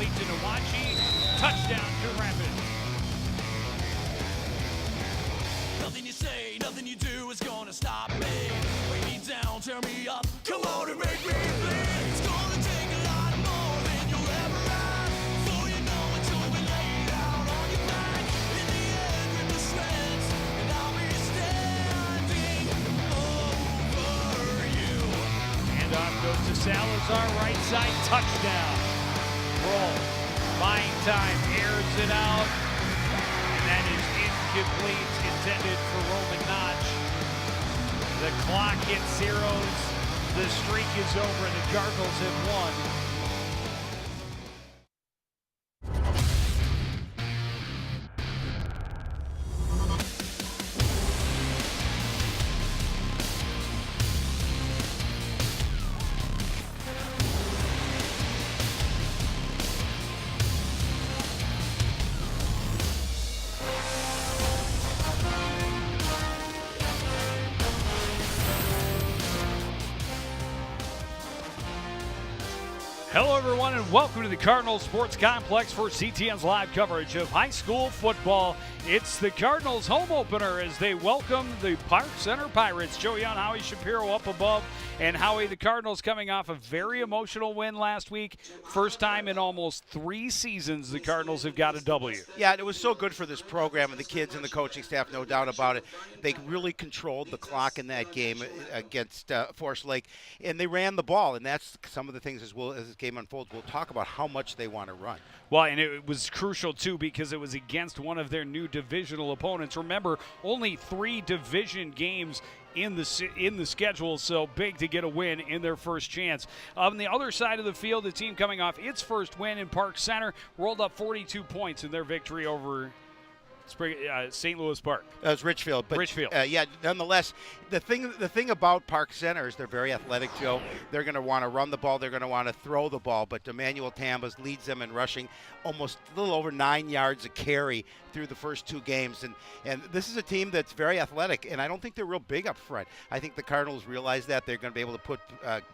incomplete to Nawachi. Touchdown, Coon Rapids. Nothing you say, nothing you do is gonna stop me. Weigh me down, tear me up, come on and make me bleed. It's gonna take a lot more than you'll ever have. So you know it's gonna be laid out on your back. In the end, rip the shreds, and I'll be standing over you. And off goes to Salazar, right side, touchdown. Roll, buying time, airs it out, and that is incomplete, intended for Roman Notch. The clock hits zeros, the streak is over, and the Cardinals have won. Hello, everyone, and welcome to the Cardinals Sports Complex for CTN's live coverage of high school football. It's the Cardinals home opener as they welcome the Park Center Pirates. Joey on Howie Shapiro up above. And Howie, the Cardinals coming off a very emotional win last week. First time in almost 3 seasons the Cardinals have got a W. Yeah, it was so good for this program and the kids and the coaching staff, no doubt about it. They really controlled the clock in that game against Forest Lake, and they ran the ball. And that's some of the things as this game unfolds. We'll talk about how much they want to run. Well, and it was crucial, too, because it was against one of their new divisional opponents. Remember, only 3 division games in the schedule, so big to get a win in their first chance. On the other side of the field, the team coming off its first win in Park Center rolled up 42 points in their victory over St. Louis Park. It was Richfield. But, Richfield. Yeah, nonetheless, the thing about Park Center is they're very athletic, Joe. They're going to want to run the ball. They're going to want to throw the ball. But Emmanuel Tambas leads them in rushing almost a little over 9 yards a carry through the first 2 games. And this is a team that's very athletic, and I don't think they're real big up front. I think the Cardinals realize that. They're going to be able to put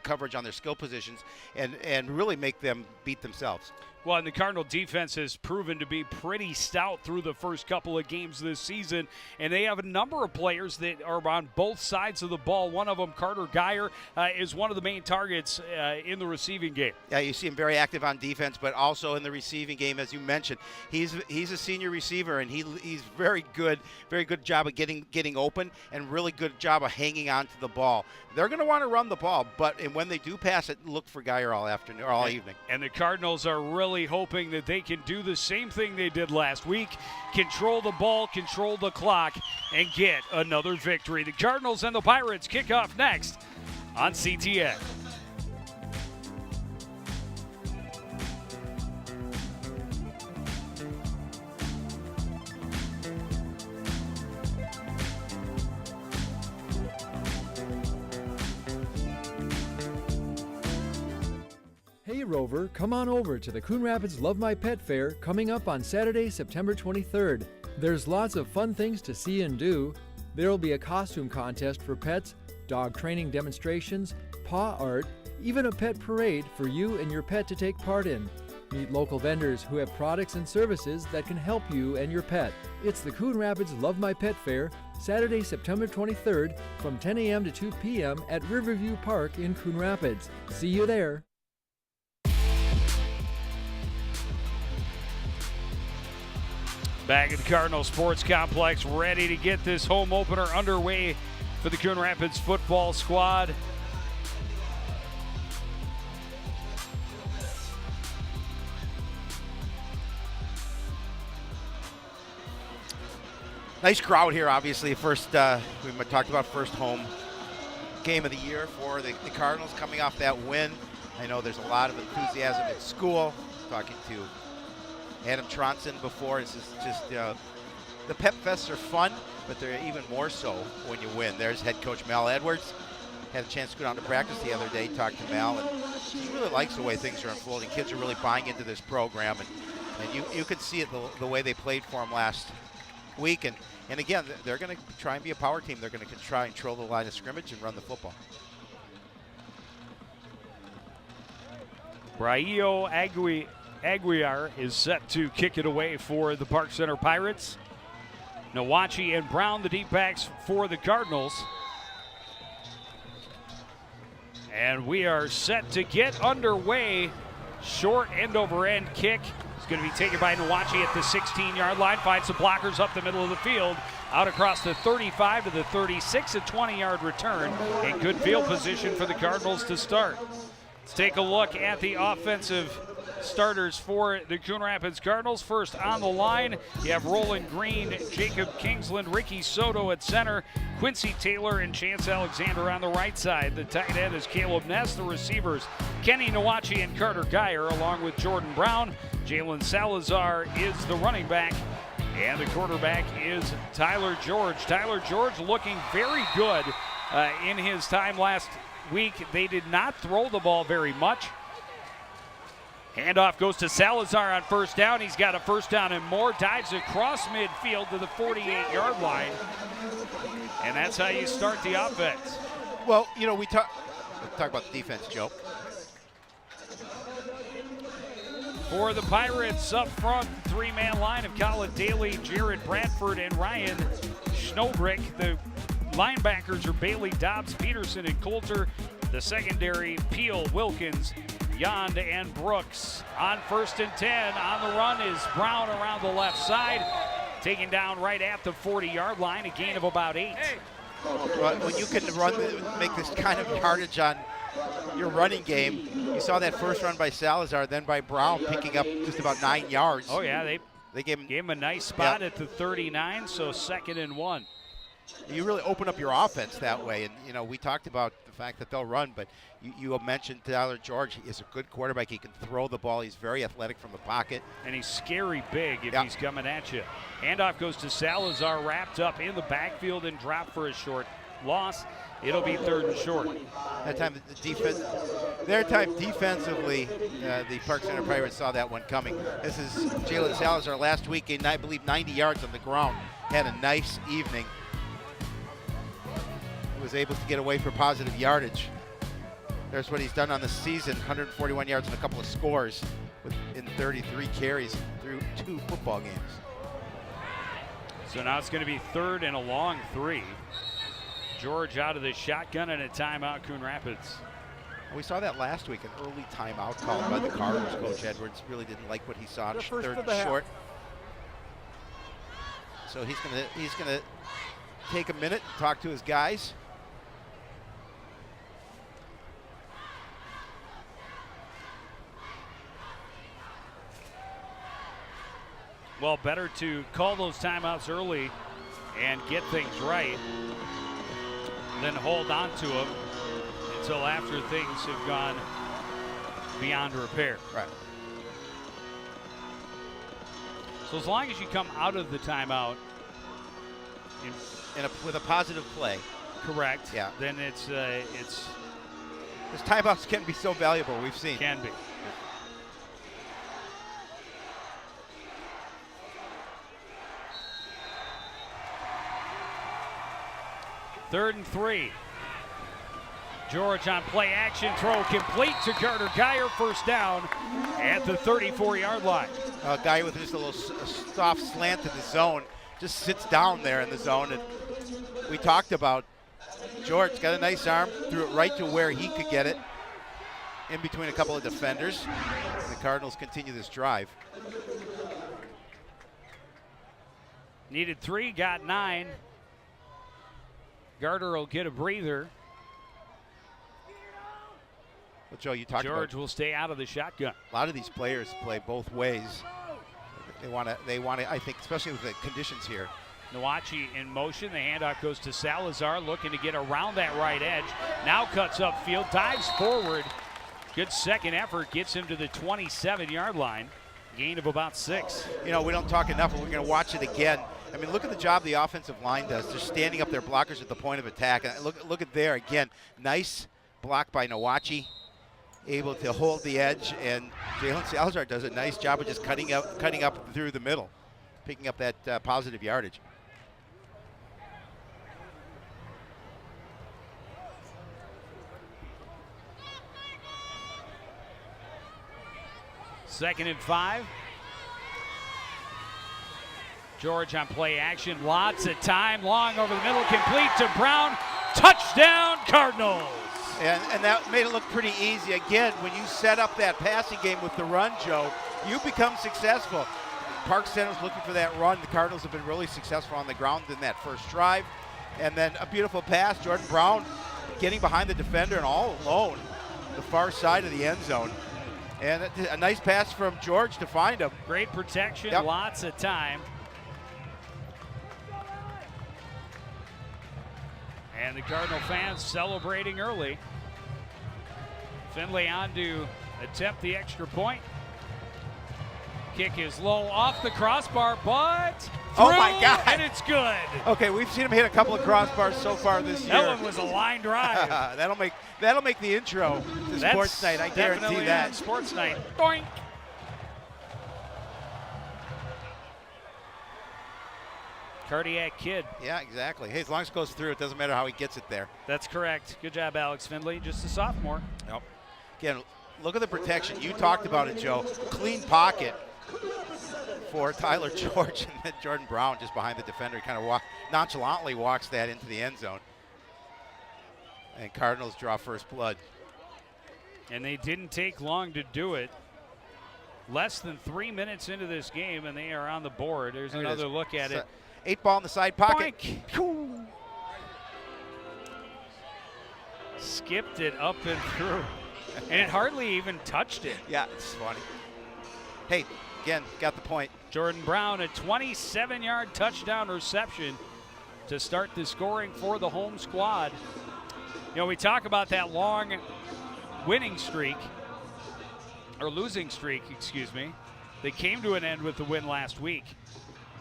coverage on their skill positions and really make them beat themselves. Well, and the Cardinal defense has proven to be pretty stout through the first couple of games this season, and they have a number of players that are on both sides of the ball. One of them, Carter Geyer, is one of the main targets in the receiving game. Yeah, you see him very active on defense, but also in the receiving game, as you mentioned. He's a senior receiver, and he's very good job of getting open, and really good job of hanging on to the ball. They're going to want to run the ball, and when they do pass it, look for Geyer all afternoon or all evening. And the Cardinals are really hoping that they can do the same thing they did last week, control the ball, control the clock, and get another victory. The Cardinals and the Pirates kick off next on CTN. Hey Rover, come on over to the Coon Rapids Love My Pet Fair coming up on Saturday, September 23rd. There's lots of fun things to see and do. There'll be a costume contest for pets, dog training demonstrations, paw art, even a pet parade for you and your pet to take part in. Meet local vendors who have products and services that can help you and your pet. It's the Coon Rapids Love My Pet Fair, Saturday, September 23rd from 10 a.m. to 2 p.m. at Riverview Park in Coon Rapids. See you there. Back at the Cardinal Sports Complex, ready to get this home opener underway for the Coon Rapids football squad. Nice crowd here, obviously. First, we talked about first home game of the year for the Cardinals coming off that win. I know there's a lot of enthusiasm at school. Talking to Adam Tronson before. It's just the Pep Fests are fun, but they're even more so when you win. There's head coach Mel Edwards. Had a chance to go down to practice the other day, talk to Mel, and he really likes the way things are unfolding. Kids are really buying into this program, and you could see it the way they played for him last week. And again, they're going to try and be a power team. They're going to try and control the line of scrimmage and run the football. Braillo Aguiar is set to kick it away for the Park Center Pirates. Nawachi and Brown, the deep backs for the Cardinals. And we are set to get underway. Short end over end kick. It's going to be taken by Nawachi at the 16-yard line. Finds the blockers up the middle of the field. Out across the 35 to the 36, a 20-yard return. In good field position for the Cardinals to start. Let's take a look at the offensive starters for the Coon Rapids Cardinals. First on the line, you have Roland Green, Jacob Kingsland, Ricky Soto at center, Quincy Taylor and Chance Alexander on the right side. The tight end is Caleb Ness. The receivers, Kenny Nawachi and Carter Geyer, along with Jordan Brown. Jalen Salazar is the running back, and the quarterback is Tyler George. Tyler George looking very good in his time last week. They did not throw the ball very much. Handoff goes to Salazar on first down. He's got a first down and more. Dives across midfield to the 48-yard line. And that's how you start the offense. Well, you know, we talk about the defense, Joe. For the Pirates up front, three-man line of Colin Daly, Jared Bradford, and Ryan Schnobrick. The linebackers are Bailey, Dobbs, Peterson, and Coulter. The secondary, Peel, Wilkins, Yond, and Brooks. On 1st and 10, on the run is Brown around the left side. Taken down right at the 40-yard line, a gain of about 8. Well, when you can make this kind of yardage on your running game, you saw that first run by Salazar, then by Brown picking up just about 9 yards. Oh, yeah, they gave him a nice spot at the 39, so 2nd and 1. You really open up your offense that way. And, you know, we talked about the fact that they'll run, but you mentioned Tyler George. He is a good quarterback. He can throw the ball. He's very athletic from the pocket. And he's scary big if he's coming at you. Handoff goes to Salazar, wrapped up in the backfield and dropped for a short loss. It'll be 3rd and short. That time, defensively, the Park Center Pirates saw that one coming. This is Jalen Salazar last week, gained, I believe, 90 yards on the ground. Had a nice evening. Was able to get away for positive yardage. There's what he's done on the season, 141 yards and a couple of scores in 33 carries through 2 football games. So now it's going to be 3rd and a long 3. George out of the shotgun and a timeout, Coon Rapids. We saw that last week, an early timeout called by the Cardinals. Coach Edwards really didn't like what he saw on 3rd and short. So he's gonna take a minute and talk to his guys. Well, better to call those timeouts early and get things right than hold on to them until after things have gone beyond repair. Right. So as long as you come out of the timeout with a positive play. Correct. Yeah. Then it's Those timeouts can be so valuable, we've seen. Can be. Third and 3. George on play action, throw complete to Carter Geyer, first down at the 34-yard line. A guy with just a little soft slant in the zone just sits down there in the zone. And we talked about George got a nice arm, threw it right to where he could get it in between a couple of defenders. The Cardinals continue this drive. Needed 3, got 9. Garter will get a breather. Well, Joe, you talked George about will stay out of the shotgun. a lot of these players play both ways. They want to. I think, especially with the conditions here. Nawachi in motion. The handoff goes to Salazar, looking to get around that right edge. Now cuts upfield, dives forward. Good second effort, gets him to the 27-yard line. Gain of about 6. You know, we don't talk enough, but we're going to watch it again. I mean, look at the job the offensive line does. They're standing up their blockers at the point of attack. And look at there again. Nice block by Nawachi, able to hold the edge, and Jalen Salazar does a nice job of just cutting up through the middle, picking up that positive yardage. 2nd and 5. George on play action, lots of time, long over the middle, complete to Brown. Touchdown, Cardinals. And that made it look pretty easy. Again, when you set up that passing game with the run, Joe, you become successful. Park Center's looking for that run. The Cardinals have been really successful on the ground in that first drive. And then a beautiful pass, Jordan Brown getting behind the defender and all alone, the far side of the end zone. And a nice pass from George to find him. Great protection, Yep. Lots of time. And the Cardinal fans celebrating early. Finley on to attempt the extra point. Kick is low off the crossbar, but through, Oh my God. and it's good. Okay, we've seen him hit a couple of crossbars so far this year. That one was a line drive. that'll make the intro to Sports Night. I guarantee definitely that. on Sports Night. Doink. Cardiac kid. Yeah, exactly. Hey, as long as it goes through, it doesn't matter how he gets it there. That's correct. Good job, Alex Findlay. Just a sophomore. Yep. Again, look at the protection. You talked about it, Joe. Clean pocket for Tyler George, and then Jordan Brown just behind the defender kind of nonchalantly walks that into the end zone. And Cardinals draw first blood. And they didn't take long to do it. Less than 3 minutes into this game, and they are on the board. There's There it another is. look at it. 8 ball in the side pocket. Boink. Skipped it up and through. And it hardly even touched it. Yeah, it's funny. Hey, again, got the point. Jordan Brown, a 27-yard touchdown reception to start the scoring for the home squad. You know, we talk about that long winning streak, or losing streak, excuse me. They came to an end with the win last week.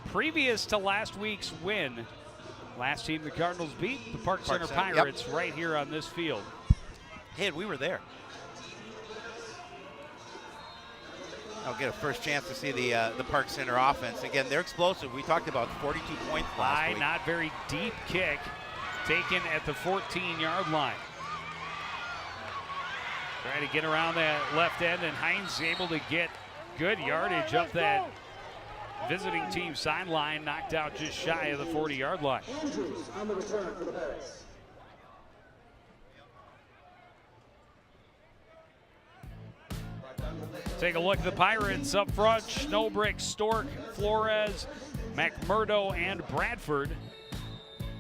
Previous to last week's win, last team the Cardinals beat, the Park Center Center, Pirates, right here on this field. Hey, and we were there. I'll get a first chance to see the Park Center offense. Again, they're explosive. We talked about 42 points last High, week. not very deep kick taken at the 14-yard line. Trying to get around that left end, and Hines able to get good yardage up that visiting team sideline, knocked out just shy of the 40-yard line. Take a look at the Pirates up front. Schnobrick, Stork, Flores, McMurdo, and Bradford.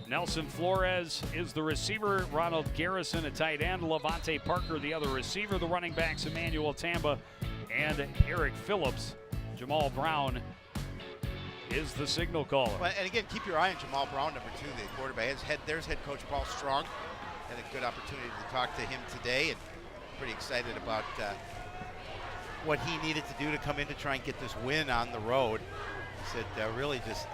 Nelson Flores is the receiver. Ronald Garrison, a tight end. Levante Parker, the other receiver. The running backs, Emmanuel Tamba and Eric Phillips. Jamal Brown is the signal caller. Well, and again, keep your eye on Jamal Brown, number 2, the quarterback. There's head coach Paul Strong. Had a good opportunity to talk to him today, and pretty excited about what he needed to do to come in to try and get this win on the road. He said, really just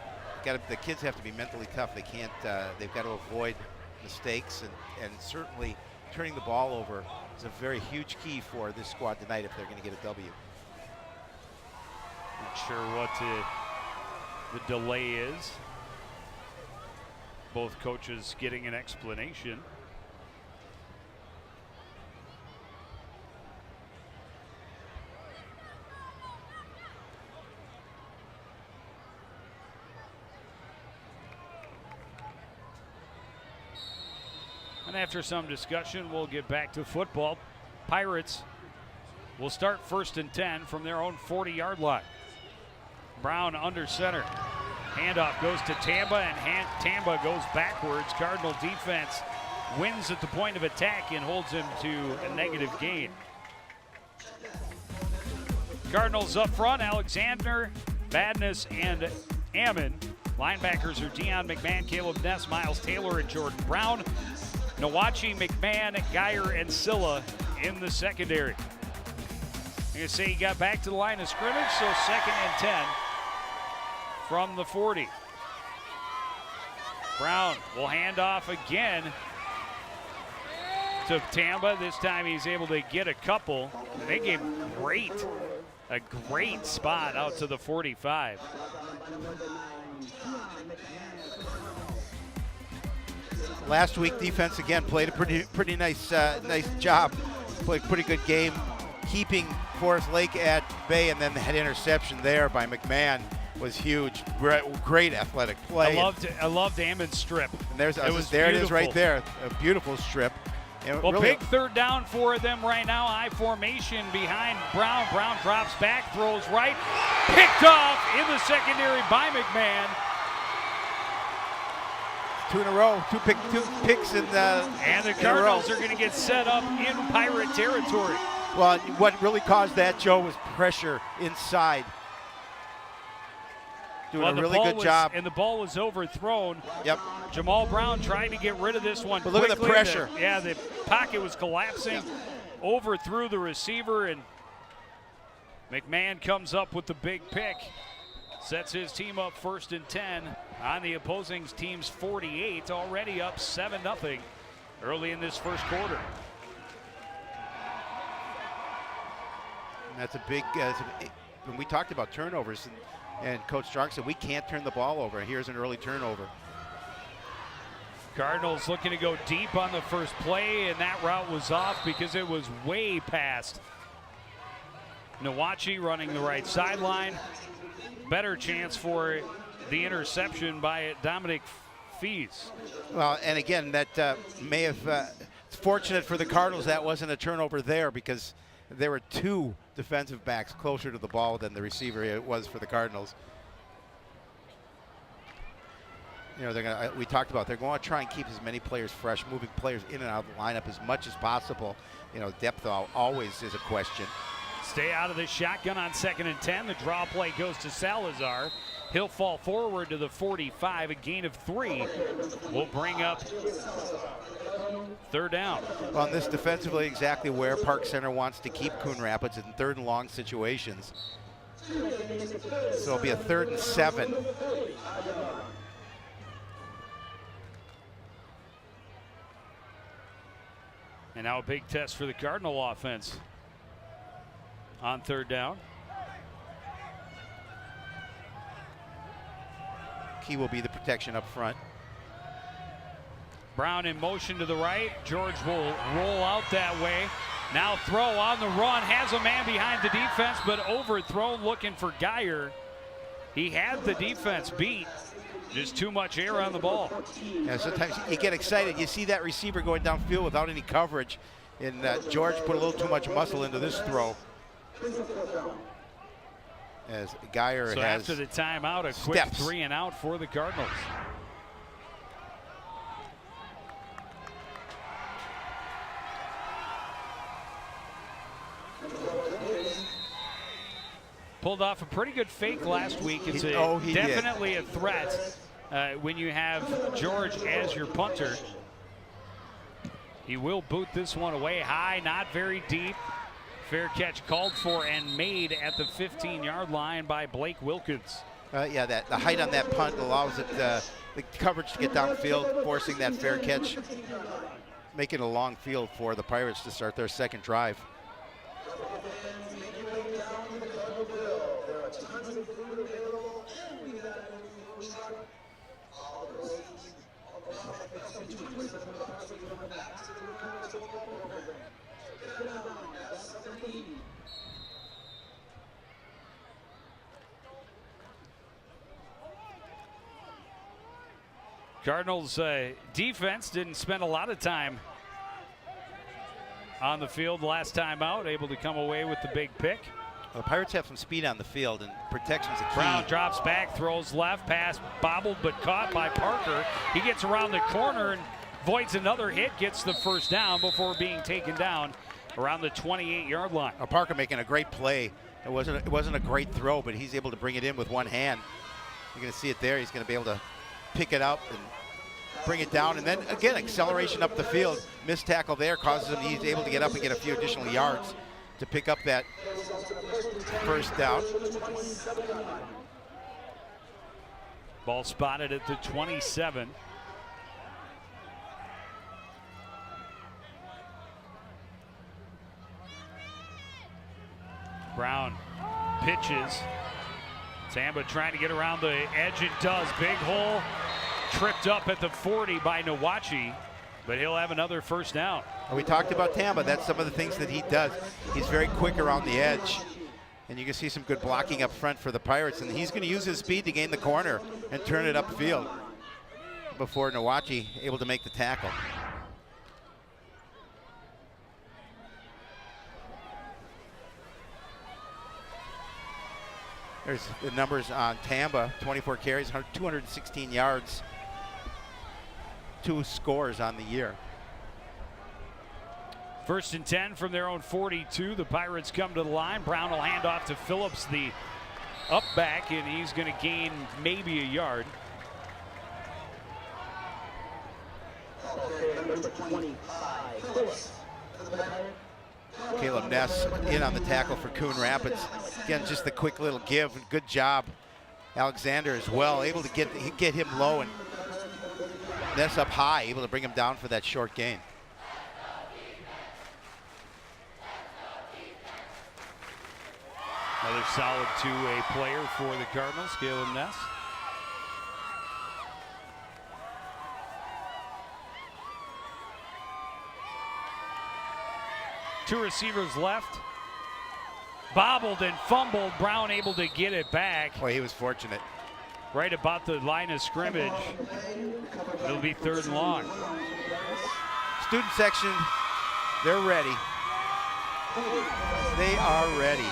the kids have to be mentally tough. They can't. They've got to avoid mistakes, and certainly turning the ball over is a very huge key for this squad tonight if they're going to get a W. Not sure what the delay is. Both coaches getting an explanation. And after some discussion, we'll get back to football. Pirates will start 1st and 10 from their own 40-yard line. Brown under center. Handoff goes to Tamba, and Tamba goes backwards. Cardinal defense wins at the point of attack and holds him to a negative gain. Cardinals up front, Alexander, Badness, and Ammon. Linebackers are Deion McMahon, Caleb Ness, Miles Taylor, and Jordan Brown. Nawachi, McMahon, Geyer, and Silla in the secondary. I'm going to say he got back to the line of scrimmage, so 2nd and 10 from the 40. Brown will hand off again to Tamba. This time he's able to get a couple. They gave a great spot out to the 45. Last week, defense again played a pretty nice job. Played a pretty good game. keeping Forest Lake at bay, and then that interception there by McMahon was huge. Great athletic play. I loved Ammon's strip. And there it is beautiful. right there, a beautiful strip. And Well, really, big third down for them right now. I formation behind Brown. Brown drops back, throws right. Picked off in the secondary by McMahon. 2 in a row, two picks in the. And the in a Cardinals row. are going to get set up in Pirate territory. Well, what really caused that, Joe, was pressure inside. Doing Well, a the really ball good job. And the ball was overthrown. Yep. Jamal Brown trying to get rid of this one But look at the quickly. pressure. The pocket was collapsing. Overthrew the receiver, and McMahon comes up with the big pick. Sets his team up 1st and 10 on the opposing team's 48, already up 7-0 early in this first quarter. And that's a big, when we talked about turnovers, and Coach Strong said we can't turn the ball over. Here's an early turnover. Cardinals looking to go deep on the first play, and that route was off because it was way past Nawachi running the right sideline. Better chance for the interception by Dominic Fees. Well, and again, that may have, it's fortunate for the Cardinals that wasn't a turnover there, because there were 2 defensive backs closer to the ball than the receiver it was for the Cardinals. You know, we talked about they're going to try and keep as many players fresh, moving players in and out of the lineup as much as possible. You know, depth always is a question. Stay out of the shotgun on 2nd and 10. The draw play goes to Salazar. He'll fall forward to the 45. A gain of 3 will bring up 3rd down. Well, and this defensively exactly where Park Center wants to keep Coon Rapids in 3rd and long situations. So it'll be a 3rd and 7. And now a big test for the Cardinal offense on 3rd down. Key will be the protection up front. Brown in motion to the right. George will roll out that way. Now throw on the run. Has a man behind the defense, but overthrown, looking for Geyer. He had the defense beat. Just too much air on the ball. Yeah, sometimes you get excited. You see that receiver going downfield without any coverage, and George put a little too much muscle into this throw. As Geyer So has after the timeout, a quick steps. 3 and out for the Cardinals. Pulled off a pretty good fake last week. It's he definitely a threat when you have George as your punter. He will boot this one away high, not very deep. Fair catch called for and made at the 15-yard line by Blake Wilkins. Yeah, the height on that punt allows it the coverage to get downfield, forcing that fair catch, making a long field for the Pirates to start their 2nd drive. Cardinals defense didn't spend a lot of time on the field last time out, able to come away with the big pick. Well, the Pirates have some speed on the field, and protection's a key. Brown drops back, throws left, pass bobbled but caught by Parker. He gets around the corner and avoids another hit, gets the 1st down before being taken down around the 28-yard line. Parker making a great play. It wasn't a great throw, but he's able to bring it in with one hand. You're going to see it there. He's going to be able to pick it up and bring it down, and then again acceleration up the field. Missed tackle there causes him, he's able to get up and get a few additional yards to pick up that 1st down. Ball spotted at the 27. Brown pitches. Samba trying to get around the edge. It does. Big hole. Tripped up at the 40 by Nawachi. But he'll have another first down. We talked about Tamba. That's some of the things that he does. He's very quick around the edge. And you can see some good blocking up front for the Pirates. And he's going to use his speed to gain the corner and turn it upfield before Nawachi able to make the tackle. There's the numbers on Tamba. 24 carries, 216 yards. 2 scores on the year. 1st and 10 from their own 42. The Pirates come to the line. Brown will hand off to Phillips, the up back, and he's going to gain maybe a yard. Caleb Ness in on the tackle for Coon Rapids. Again, just the quick little give. Good job. Alexander as well, able to get him low, and Ness up high, able to bring him down for that short gain. Another solid two-way player for the Cardinals, Caleb Ness. Two receivers left. Bobbled and fumbled. Brown able to get it back. Boy, he was fortunate. Right about the line of scrimmage. It'll be 3rd and long. Student section, they're ready. They are ready.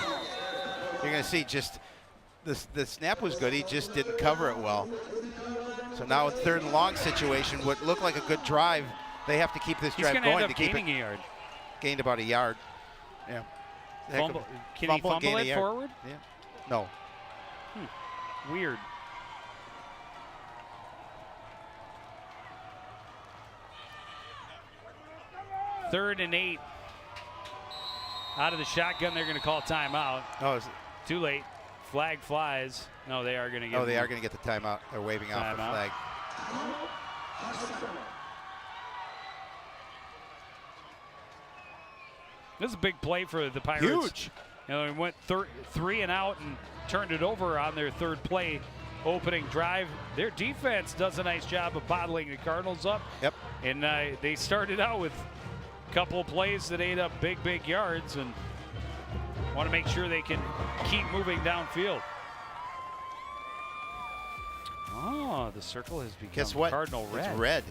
You're going to see just the snap was good. He just didn't cover it well. So now a 3rd and long situation, what looked like a good drive, they have to keep this drive going. He's going to end up to keep gaining a yard. Gained about a yard. Yeah. Fumble. Can he fumble it forward? Yeah. No. Weird. Third and 8. Out of the shotgun, they're going to call timeout. Oh, too late. Flag flies. No, they are going to get. Oh, they are going to get the timeout. They're waving off the flag. This is a big play for the Pirates. Huge. You know, they went 3 and out and turned it over on their 3rd play opening drive. Their defense does a nice job of bottling the Cardinals up. Yep. And they started out with a couple of plays that ate up big yards and want to make sure they can keep moving downfield. Oh, the circle has become Guess what? Cardinal red. It's red.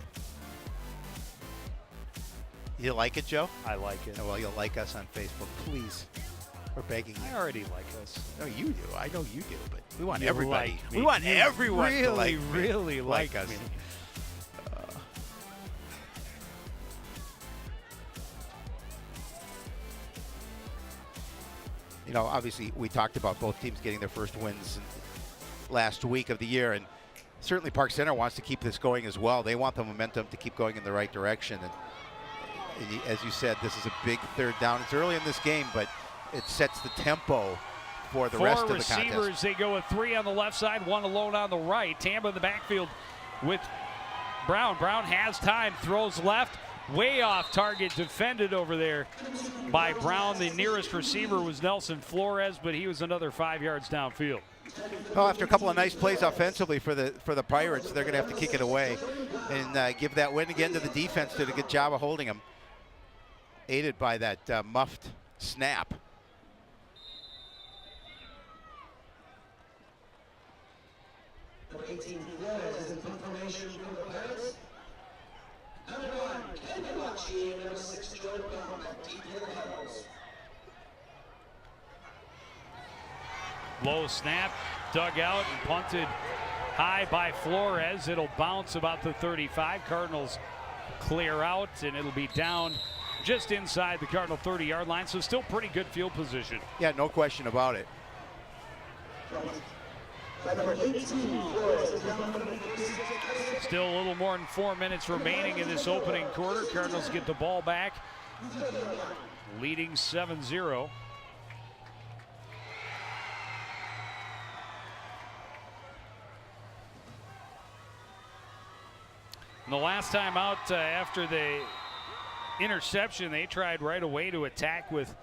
You like it, Joe? I like it. Oh, well, you'll like us on Facebook, please. We're begging you. I already like us. No, you do. I know you do, but we want You everybody. like me. We want You everyone to really, like really like us. me. You know, obviously, we talked about both teams getting their first wins last week of the year, and certainly Park Center wants to keep this going as well. They want the momentum to keep going in the right direction. And as you said, this is a big 3rd down. It's early in this game, but it sets the tempo for the rest of the contest. 4 receivers, they go with 3 on the left side, 1 alone on the right. Tamba in the backfield with Brown. Brown has time, throws left, way off target, defended over there by Brown. The nearest receiver was Nelson Flores, but he was another 5 yards downfield. Well, after a couple of nice plays offensively for the Pirates, they're going to have to kick it away and give that win again to the defense. Did a good job of holding them, aided by that muffed snap. Number 18, Flores is in formation for the Pirates. Number 1, Ken Kalachi, and number 6, Jordan Bauman, deep for the Cardinals. Low snap, dug out and punted high by Flores. It'll bounce about the 35. Cardinals clear out, and it'll be down just inside the Cardinal 30-yard line, so still pretty good field position. Yeah, no question about it. Still a little more than 4 minutes remaining in this opening quarter. Cardinals get the ball back, leading 7-0. And the last time out after the interception, they tried right away to attack with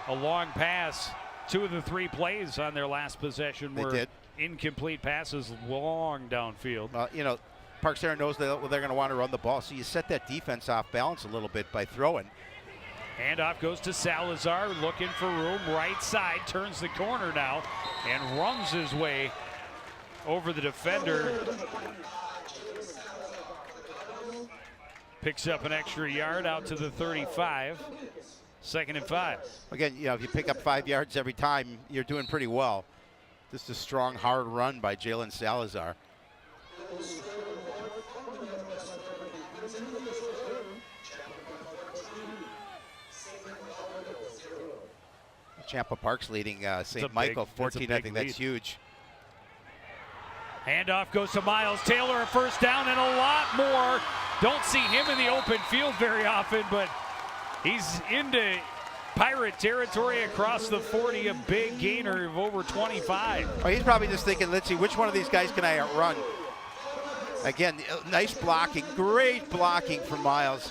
a long pass. 2 of the 3 plays on their last possession were incomplete passes long downfield. Well, you know, Park Center knows they're going to want to run the ball, so you set that defense off balance a little bit by throwing. Handoff goes to Salazar, looking for room, right side, turns the corner now, and runs his way over the defender. Picks up an extra yard out to the 35. 2nd and 5. Again, you know, if you pick up 5 yards every time, you're doing pretty well. This is a strong, hard run by Jalen Salazar. Champa Park's leading St. Michael 14. I think that's huge. Handoff goes to Miles Taylor, a first down and a lot more. Don't see him in the open field very often, but he's into Pirate territory across the 40, a big gainer of over 25. Oh, he's probably just thinking, let's see, which one of these guys can I outrun? Again, nice blocking, great blocking from Miles.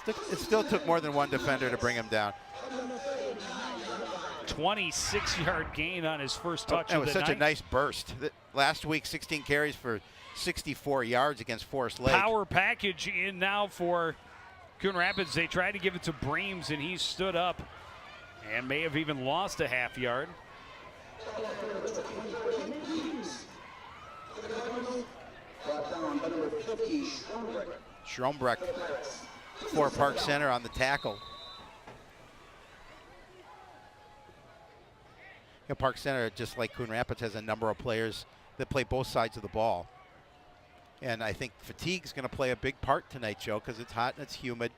It still took more than one defender to bring him down. 26-yard gain on his first touch of the night. It was such a nice burst. Last week, 16 carries for 64 yards against Forest Lake. Power package in now for Coon Rapids. They tried to give it to Breams, and he stood up and may have even lost a half yard. Schrombrecht for Park Center on the tackle. You know, Park Center, just like Coon Rapids, has a number of players that play both sides of the ball. And I think fatigue is going to play a big part tonight, Joe, because it's hot and it's humid.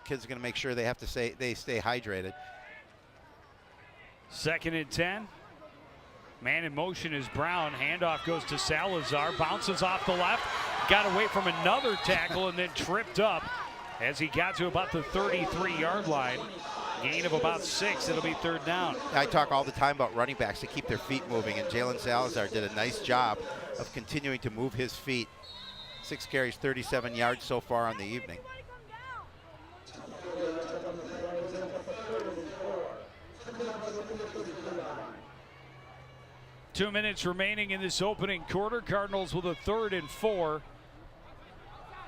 Kids are going to make sure they stay hydrated. 2nd and 10. Man in motion is Brown. Handoff goes to Salazar. Bounces off the left. Got away from another tackle and then tripped up as he got to about the 33-yard line. Gain of about 6. It'll be 3rd down. I talk all the time about running backs to keep their feet moving, and Jalen Salazar did a nice job of continuing to move his feet. 6 carries, 37 yards so far on the evening. Two minutes remaining in this opening quarter. Cardinals with a 3rd and 4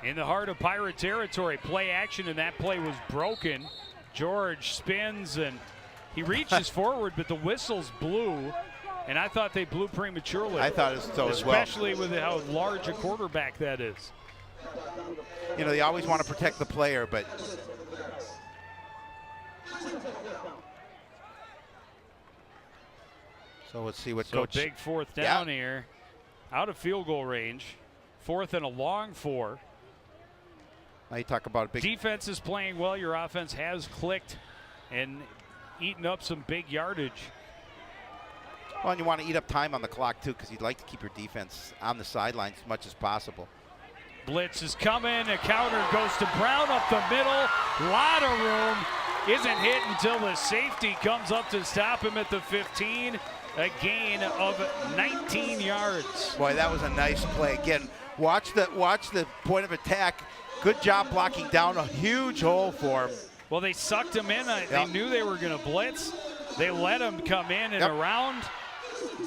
in the heart of Pirate territory. Play action, and that play was broken. George spins and he reaches forward, but the whistles blew, and I thought they blew prematurely. I thought so as well. Especially with how large a quarterback that is. You know, they always want to protect the player, but so let's see what Coach. Big 4th down here, out of field goal range. 4th and a long 4. Now you talk about a big defense is playing well. Your offense has clicked and eaten up some big yardage. Well, and you want to eat up time on the clock too, because you'd like to keep your defense on the sidelines as much as possible. Blitz is coming. A counter goes to Brown up the middle. Lot of room. Isn't hit until the safety comes up to stop him at the 15. A gain of 19 yards. Boy, that was a nice play. Again, watch the point of attack. Good job blocking down a huge hole for him. Well, they sucked him in. They knew they were going to blitz. They let him come in and around.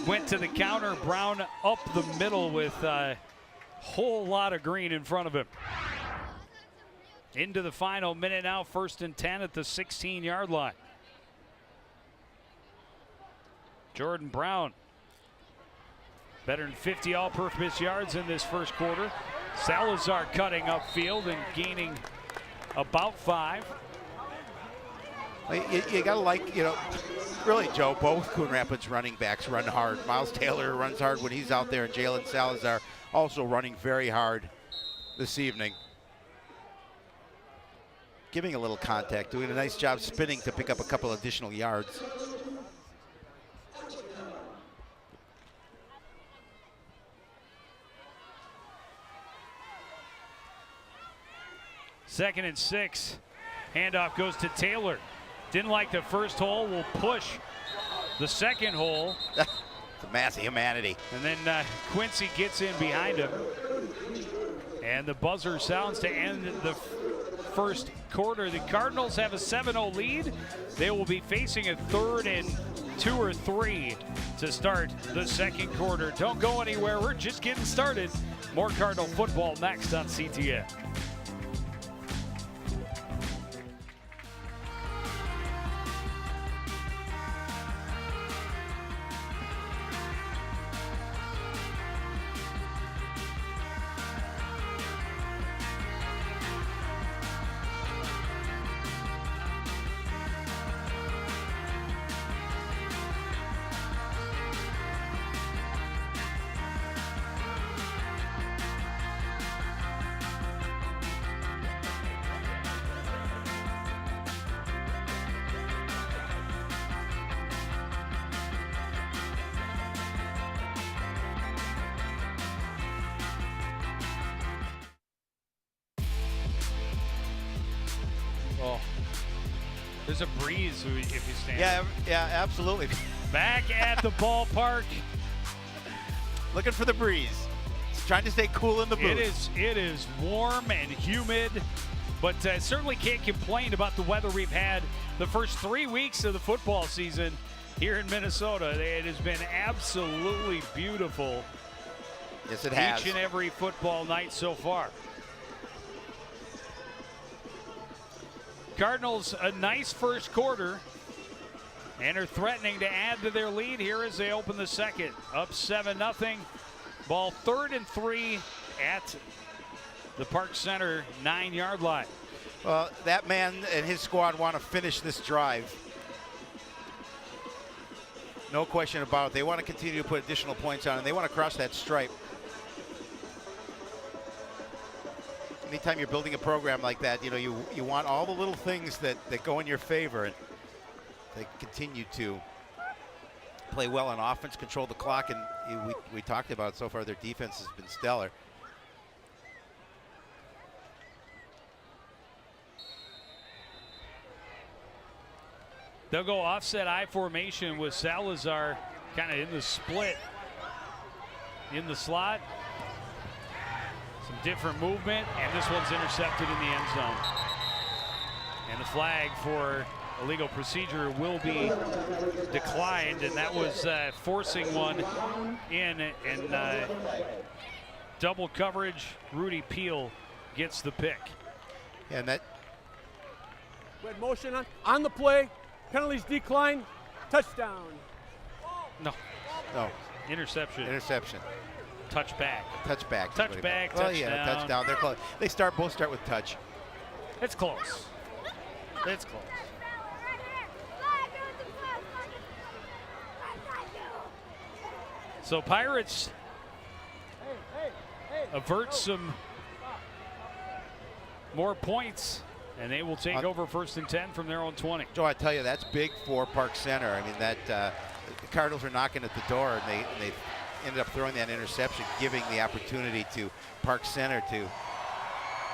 Went to the counter. Brown up the middle with a whole lot of green in front of him. Into the final minute now. 1st and 10 at the 16-yard line. Jordan Brown, better than 50 all-purpose yards in this first quarter. Salazar cutting upfield and gaining about 5. You got to like, you know, really, Joe, both Coon Rapids running backs run hard. Miles Taylor runs hard when he's out there, and Jalen Salazar also running very hard this evening. Giving a little contact, doing a nice job spinning to pick up a couple additional yards. Second and 6. Handoff goes to Taylor. Didn't like the first hole. Will push the second hole. It's a mass of humanity. And then Quincy gets in behind him. And the buzzer sounds to end the first quarter. The Cardinals have a 7-0 lead. They will be facing a 3rd and 2 or 3 to start the second quarter. Don't go anywhere. We're just getting started. More Cardinal football next on CTN. Oh, there's a breeze if you stand. Yeah, absolutely. Back at the ballpark. Looking for the breeze. Trying to stay cool in the booth. It is warm and humid, but certainly can't complain about the weather we've had the first 3 weeks of the football season here in Minnesota. It has been absolutely beautiful. Yes, it has. Each and every football night so far. Cardinals a nice first quarter and are threatening to add to their lead here as they open the second. Up 7-0. Ball 3rd and 3 at the Park Center 9-yard line. Well, that man and his squad want to finish this drive. No question about it. They want to continue to put additional points on, and they want to cross that stripe. Anytime you're building a program like that, you know, you want all the little things that go in your favor, and they continue to play well on offense, control the clock, and we talked about it so far. Their defense has been stellar. They'll go offset I formation with Salazar kind of in the split in the slot. Some different movement, and this one's intercepted in the end zone. And the flag for illegal procedure will be declined, and that was forcing one in, and double coverage. Rudy Peel gets the pick. And that Red motion on the play, penalties decline, touchdown. No, interception. interception. Touchback. Touchback. Touchback, Well, yeah, touchdown. touchdown. They're close. They both start with touch. It's close. It's close. So Pirates avert some more points, and they will take over 1st and 10 from their own 20. Joe, I tell you, that's big for Park Center. I mean, that the Cardinals are knocking at the door, and they ended up throwing that interception, giving the opportunity to Park Center to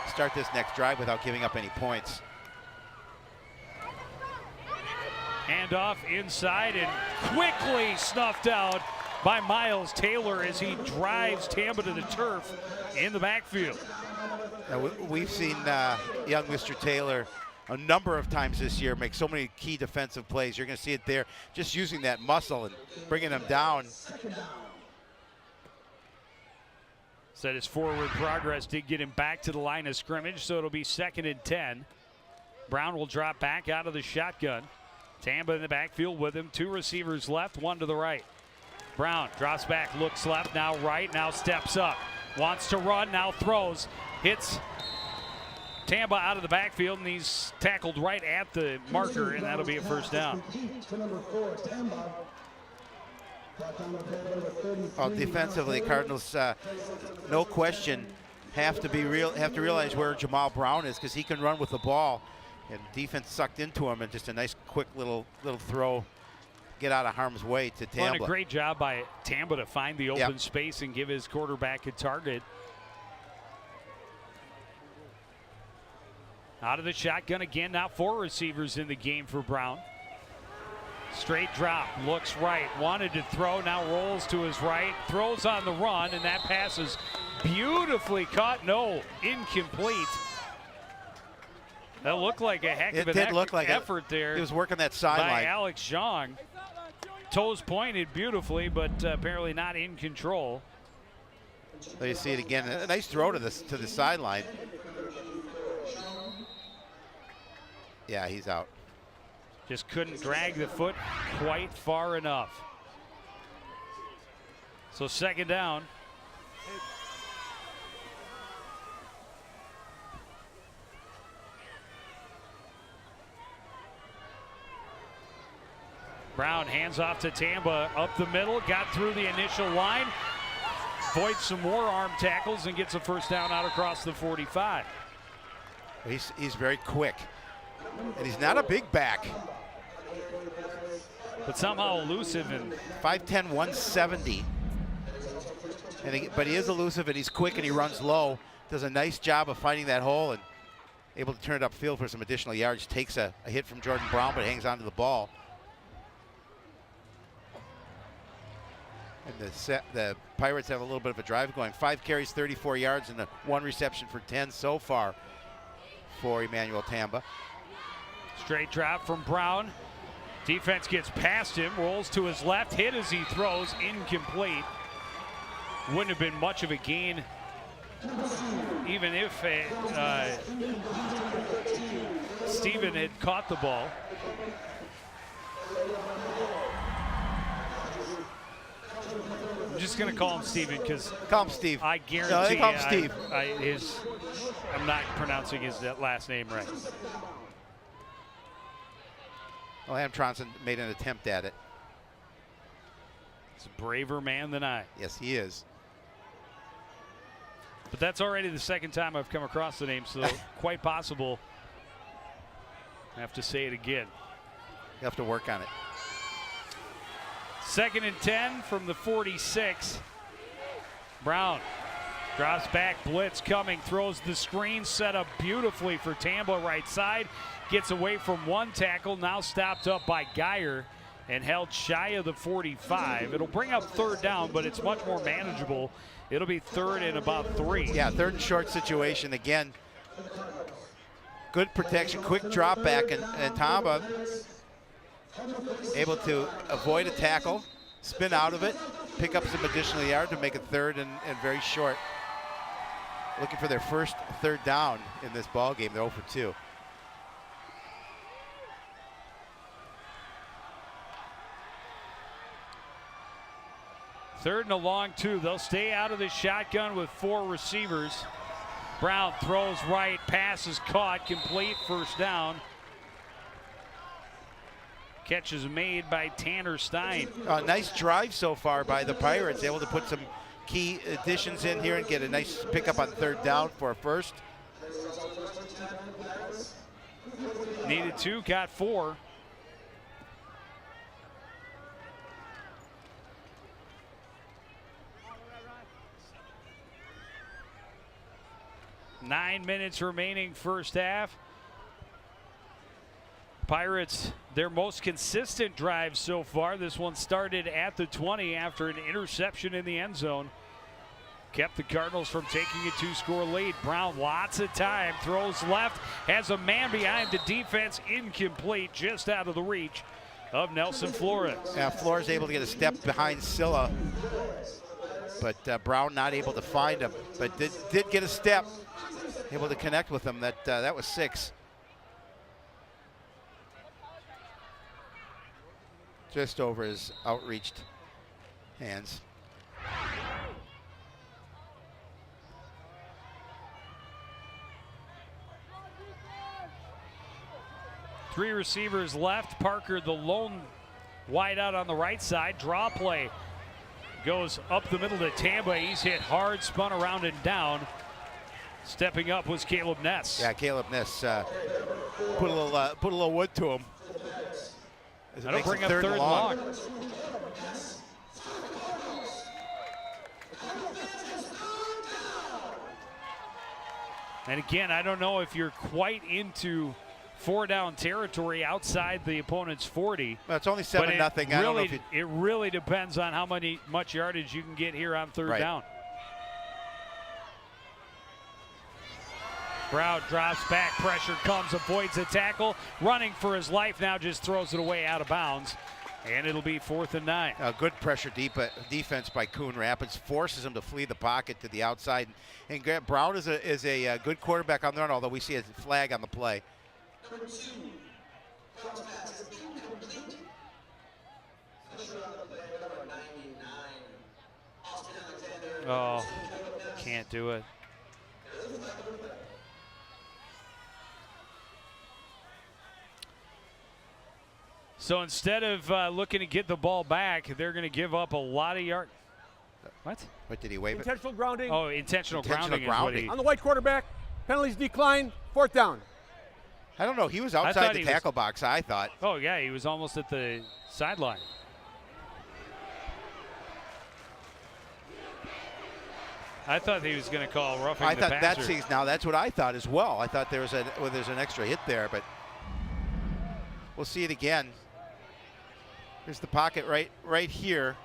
start this next drive without giving up any points. Handoff inside and quickly snuffed out by Miles Taylor as he drives Tamba to the turf in the backfield. Now, we've seen young Mr. Taylor a number of times this year make so many key defensive plays. You're going to see it there, just using that muscle and bringing them down. Said his forward progress did get him back to the line of scrimmage, so it'll be 2nd and 10. Brown will drop back out of the shotgun. Tamba in the backfield with him. 2 receivers left, 1 to the right. Brown drops back, looks left, now right, now steps up. Wants to run, now throws. Hits Tamba out of the backfield, and he's tackled right at the marker, and that'll be a 1st down. Well, defensively, Cardinals, no question, have to realize where Jamal Brown is, because he can run with the ball. And defense sucked into him, and just a nice, quick little throw, get out of harm's way to Tamba. Well, and a great job by Tamba to find the open space and give his quarterback a target. Out of the shotgun again, now 4 receivers in the game for Brown. Straight drop, looks right, wanted to throw, now rolls to his right, throws on the run, and that pass is beautifully caught. No, incomplete. That looked like a heck of It an did look like effort there. He was working that by sideline. Alex Zhang. Toes pointed beautifully, but apparently not in control. There you see it again. A nice throw to the sideline. Yeah, he's out. Just couldn't drag the foot quite far enough. So second down. Brown hands off to Tamba up the middle, got through the initial line, avoids some more arm tackles and gets a first down out across the 45. He's very quick, and he's not a big back. But somehow elusive and 5'10", 170. But he is elusive and he's quick and he runs low. Does a nice job of finding that hole and able to turn it upfield for some additional yards. Takes a hit from Jordan Brown, but hangs onto the ball. And the Pirates have a little bit of a drive going. 5 carries, 34 yards, and 1 reception for 10 so far for Emmanuel Tamba. Straight drop from Brown. Defense gets past him, rolls to his left, hit as he throws, incomplete. Wouldn't have been much of a gain even if Steven had caught the ball. I'm just going to call him Steven because call him Steve. I guarantee no, they call him Steve. I'm not pronouncing his last name right. Well, Hamtronson made an attempt at it. He's a braver man than I. Yes, he is. But that's already the second time I've come across the name, so quite possible I have to say it again. You have to work on it. 2nd and 10 from the 46. Brown drops back, blitz coming, throws the screen, set up beautifully for Tamba right side. Gets away from one tackle, now stopped up by Geyer and held shy of the 45. It'll bring up 3rd down, but it's much more manageable. It'll be 3rd and about 3. Yeah, 3rd and short situation again. Good protection, quick drop back, and Tamba able to avoid a tackle, spin out of it, pick up some additional yard to make it 3rd and very short. Looking for their first 3rd down in this ball game. They're 0 for 2. Third and a long 2. They'll stay out of the shotgun with 4 receivers. Brown throws right, pass is caught, complete, first down. Catch is made by Tanner Stein. Nice drive so far by the Pirates, able to put some key additions in here and get a nice pickup on 3rd down for a first. Needed 2, got 4. Nine minutes remaining first half. Pirates, their most consistent drive so far. This one started at the 20 after an interception in the end zone. Kept the Cardinals from taking a 2-score lead. Brown, lots of time, throws left, has a man behind the defense, incomplete, just out of the reach of Nelson Flores. Yeah, Flores able to get a step behind Silla, but Brown not able to find him, but did get a step, able to connect with him. That was 6. Just over his outreached hands. Three receivers left. Parker, the lone wide out on the right side. Draw play goes up the middle to Tamba. He's hit hard, spun around and down. Stepping up was Caleb Ness. Yeah, Caleb Ness put a little wood to him. That'll bring up 3rd and long. And again, I don't know if you're quite into 4-down territory outside the opponent's 40. Well, it's only 7-0. It really depends on how much yardage you can get here on 3rd down. Brown drops back, pressure comes, avoids the tackle, running for his life, now just throws it away out of bounds, and it'll be 4th and 9. Good pressure defense by Coon Rapids, forces him to flee the pocket to the outside. And Brown is a good quarterback on the run, although we see a flag on the play. Number 2, cross pass is incomplete. Pressure on the play, number 99. Austin Alexander. Oh, can't do it. So instead of looking to get the ball back, they're going to give up a lot of yards. What? What, did he wave it? Intentional grounding. Oh, intentional grounding. Is what he, On the white quarterback. Penalties decline. 4th down. I don't know. He was outside the tackle box, I thought. Oh, yeah, he was almost at the sideline. I thought he was going to call roughing the passer. That's what I thought as well. I thought there's an extra hit there, but we'll see it again. There's the pocket right here.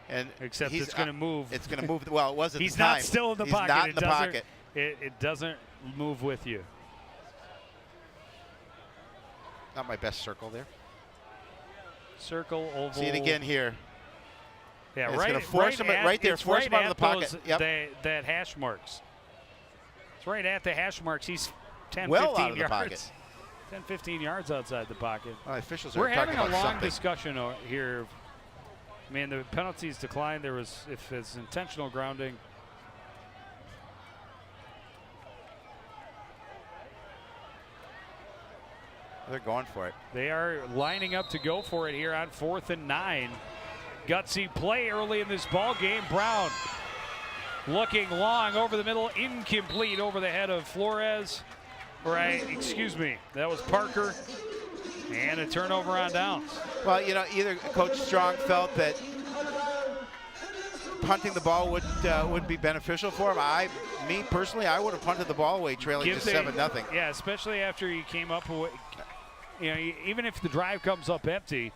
And except it's going to move. It's going to move. Well, it wasn't. He's the time. not still in the He's pocket. Not in the pocket. It doesn't move with you. Not my best circle there. Circle, oval. See it again here. Yeah, it's right. Going to force him right there. Force him out of the pocket. Yep. That hash marks. It's right at the hash marks. He's 10, well 15 out of yards. the pocket. 10, 15 yards outside the pocket. Well, officials are We're having talking a about long something. discussion here. I mean, the penalties declined. There was, if it's intentional grounding. They're going for it. They are lining up to go for it here on 4th and 9. Gutsy play early in this ball game. Brown looking long over the middle, incomplete over the head of Flores. Right, excuse me, that was Parker. And a turnover on downs. Well, you know, either Coach Strong felt that punting the ball would be beneficial for him. Me personally, I would have punted the ball away, trailing just 7-0. Yeah, especially after you came up with, you know, even if the drive comes up empty,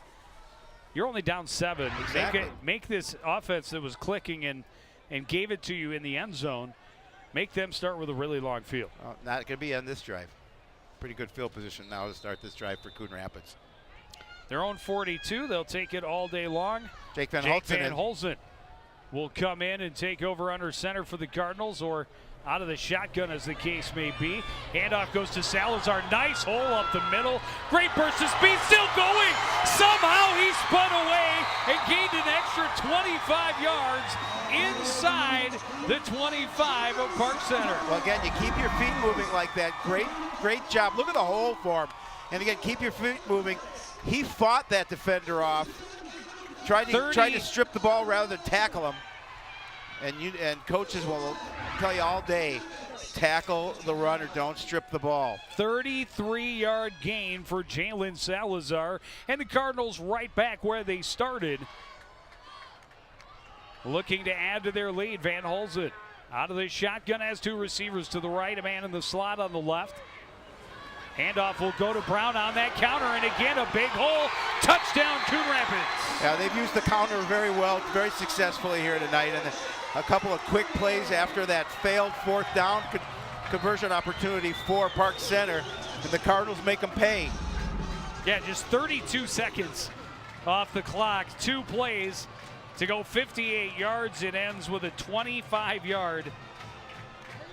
you're only down 7. Exactly. Make this offense that was clicking and gave it to you in the end zone. Make them start with a really long field. Not going to be on this drive. Pretty good field position now to start this drive for Coon Rapids. Their own 42. They'll take it all day long. Jake Van Holzen will come in and take over under center for the Cardinals, or out of the shotgun as the case may be. Handoff goes to Salazar. Nice hole up the middle. Great burst of speed, still going. Somehow he spun away and gained an extra 25 yards inside the 25 of Park Center. Well, again, you keep your feet moving like that. Great job. Look at the hole for him. And again, keep your feet moving. He fought that defender off. Tried to strip the ball rather than tackle him. And coaches will tell you all day, tackle the run or don't strip the ball. 33-yard gain for Jalen Salazar, and the Cardinals right back where they started, looking to add to their lead. Van Holzen out of the shotgun, has 2 receivers to the right, a man in the slot on the left. Handoff will go to Brown on that counter, and again a big hole. Touchdown, Coon Rapids. Yeah, they've used the counter very well, very successfully here tonight, and a couple of quick plays after that failed 4th down conversion opportunity for Park Center, and the Cardinals make them pay. Yeah, just 32 seconds off the clock. 2 plays to go 58 yards. It ends with a 25-yard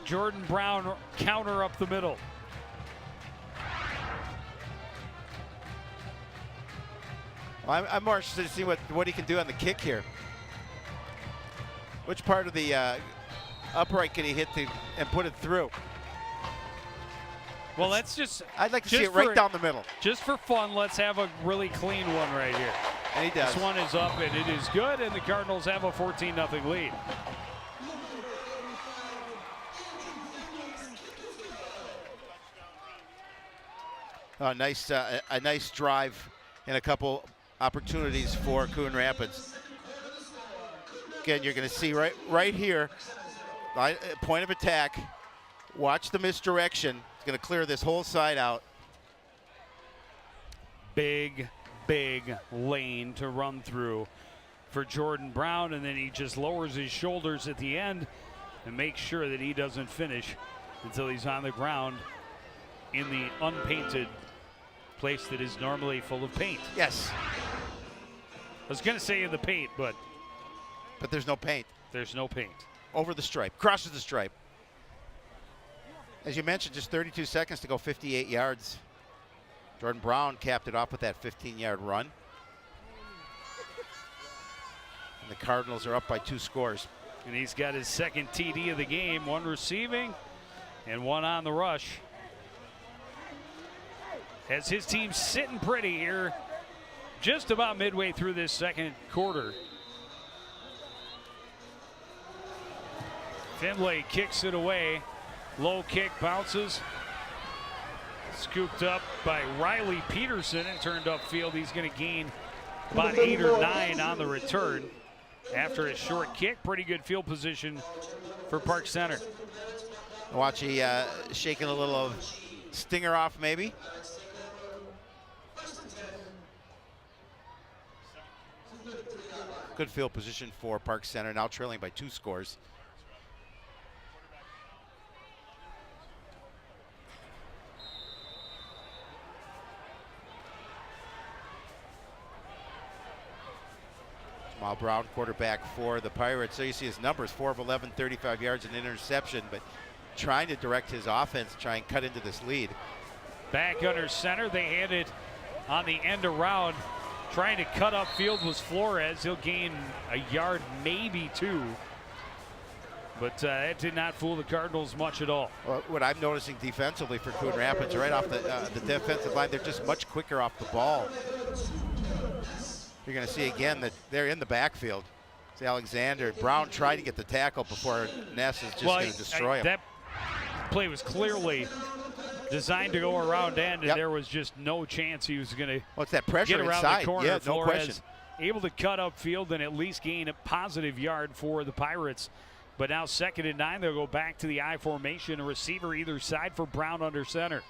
Jordan Brown counter up the middle. Well, I'm more interested to see what he can do on the kick here. Which part of the upright can he hit and put it through? Well, let's just... I'd like to see it right down the middle. Just for fun, let's have a really clean one right here. And he does. This one is up, and it is good, and the Cardinals have a 14-0 lead. A nice drive and a couple opportunities for Coon Rapids. Again, you're going to see right here, point of attack. Watch the misdirection. It's going to clear this whole side out. Big lane to run through for Jordan Brown, and then he just lowers his shoulders at the end and makes sure that he doesn't finish until he's on the ground in the unpainted place that is normally full of paint. Yes. I was going to say in the paint, but there's no paint. there's no paint. Over the stripe, crosses the stripe. As you mentioned, just 32 seconds to go, 58 yards. Jordan Brown capped it off with that 15-yard run. And the Cardinals are up by 2 scores. And he's got his second TD of the game, 1 receiving and 1 on the rush. As his team's sitting pretty here, just about midway through this second quarter. Finlay kicks it away. Low kick bounces. Scooped up by Riley Peterson and turned upfield. He's going to gain about 8 or 9 on the return. After a short kick, pretty good field position for Park Center. Watch, he shaking a little of stinger off maybe. Good field position for Park Center, now trailing by 2 scores. Jamal Brown, quarterback for the Pirates. So you see his numbers, 4 of 11, 35 yards, and interception, but trying to direct his offense, try and cut into this lead. Back under center, they had it on the end around. Trying to cut upfield was Flores. He'll gain a yard, maybe 2. But that did not fool the Cardinals much at all. Well, what I'm noticing defensively for Coon Rapids, right off the defensive line, they're just much quicker off the ball. You're going to see again that they're in the backfield. See Alexander. Brown tried to get the tackle before Ness is just going to destroy him. That play was clearly designed to go around end, and there was just no chance he was going to What's that pressure get around inside? the corner. Yeah, no Flores question. able to cut upfield and at least gain a positive yard for the Pirates. But now 2nd and 9, they'll go back to the I formation. A receiver either side for Brown under center.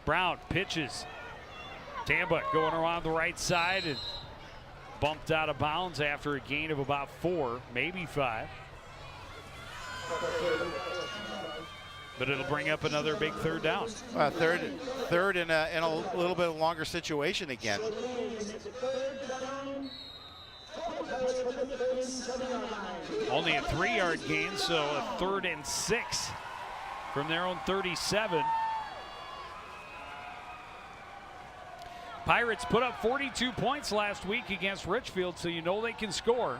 Brown pitches. Tamba going around the right side and bumped out of bounds after a gain of about 4, maybe 5. But it'll bring up another big 3rd down. Third in a little bit longer situation again. Only a 3-yard gain, so a 3rd and 6 from their own 37. Pirates put up 42 points last week against Richfield, so you know they can score.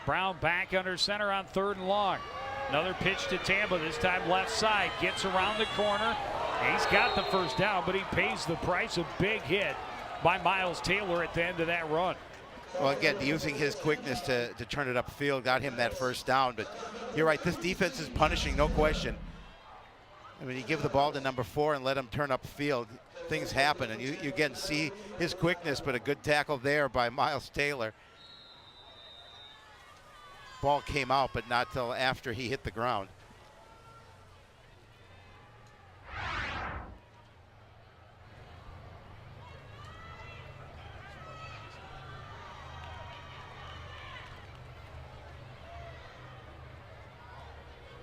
Brown back under center on 3rd and long. Another pitch to Tamba, this time left side. Gets around the corner. He's got the 1st down, but he pays the price. A big hit by Miles Taylor at the end of that run. Well, again, using his quickness to turn it upfield got him that 1st down. But you're right, this defense is punishing, no question. I mean, you give the ball to number 4 and let him turn upfield, things happen. And you again see his quickness, but a good tackle there by Miles Taylor. Ball came out, but not till after he hit the ground.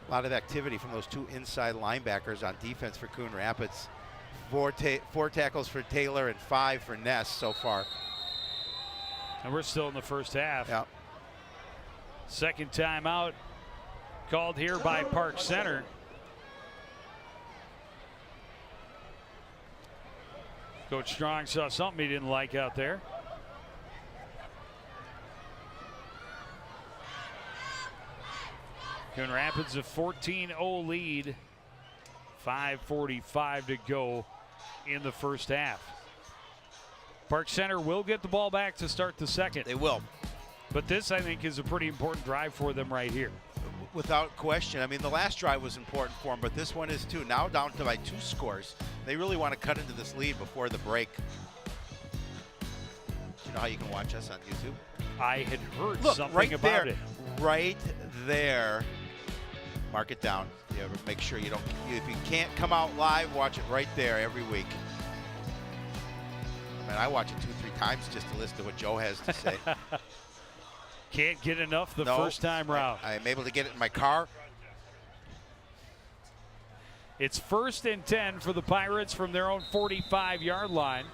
A lot of activity from those 2 inside linebackers on defense for Coon Rapids. 4 tackles for Taylor and 5 for Ness so far. And we're still in the 1st half. Yeah. 2nd timeout called here by Park Center. Coach Strong saw something he didn't like out there. Coon Rapids a 14-0 lead. 5:45 to go in the 1st half. Park Center will get the ball back to start the 2nd. They will. But this, I think, is a pretty important drive for them right here. Without question. I mean, the last drive was important for them, but this one is too. Now down to by 2 scores. They really want to cut into this lead before the break. Do you know how you can watch us on YouTube? I had heard something right about there, it. Right there. Mark it down. You ever make sure you don't. If you can't come out live, watch it right there every week. I mean, I watch it 2-3 times just to listen to what Joe has to say. Can't get enough the first time round. I'm able to get it in my car. It's 1st and 10 for the Pirates from their own 45-yard line.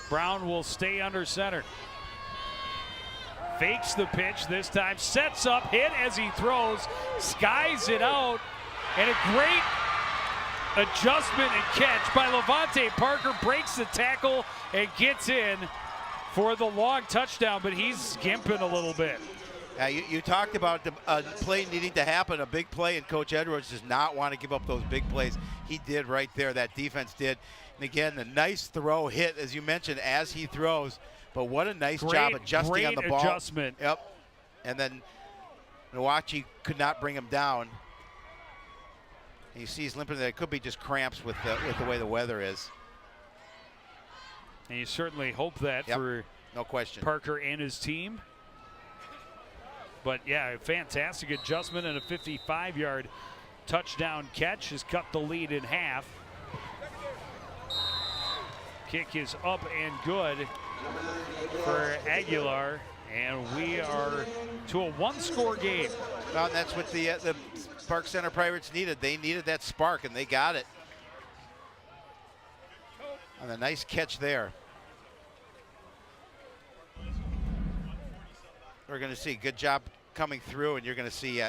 Brown will stay under center. Fakes the pitch this time, sets up, hit as he throws, skies it out, and a great adjustment and catch by Levante Parker, breaks the tackle and gets in for the long touchdown, but he's skimping a little bit. You talked about the play needing to happen, a big play, and Coach Edwards does not want to give up those big plays. He did right there. That defense did. And again, a nice throw hit, as you mentioned, as he throws. But what a nice job adjusting on the ball. Great adjustment. Yep. And then Milwaukee could not bring him down. And you see he's limping there. It could be just cramps with the way the weather is. And you certainly hope that for no question. Parker and his team. But yeah, a fantastic adjustment and a 55-yard touchdown catch has cut the lead in half. Kick is up and good for Aguilar, and we are to a one-score game. Well, and that's what the Park Center Pirates needed. They needed that spark, and they got it. And a nice catch there. We're going to see good job coming through, and you're going to see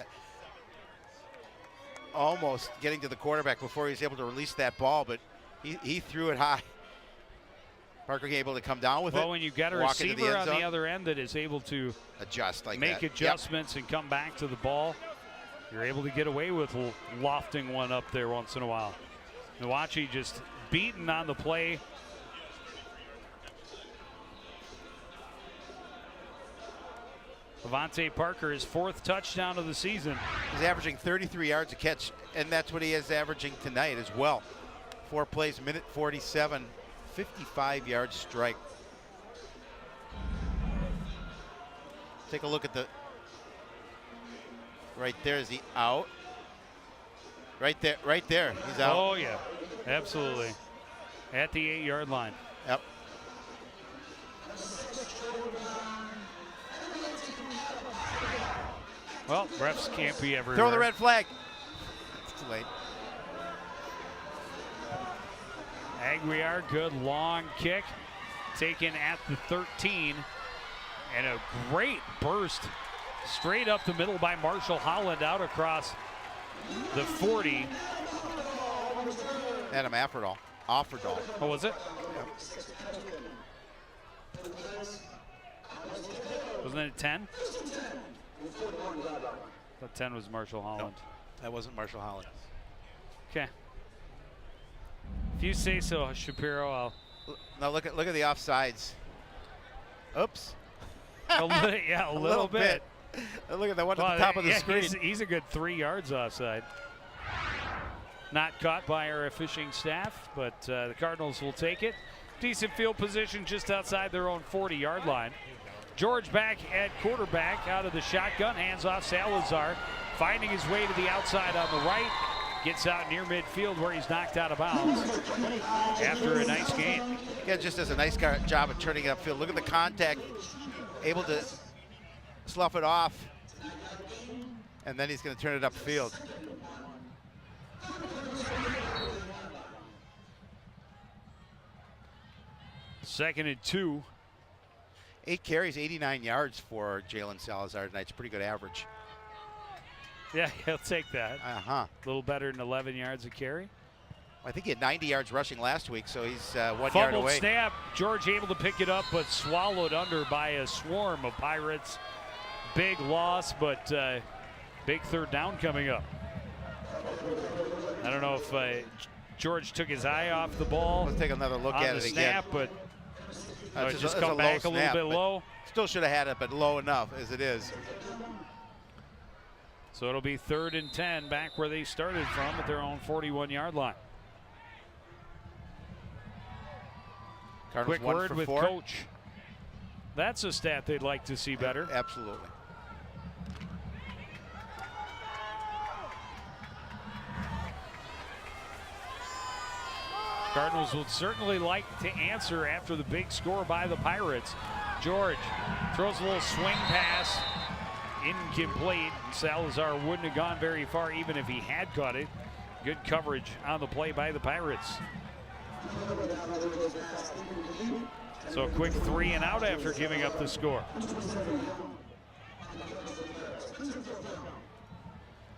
almost getting to the quarterback before he's able to release that ball, but he threw it high. Parker able to come down with it. Well, when you've got a receiver on the other end that is able to adjust like make adjustments and come back to the ball, you're able to get away with lofting one up there once in a while. Milwaukee just beaten on the play. Levante Parker, his 4th touchdown of the season. He's averaging 33 yards a catch, and that's what he is averaging tonight as well. 4 plays, minute 47, 55-yard strike. Take a look at the right there. Is he out? Right there. He's out. Oh yeah, absolutely. At the 8-yard line. Yep. Well, refs can't be everywhere. Throw the red flag. It's too late. Aguilar, good long kick, taken at the 13, and a great burst straight up the middle by Marshall Holland out across the 40. Adam Offerdahl. Oh, was it? Yep. Wasn't it 10? I thought 10 was Marshall Holland. No, that wasn't Marshall Holland. Okay. If you say so, Shapiro, I'll. Now look at the offsides. Oops. A little bit. Look at that one at the top of the screen. He's a good 3 yards offside. Not caught by our fishing staff, but the Cardinals will take it. Decent field position just outside their own 40-yard line. George back at quarterback out of the shotgun, hands off Salazar, finding his way to the outside on the right, gets out near midfield where he's knocked out of bounds after a nice game. Yeah, just does a nice job of turning it upfield. Look at the contact, able to slough it off, and then he's going to turn it upfield. Second and 2. 8 carries, 89 yards for Jalen Salazar tonight. It's a pretty good average. Yeah, he'll take that. Uh-huh. A little better than 11 yards a carry. I think he had 90 yards rushing last week, so he's 1 yard Fumbled away. snap. George able to pick it up, but swallowed under by a swarm of Pirates. Big loss, but big 3rd down coming up. I don't know if George took his eye off the ball. Let's take another look at it again. Snap, but It's just a come back a little bit low. Still should have had it, but low enough as it is. So it'll be 3rd and 10 back where they started from at their own 41-yard line. Cardinals Quick 1 word for with 4. Coach. That's a stat they'd like to see better. Absolutely. Cardinals would certainly like to answer after the big score by the Pirates. George throws a little swing pass incomplete. Salazar wouldn't have gone very far even if he had caught it. Good coverage on the play by the Pirates. So a quick 3 and out after giving up the score.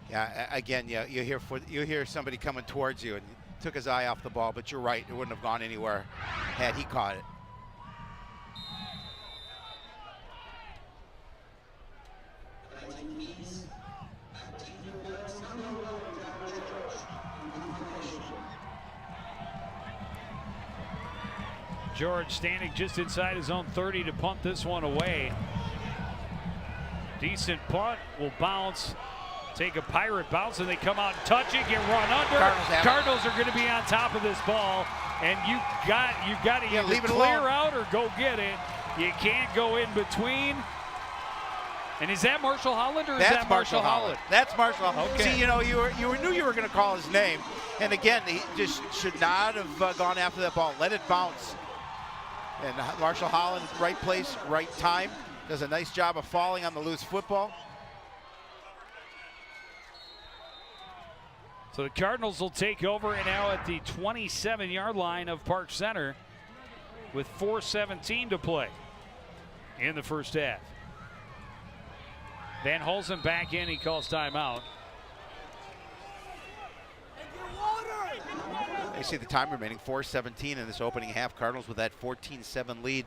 Yeah, again, you hear somebody coming towards you, and he took his eye off the ball, but you're right, it wouldn't have gone anywhere had he caught it. George standing just inside his own 30 to punt this one away. Decent punt, will bounce, take a Pirate bounce, and they come out and touch it, get run under. Cardinals are going to be on top of this ball, and you got to either leave it clear alone. out or go get it. You can't go in between. And is that Marshall Holland or is that Marshall Holland? That's Marshall Holland. Okay. See, you knew you were going to call his name, and again, he just should not have gone after that ball. Let it bounce. And Marshall Holland, right place, right time, does a nice job of falling on the loose football. So the Cardinals will take over and now at the 27-yard line of Park Center with 4:17 to play in the first half. Van Holzen back in, he calls timeout. You see the time remaining, 4:17 in this opening half. Cardinals with that 14-7 lead,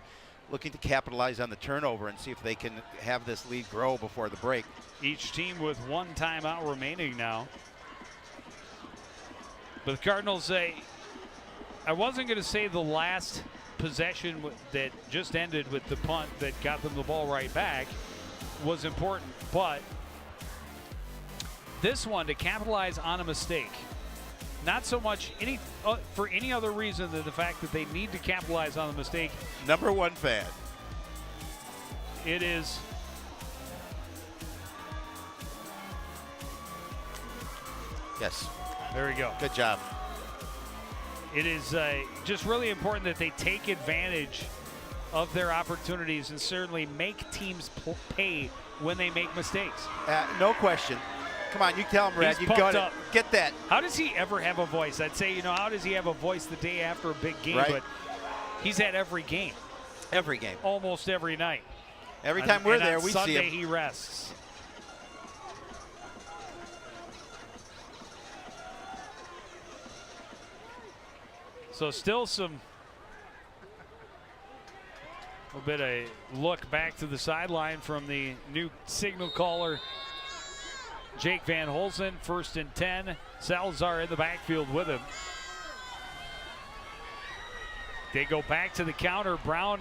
looking to capitalize on the turnover and see if they can have this lead grow before the break. Each team with one timeout remaining now. But the Cardinals say, I wasn't going to say the last possession that just ended with the punt that got them the ball right back was important, but this one to capitalize on a mistake. Not so much for any other reason than the fact that they need to capitalize on the mistake. Number one fan. It is Yes. there we go. Good job. It is just really important that they take advantage of their opportunities and certainly make teams pay when they make mistakes. No question. Come on, you tell him, Brad. He's You got pumped it. up. Get that. How does he ever have a voice? I'd say, how does he have a voice the day after a big game? Right. But he's at every game, Every game. almost every night. Every time we're And there, on we Sunday see him. he rests. So still a bit of look back to the sideline from the new signal caller, Jake Van Holzen. 1st and 10. Salazar in the backfield with him. They go back to the counter. Brown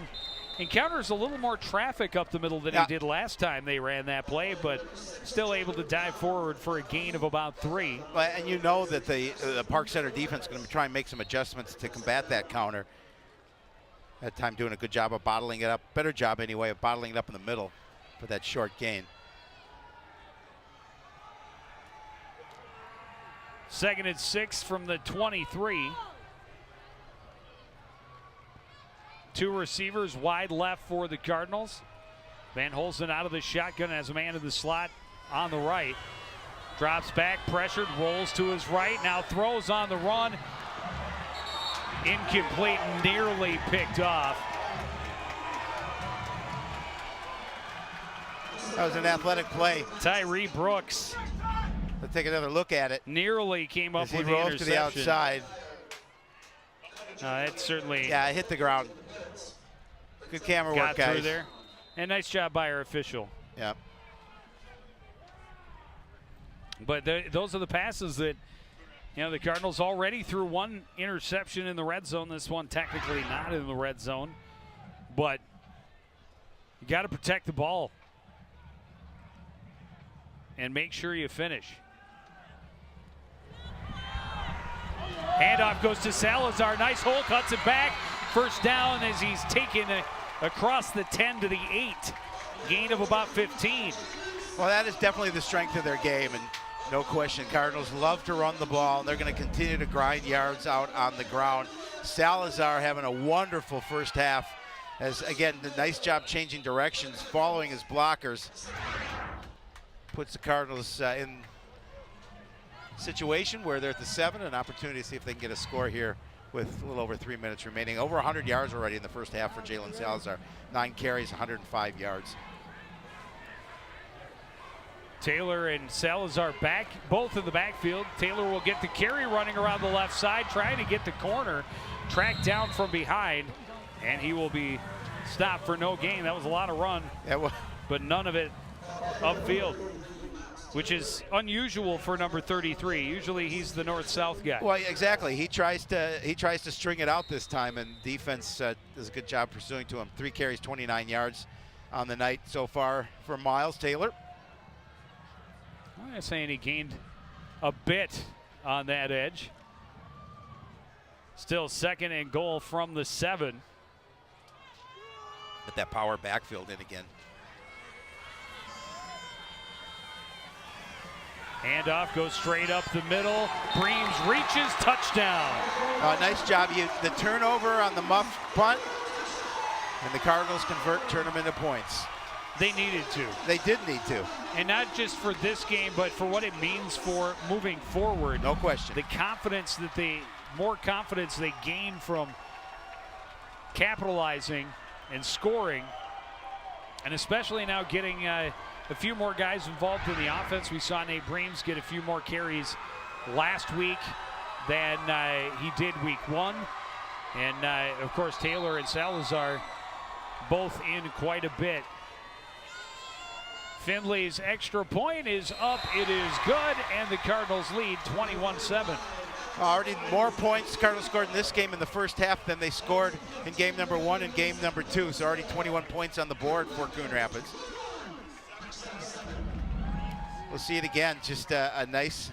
encounters a little more traffic up the middle than he did last time they ran that play, but still able to dive forward for a gain of about 3. And you know that the Park Center defense is going to try and make some adjustments to combat that counter. That time doing a good job of bottling it up. Better job anyway of bottling it up in the middle for that short gain. 2nd and 6 from the 23. 2 receivers wide left for the Cardinals. Van Holzen out of the shotgun as a man in the slot on the right. Drops back, pressured, rolls to his right, now throws on the run. Incomplete, nearly picked off. That was an athletic play. Tyree Brooks Let's take another look at it. nearly came up As he with the rolls interception. to the outside. It certainly Yeah, it hit the ground. Good camera got work, guys. through there. And nice job by our official. Yeah. But those are the passes that, the Cardinals already threw one interception in the red zone. This one technically not in the red zone. But you got to protect the ball and make sure you finish. Handoff goes to Salazar. Nice hole, cuts it back. First down as he's taken across the 10 to the 8. Gain of about 15. Well, that is definitely the strength of their game, and no question, Cardinals love to run the ball, and they're going to continue to grind yards out on the ground. Salazar having a wonderful first half, as again, the nice job changing directions, following his blockers. puts the Cardinals in situation where they're at the 7, an opportunity to see if they can get a score here with a little over 3 minutes remaining. Over 100 yards already in the first half for Jalen Salazar. 9 carries, 105 yards. Taylor and Salazar back, both in the backfield. Taylor will get the carry running around the left side, trying to get the corner, tracked down from behind, and he will be stopped for no gain. That was a lot of run, but none of it upfield, which is unusual for number 33. Usually he's the north-south guy. Well, exactly. He tries to string it out this time, and defense does a good job pursuing to him. 3 carries, 29 yards on the night so far for Miles Taylor. I'm saying he gained a bit on that edge. Still 2nd and goal from the 7. Get that power backfield in again. Handoff goes straight up the middle. Breams reaches, touchdown. Nice job. The turnover on the muff punt, and the Cardinals convert, turn them into points. They needed to. They did need to. And not just for this game, but for what it means for moving forward. No question. The confidence more confidence they gain from capitalizing and scoring, and especially now getting a few more guys involved in the offense. We saw Nate Breams get a few more carries last week than he did week 1. And of course, Taylor and Salazar both in quite a bit. Finley's extra point is up. It is good, and the Cardinals lead 21-7. Already more points Cardinals scored in this game in the first half than they scored in game number 1 and game number 2. So already 21 points on the board for Coon Rapids. We'll see it again. Just a nice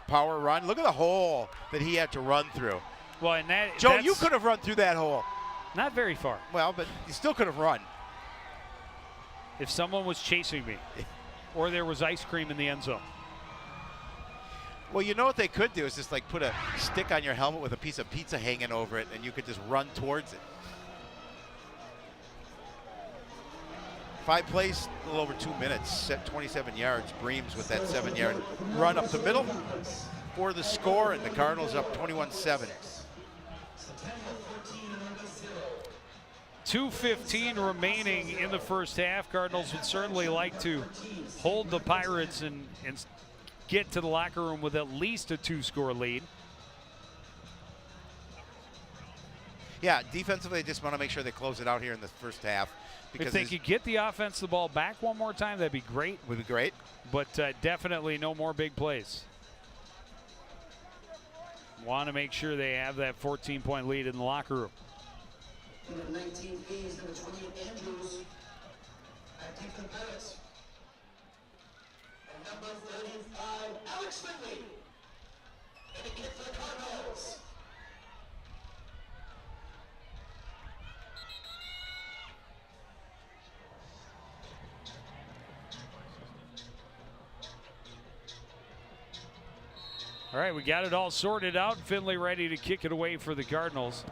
power run. Look at the hole that he had to run through. Well, and Joe, you could have run through that hole. Not very far. Well, but you still could have run. If someone was chasing me, or there was ice cream in the end zone. Well, you know what they could do is just like put a stick on your helmet with a piece of pizza hanging over it, and you could just run towards it. 5 plays, a little over 2 minutes, set 27 yards. Breams with that 7-yard run up the middle for the score, and the Cardinals up 21-7. 2:15 remaining in the first half. Cardinals would certainly like to hold the Pirates and get to the locker room with at least a 2-score lead. Yeah, defensively, they just want to make sure they close it out here in the first half. Because if they could get the offense the ball back one more time, that'd be great. Would be great. But definitely no more big plays. Want to make sure they have that 14-point lead in the locker room. Number 19 is number 28 Andrews. Active for the Pirates. And number 35 Alex Finley. And a kick for the Cardinals. All right, we got it all sorted out. Finley ready to kick it away for the Cardinals.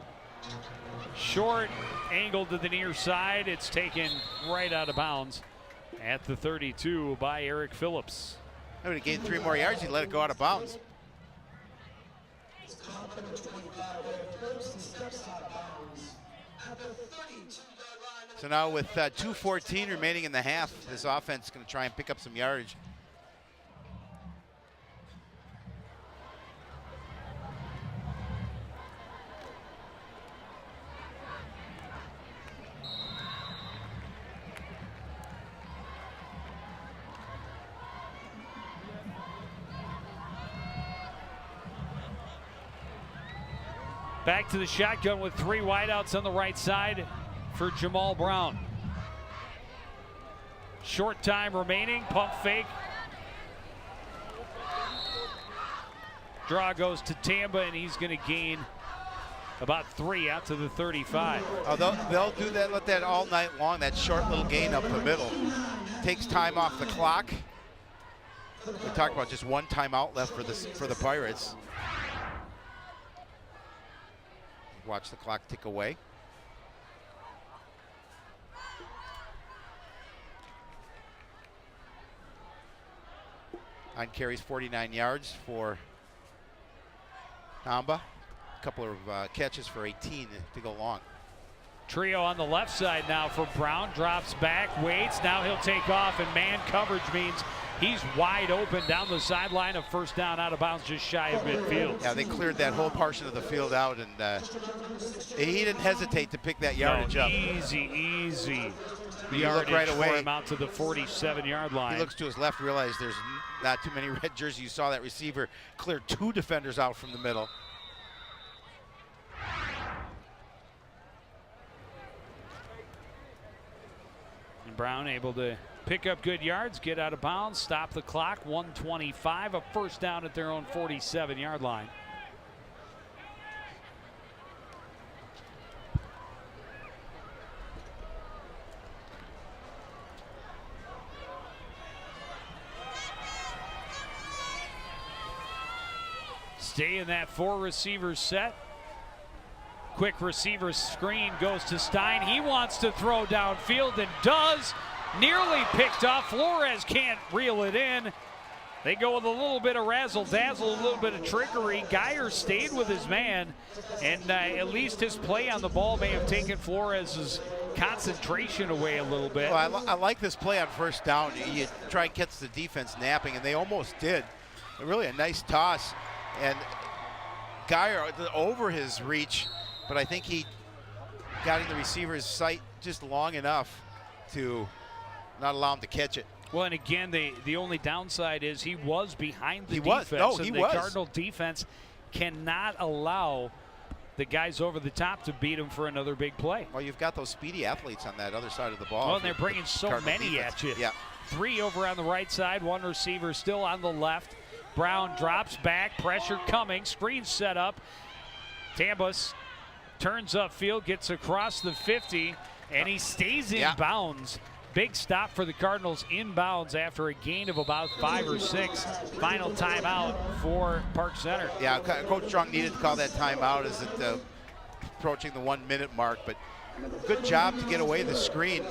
Short, angled to the near side. It's taken right out of bounds at the 32 by Eric Phillips. I would have gained 3 more yards. He let it go out of bounds. So now with 2:14 remaining in the half, this offense is going to try and pick up some yardage. Back to the shotgun with 3 wideouts on the right side for Jamal Brown. Short time remaining, pump fake. Draw goes to Tamba, and he's going to gain about 3 out to the 35. Oh, they'll do that, let that all night long, that short little gain up the middle. Takes time off the clock. We talked about just 1 timeout left for the Pirates. Watch the clock tick away. On carries, 49 yards for Hamba. A couple of catches for 18 to go long. Trio on the left side now for Brown. Drops back, waits. Now he'll take off, and man coverage means he's wide open down the sideline. A first down out of bounds just shy of midfield. Yeah, they cleared that whole portion of the field out, and he didn't hesitate to pick that yardage up. Easy. The You look yardage right for away. him out to the 47-yard line. He looks to his left, realized there's not too many red jerseys. You saw that receiver clear 2 defenders out from the middle. And Brown able to pick up good yards, get out of bounds, stop the clock. 1:25, a first down at their own 47-yard line. Stay in that 4 receiver set. Quick receiver screen goes to Stein. He wants to throw downfield and does. Nearly picked off. Flores can't reel it in. They go with a little bit of razzle-dazzle, a little bit of trickery. Geyer stayed with his man, and at least his play on the ball may have taken Flores' concentration away a little bit. Well, I like this play on first down. You try and catch the defense napping, and they almost did. Really a nice toss. And Geyer over his reach, but I think he got in the receiver's sight just long enough to not allow him to catch it. Well, and again, the only downside is he was behind the defense. and the Cardinal defense cannot allow the guys over the top to beat him for another big play. Well, you've got those speedy athletes on that other side of the ball. Well, and they're bringing so Cardinal many defense. at you. Yeah. 3 over on the right side, 1 receiver still on the left. Brown drops back, pressure coming, screen set up. Tambus turns upfield, gets across the 50, and he stays in bounds. Big stop for the Cardinals inbounds after a gain of about 5 or 6. Final timeout for Park Center. Yeah, Coach Strong needed to call that timeout as it approaching the 1 minute mark, but good job to get away the screen.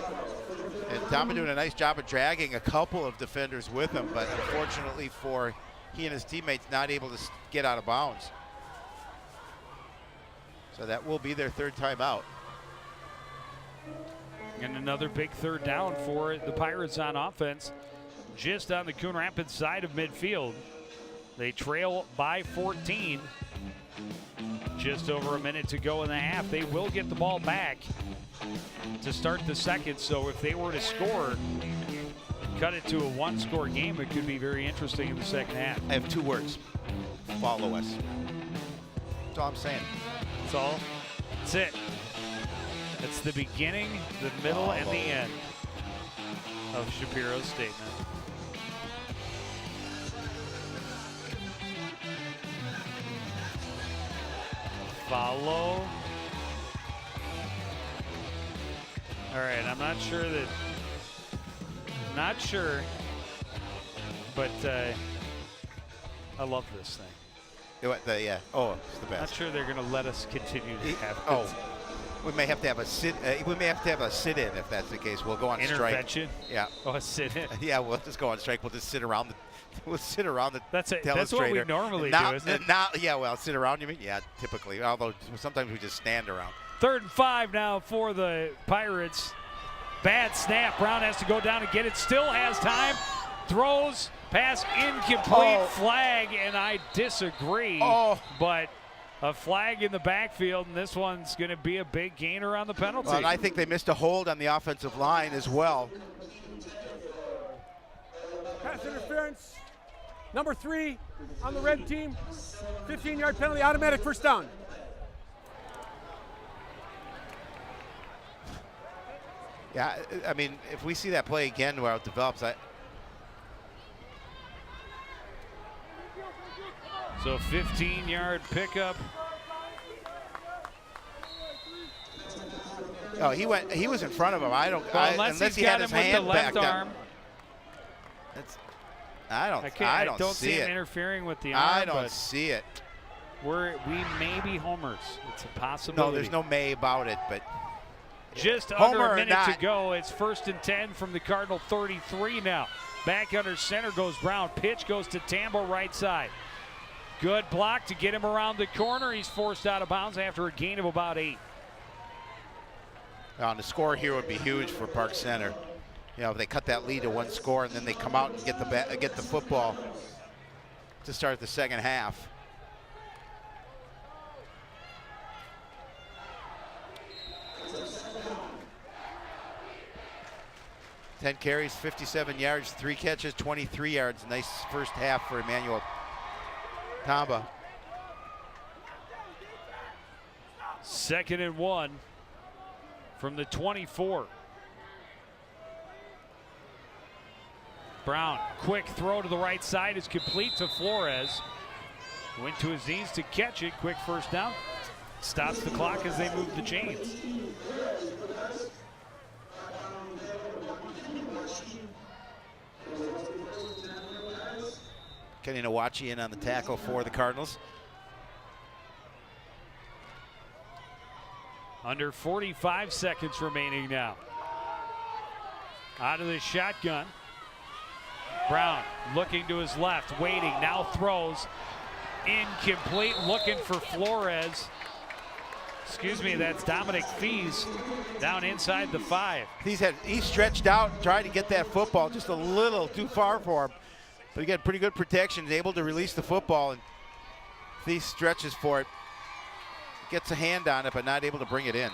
And Tamba doing a nice job of dragging a couple of defenders with him, but unfortunately for he and his teammates not able to get out of bounds. So that will be their 3rd timeout. And another big 3rd down for the Pirates on offense, just on the Coon Rapids side of midfield. They trail by 14. Just over a minute to go in the half. They will get the ball back to start the second, so if they were to score, cut it to a 1-score game, it could be very interesting in the second half. I have 2 words. Follow us. That's all I'm saying. That's all. That's it. It's the beginning, the middle, and the end of Shapiro's statement. Follow. All right, I'm not sure, but I love this thing. Yeah. Oh, it's the best. Not sure they're going to let us continue to have Oh, we may have to have a sit. We may have to have a sit-in if that's the case. We'll go on intervention. strike. Yeah. Oh, a sit-in. Yeah, we'll just go on strike. We'll just sit around the. We'll sit around the. That's it. Telestrator. That's what we normally do, isn't it? Yeah. Well, sit around. You mean? Yeah, typically. Although sometimes we just stand around. 3rd and 5 now for the Pirates. Bad snap. Brown has to go down and get it. Still has time. Throws. Pass incomplete. Flag, and I disagree. But a flag in the backfield, and this one's going to be a big gainer on the penalty. Well, and I think they missed a hold on the offensive line as well. Pass interference. Number 3 on the red team. 15-yard penalty, automatic first down. Yeah, I mean, if we see that play again where it develops, So 15-yard pickup. Oh, he was in front of him. Unless he had got his him with the hand left back arm. I don't see it. him interfering with the arm. I don't see it. We may be homers. It's a possibility. No, there's no may about it, but Just Homer under or a minute not. to go. It's 1st and 10 from the Cardinal 33 now. Back under center goes Brown. Pitch goes to Tambo, right side. Good block to get him around the corner. He's forced out of bounds after a gain of about 8. The score here would be huge for Park Center. You know, if they cut that lead to 1 score and then they come out and get the football to start the second half. Ten carries, 57 yards, 3 catches, 23 yards. Nice first half for Emmanuel Tamba. 2nd and 1 from the 24. Brown, quick throw to the right side is complete to Flores. Went to his knees to catch it. Quick first down. Stops the clock as they move the chains. Kenny Nawachi in on the tackle for the Cardinals. Under 45 seconds remaining now. Out of the shotgun. Brown looking to his left, waiting, now throws. Incomplete, looking for Flores. Excuse me, that's Dominic Fees down inside the 5. He stretched out and tried to get that football just a little too far for him. But he got pretty good protection, able to release the football, and Fees stretches for it. Gets a hand on it, but not able to bring it in.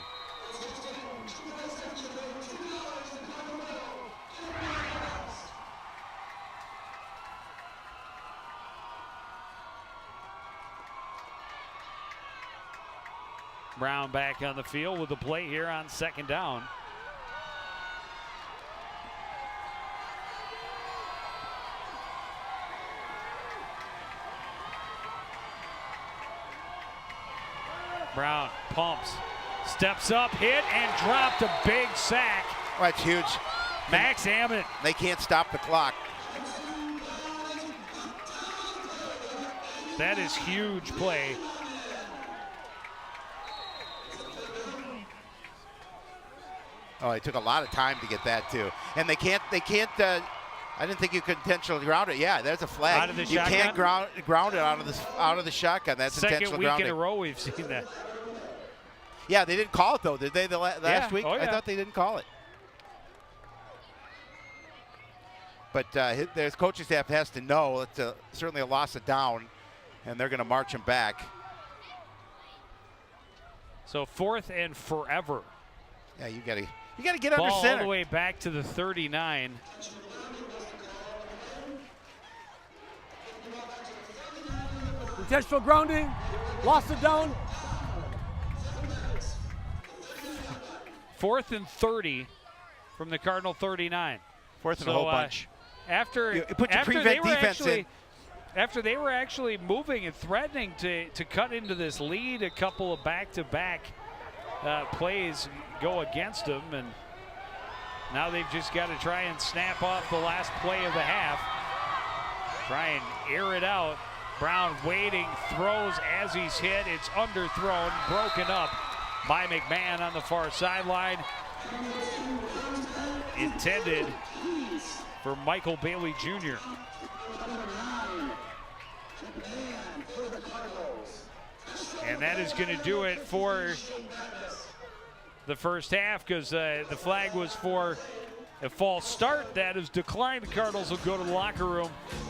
Brown back on the field with the play here on 2nd down. Brown pumps, steps up, hit, and dropped a big sack. Oh, that's huge. Max Hammond. They can't stop the clock. That is huge play. Oh, it took a lot of time to get that too. And they can't, I didn't think you could intentionally ground it. Yeah, there's a flag. Out of the you shotgun? can't ground it out of the shotgun. That's Second intentional week grounding. in a row we've seen that. Yeah, they didn't call it though, did they? Last Yeah. week? Oh, yeah. I thought they didn't call it. But their coaching staff has to know it's certainly a loss of down, and they're going to march him back. So 4th and forever. Yeah, you got to get under Ball center. all the way back to the 39. Intentional grounding, lost it down. 4th and 30 from the Cardinal 39. 4th and a whole bunch. After You put your after prevent they were defense actually in. after they were actually moving and threatening to cut into this lead, a couple of back-to-back plays go against them, and now they've just got to try and snap off the last play of the half. Try and air it out. Brown waiting, throws as he's hit. It's underthrown, broken up by McMahon on the far sideline. Intended for Michael Bailey Jr. And that is going to do it for the first half, because the flag was for a false start. That is declined. The Cardinals will go to the locker room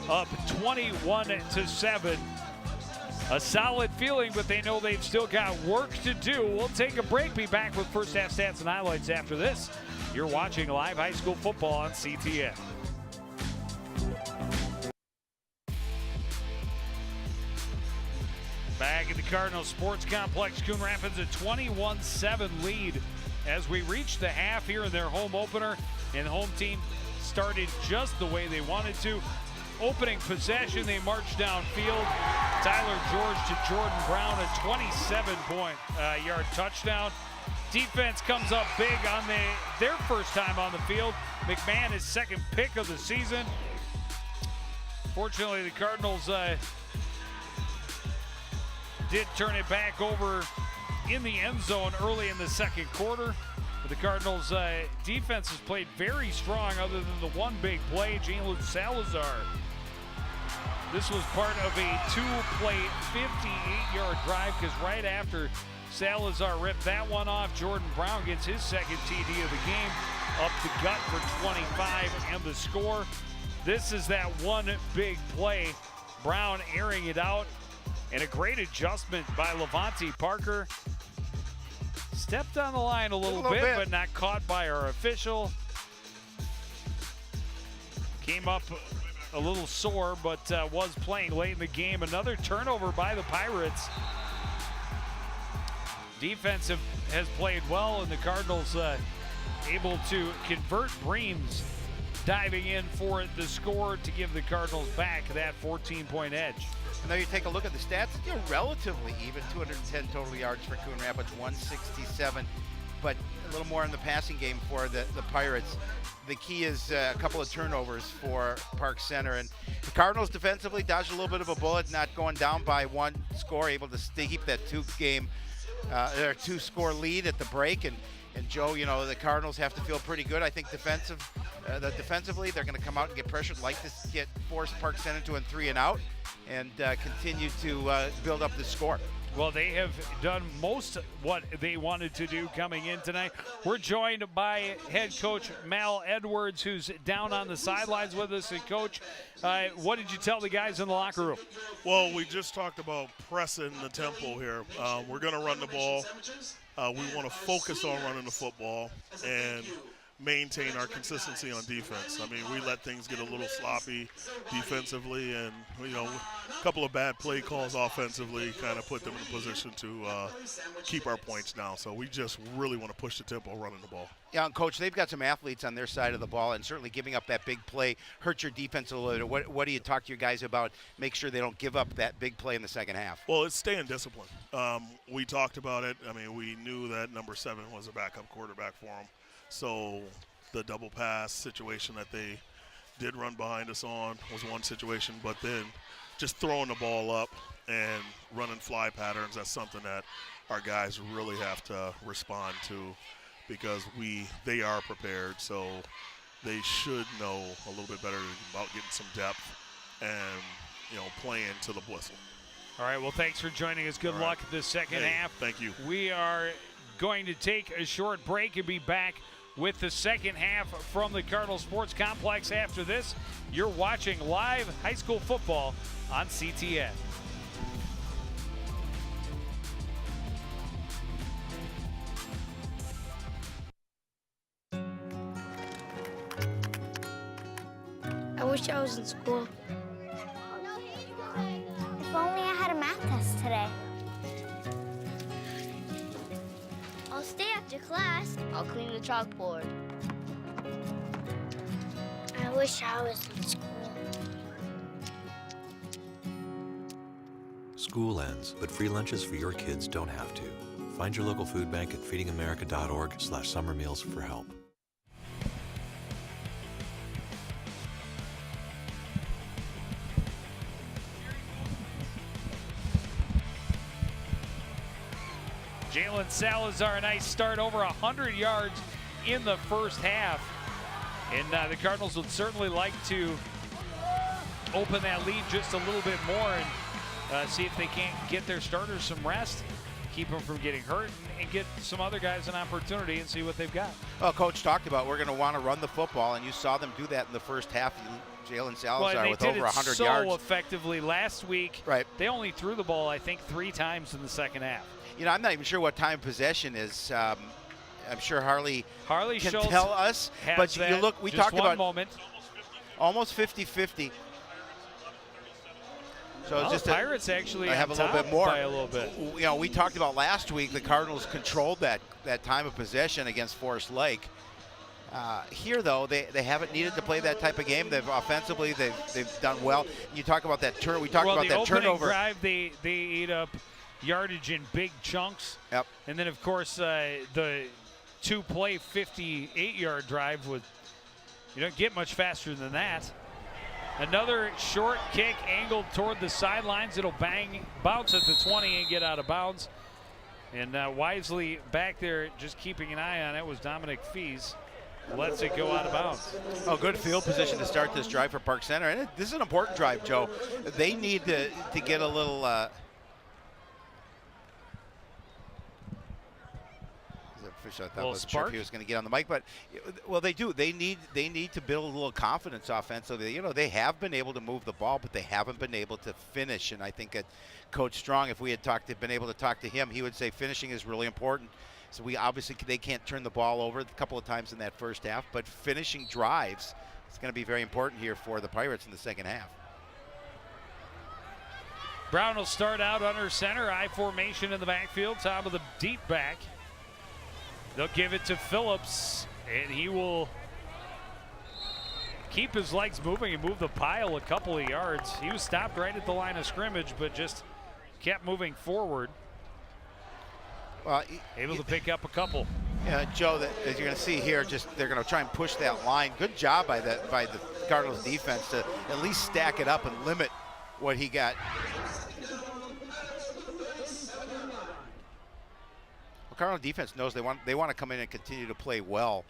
up 21-7. A solid feeling, but they know they've still got work to do. We'll take a break. Be back with first half stats and highlights after this. You're watching live high school football on CTN. Back at the Cardinal Sports Complex, Coon Rapids a 21-7 lead as we reach the half here in their home opener, and the home team started just the way they wanted to. Opening possession, they marched downfield. Tyler George to Jordan Brown, a 27-yard touchdown. Defense comes up big on their first time on the field. McMahon, his second pick of the season. Fortunately, the Cardinals did turn it back over in the end zone early in the second quarter. But the Cardinals' defense has played very strong other than the one big play, Jalen Salazar. This was part of a two-play 58-yard drive because right after Salazar ripped that one off, Jordan Brown gets his second TD of the game, up the gut for 25 and the score. This is that one big play. Brown airing it out, and a great adjustment by Levante Parker. Stepped on the line a little bit, but not caught by our official. Came up a little sore, but was playing late in the game. Another turnover by the Pirates. Defense has played well, and the Cardinals able to convert. Breams diving in for the score to give the Cardinals back that 14-point edge. And now you take a look at the stats, they're relatively even. 210 total yards for Coon Rapids, 167, but a little more in the passing game for the Pirates. The key is a couple of turnovers for Park Center. And the Cardinals defensively dodged a little bit of a bullet, not going down by one score, able to keep that two-score lead at the break. And Joe, you know, the Cardinals have to feel pretty good. I think defensively, they're going to come out and get pressured, like to force Park Center to a 3-and-out, and continue to build up the score. Well, they have done most what they wanted to do coming in tonight. We're joined by head coach Mal Edwards, who's down on the sidelines with us. And Coach, what did you tell the guys in the locker room? Well, we just talked about pressing the tempo here. We're going to run the ball. We want to focus on running the football and maintain our consistency on defense. I mean, we let things get a little sloppy defensively, and, you know, a couple of bad play calls offensively kind of put them in a position to keep our points down. So we just really want to push the tempo running the ball. Yeah, and Coach, they've got some athletes on their side of the ball, and certainly giving up that big play hurt your defense a little bit. What do you talk to your guys about? Make sure they don't give up that big play in the second half. Well, it's staying disciplined. We talked about it. I mean, we knew that number 7 was a backup quarterback for them. So the double pass situation that they did run behind us on was one situation, but then just throwing the ball up and running fly patterns, that's something that our guys really have to respond to, because they are prepared, so they should know a little bit better about getting some depth and, you know, playing to the whistle. All right, well, thanks for joining us. Good luck this second half. Thank you. We are going to take a short break and be back with the second half from the Cardinal Sports Complex. After this, you're watching live high school football on CTN. I wish I was in school. If only I had a math test today. I'll stay after class. I'll clean the chalkboard. I wish I was in school. School ends, but free lunches for your kids don't have to. Find your local food bank at feedingamerica.org/summer meals for help. Jalen Salazar, a nice start, over 100 yards in the first half. And the Cardinals would certainly like to open that lead just a little bit more and see if they can't get their starters some rest, keep them from getting hurt, and get some other guys an opportunity and see what they've got. Well, Coach talked about we're going to want to run the football, and you saw them do that in the first half. Jalen Salazar with over 100 yards. So effectively last week. Right. They only threw the ball, I think, 3 times in the second half. You know, I'm not even sure what time possession is. I'm sure Harley can Schultz tell us. But you look, we just talked about moment. Almost 50-50. So it's just Pirates actually have a little bit more. By a little bit. You know, we talked about last week the Cardinals controlled that time of possession against Forest Lake. Here, though, they haven't needed to play that type of game. They've offensively they've done well. You talk about that turn. We talked about that turnover. The opening drive, they ate up yardage in big chunks. Yep. And then, of course, the 2-play 58-yard drive you don't get much faster than that. Another short kick angled toward the sidelines. It'll bounce at the 20 and get out of bounds. And wisely back there, just keeping an eye on it, was Dominic Fees. Lets it go out of bounds. Oh, good field position to start this drive for Park Center. And this is an important drive, Joe. They need to get a little I thought wasn't sure if he was going to get on the mic, but well, they do. They need to build a little confidence offensively. You know, they have been able to move the ball, but they haven't been able to finish. And I think that Coach Strong, if we had been able to talk to him, he would say finishing is really important. So they can't turn the ball over a couple of times in that first half, but finishing drives is going to be very important here for the Pirates in the second half. Brown will start out under center, I formation in the backfield, top of the deep back. They'll give it to Phillips, and he will keep his legs moving and move the pile a couple of yards. He was stopped right at the line of scrimmage, but just kept moving forward. Able to pick up a couple. Yeah, Joe, as you're going to see here, they're going to try and push that line. Good job by the Cardinals defense to at least stack it up and limit what he got. Well, Cardinal defense knows they want to come in and continue to play well.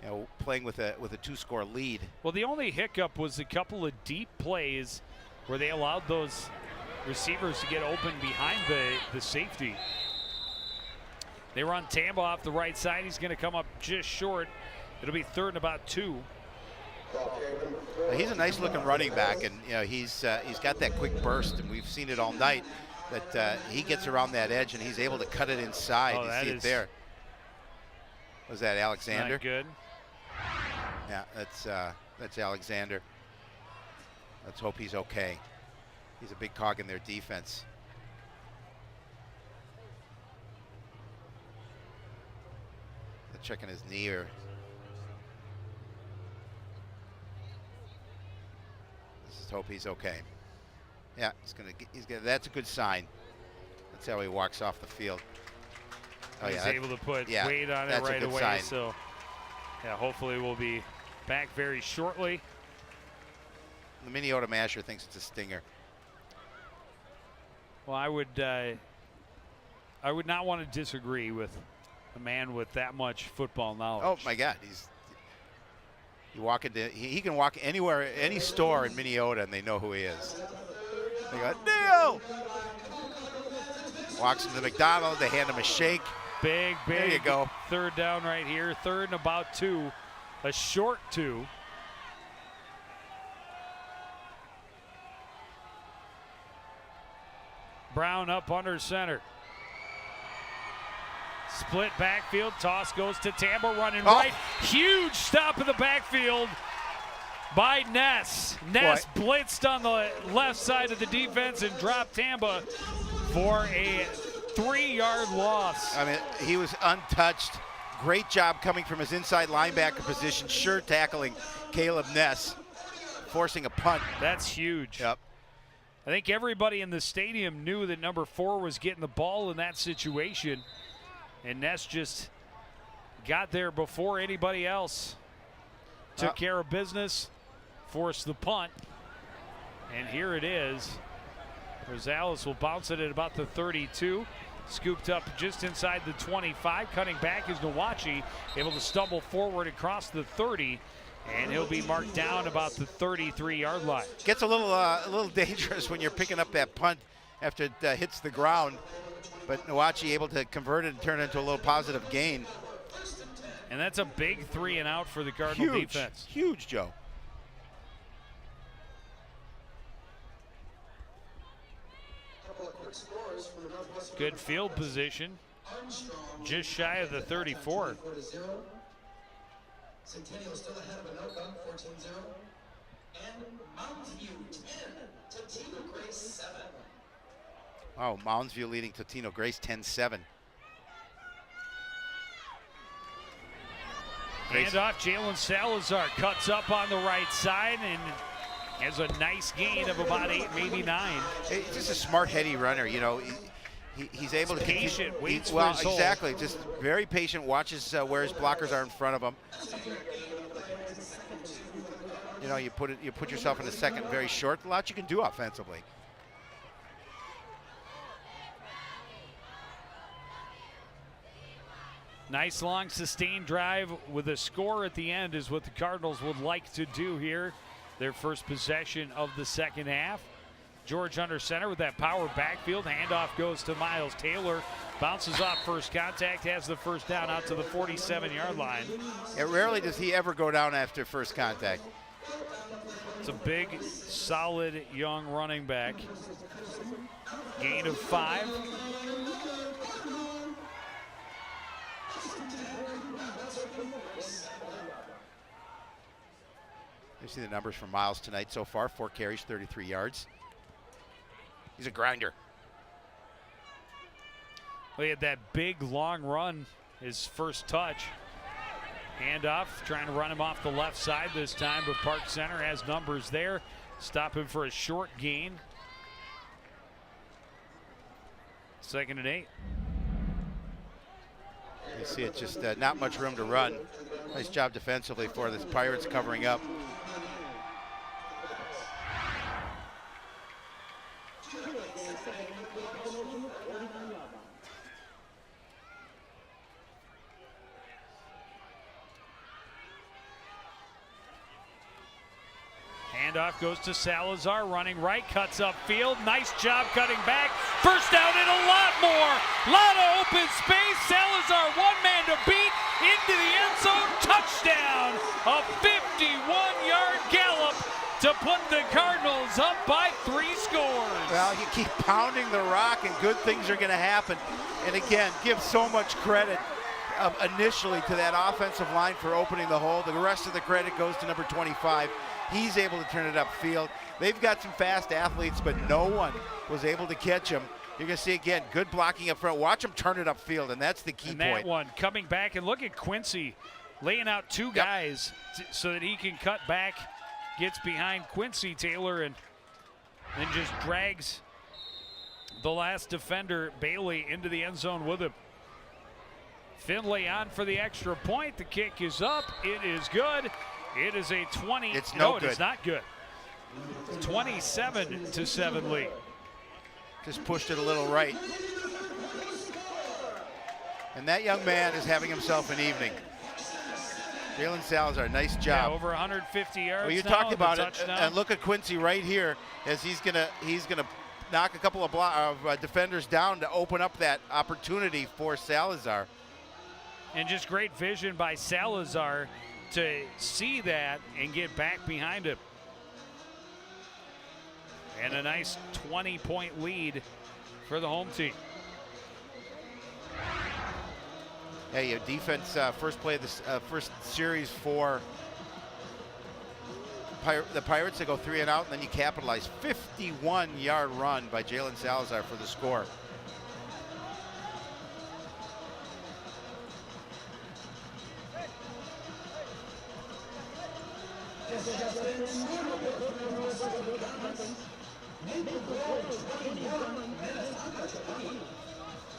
You know, playing with a 2-score lead. Well, the only hiccup was a couple of deep plays where they allowed those receivers to get open behind the safety. They run Tamba off the right side. He's going to come up just short. It'll be 3rd and about 2. He's a nice looking running back, and you know he's got that quick burst, and we've seen it all night. That he gets around that edge and he's able to cut it inside. Oh, you see it there. Was that Alexander? Not good. Yeah, that's Alexander. Let's hope he's okay. He's a big cog in their defense. They're checking his knee or. Let's just hope he's okay. Yeah, he's gonna. That's a good sign. That's how he walks off the field. Oh, he's able to put weight on it right away. Sign. So, yeah, hopefully we'll be back very shortly. The Minnesota Masher thinks it's a stinger. Well, I would not want to disagree with a man with that much football knowledge. Oh my God, he can walk anywhere, any store in Minnesota, and they know who he is. They go, Neil! Walks into the McDonald's, they hand him a shake. Big, there you go. 3rd down right here, 3rd and about 2, a short 2. Brown up under center. Split backfield, toss goes to Tamba, running right. Huge stop in the backfield by Ness. Ness blitzed on the left side of the defense and dropped Tamba for a 3-yard loss. I mean, he was untouched. Great job coming from his inside linebacker position, sure tackling Caleb Ness, forcing a punt. That's huge. Yep. I think everybody in the stadium knew that number 4 was getting the ball in that situation, and Ness just got there before anybody else. Took care of business, forced the punt, and here it is. Rosales will bounce it at about the 32. Scooped up just inside the 25. Cutting back is Nawachi, able to stumble forward across the 30, and he'll be marked down about the 33-yard line. Gets a little dangerous when you're picking up that punt after it hits the ground, but Nawachi able to convert it and turn it into a little positive gain. And that's a big 3 and out for the Cardinal defense. Huge, Joe. Good field position, just shy of the 34. Centennial still ahead of Anoka, 14-0. And Mountain View 10, Totino Grace 7. Oh, Mounds View leading Totino Grace 10-7. Hand off, Jalen Salazar cuts up on the right side and has a nice gain of about 8, maybe 9. He's just a smart, heady runner. You know, he's able to patient, waits well, for his exactly. Just very patient. Watches where his blockers are in front of him. You know, you put yourself in a second, very short. A lot you can do offensively. Nice long sustained drive with a score at the end is what the Cardinals would like to do here. Their first possession of the second half. George under center with that power backfield. Handoff goes to Miles Taylor. Bounces off first contact, has the first down out to the 47-yard line. Rarely does he ever go down after first contact. It's a big, solid, young running back. Gain of 5. You see the numbers from Miles tonight so far. 4 carries, 33 yards. He's a grinder. Well, he had that big, long run, his first touch. Handoff, trying to run him off the left side this time, but Park Center has numbers there. Stop him for a short gain. 2nd and 8. You see it's just not much room to run. Nice job defensively for the Pirates covering up. Handoff goes to Salazar, running right, cuts upfield. Nice job cutting back. First down and a lot more. Lot of open space. Salazar, one man to beat, into the end zone. Touchdown. A 51-yard gallop to put the Cardinals up by 3 scores. Well, you keep pounding the rock and good things are going to happen. And again, give so much credit initially to that offensive line for opening the hole. The rest of the credit goes to number 25. He's able to turn it upfield. They've got some fast athletes, but no one was able to catch him. You're going to see, again, good blocking up front. Watch him turn it upfield, and that's the key point. That one coming back, and look at Quincy laying out 2 guys so that he can cut back, gets behind Quincy Taylor, and then just drags the last defender, Bailey, into the end zone with him. Finley on for the extra point. The kick is up. It is good. It is a 20. It's no, good. It is not good. 27-7 lead. Just pushed it a little right. And that young man is having himself an evening. Jalen Salazar, nice job. Yeah, over 150 yards. Well, you now, talked about it, touchdown. and look at Quincy right here as he's gonna knock a couple of defenders down to open up that opportunity for Salazar. And just great vision by Salazar to see that and get back behind him. And a nice 20-point lead for the home team. Hey, your defense, first play of this first series for the Pirates. They go 3 and out, and then you capitalize. 51-yard run by Jalen Salazar for the score.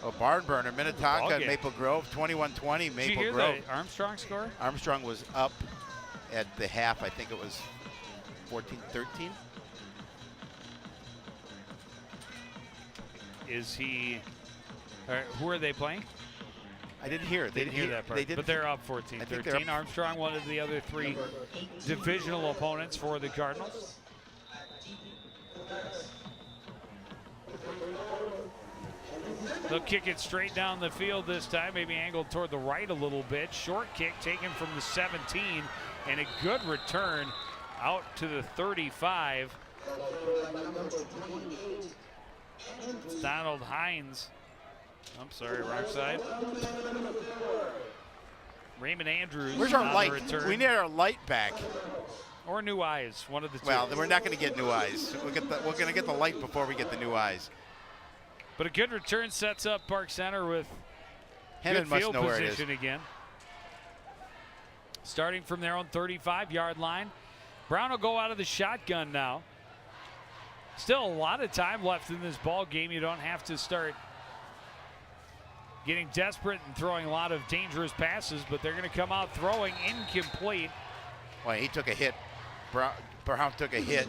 Oh, barn burner, Minnetonka and Maple Grove, 21-20, Maple Did you hear Grove. the Armstrong score? Armstrong was up at the half. I think it was 14-13. Is he, who are they playing? I didn't hear it. Didn't hear that part, but they're up 14-13. Armstrong, one of the other 3 divisional opponents for the Cardinals. They'll kick it straight down the field this time, maybe angled toward the right a little bit. Short kick taken from the 17, and a good return out to the 35. Donald Hines. I'm sorry, wrong side. Raymond Andrews. Where's our light? Return. We need our light back. Or new eyes, one of the two. Well, we're not going to get new eyes. We're going to get the light before we get the new eyes. But a good return sets up Park Center with Hennon good field must know where it is. position again. Starting from their own 35-yard line. Brown will go out of the shotgun now. Still a lot of time left in this ball game. You don't have to start getting desperate and throwing a lot of dangerous passes, but they're going to come out throwing incomplete. Well, he took a hit. Brown took a hit.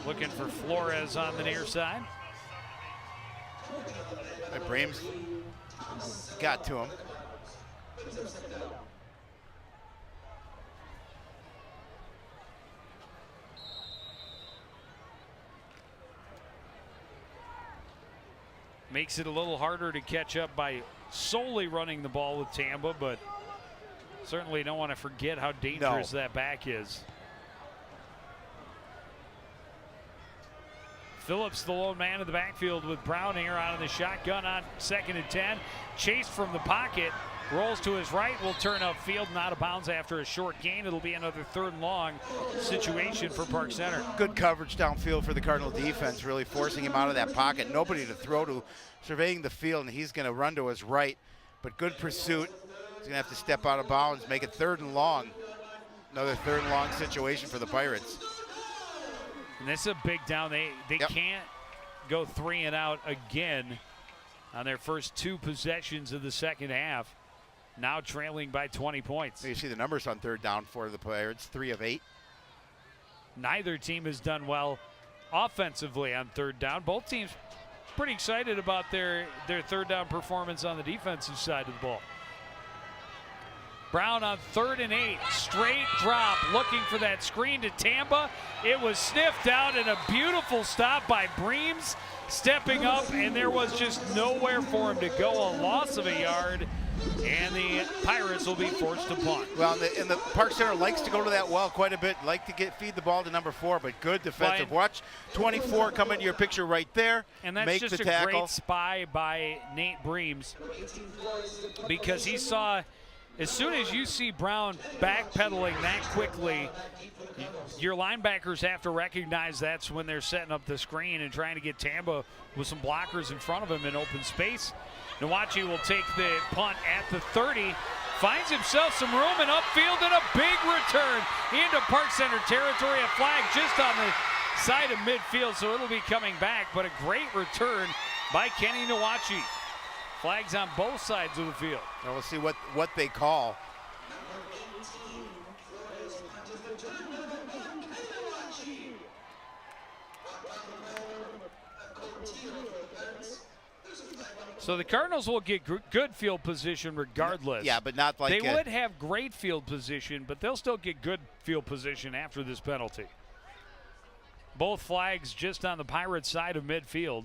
Looking for Flores on the near side. Brames got to him. Makes it a little harder to catch up by solely running the ball with Tamba, but certainly don't want to forget how dangerous that back is. Phillips, the lone man in the backfield with Brown here out of the shotgun on 2nd and 10. Chased from the pocket, rolls to his right, will turn upfield and out of bounds after a short gain. It'll be another 3rd and long situation for Park Center. Good coverage downfield for the Cardinal defense, really forcing him out of that pocket. Nobody to throw to, surveying the field, and he's going to run to his right. But good pursuit. He's going to have to step out of bounds, make it 3rd and long. Another 3rd and long situation for the Pirates. And this is a big down. They can't go 3 and out again on their first 2 possessions of the second half. Now trailing by 20 points. You see the numbers on 3rd down for the Pirates, 3 of 8. Neither team has done well offensively on 3rd down. Both teams pretty excited about their 3rd down performance on the defensive side of the ball. Brown on 3rd and 8, straight drop, looking for that screen to Tamba. It was sniffed out, and a beautiful stop by Breams, stepping up, and there was just nowhere for him to go. A loss of a yard, and the Pirates will be forced to punt. Well, and the Park Center likes to go to that well quite a bit, like to feed the ball to number 4, but good defensive. Watch 24 come into your picture right there. And that's make just the a tackle. Great spy by Nate Breams, because he saw, as soon as you see Brown backpedaling that quickly, your linebackers have to recognize that's when they're setting up the screen and trying to get Tamba with some blockers in front of him in open space. Nawachi will take the punt at the 30, finds himself some room and upfield, and a big return into Park Center territory. A flag just on the side of midfield, so it'll be coming back, but a great return by Kenny Nawachi. Flags on both sides of the field. And we'll see what they call. So the Cardinals will get good field position regardless. Yeah, but not like they would have great field position, but they'll still get good field position after this penalty. Both flags just on the Pirates side of midfield.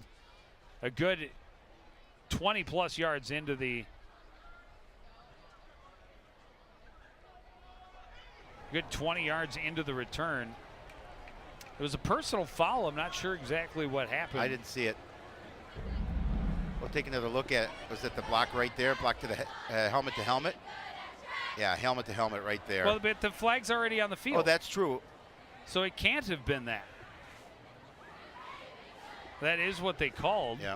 A good 20-plus yards into the good 20 yards into the return. It was a personal foul. I'm not sure exactly what happened. I didn't see it. We'll take another look at it. Was it the block right there? Block to the helmet to helmet? Yeah, helmet to helmet right there. Well, but the flag's already on the field. Oh, that's true. So it can't have been that. That is what they called. Yeah.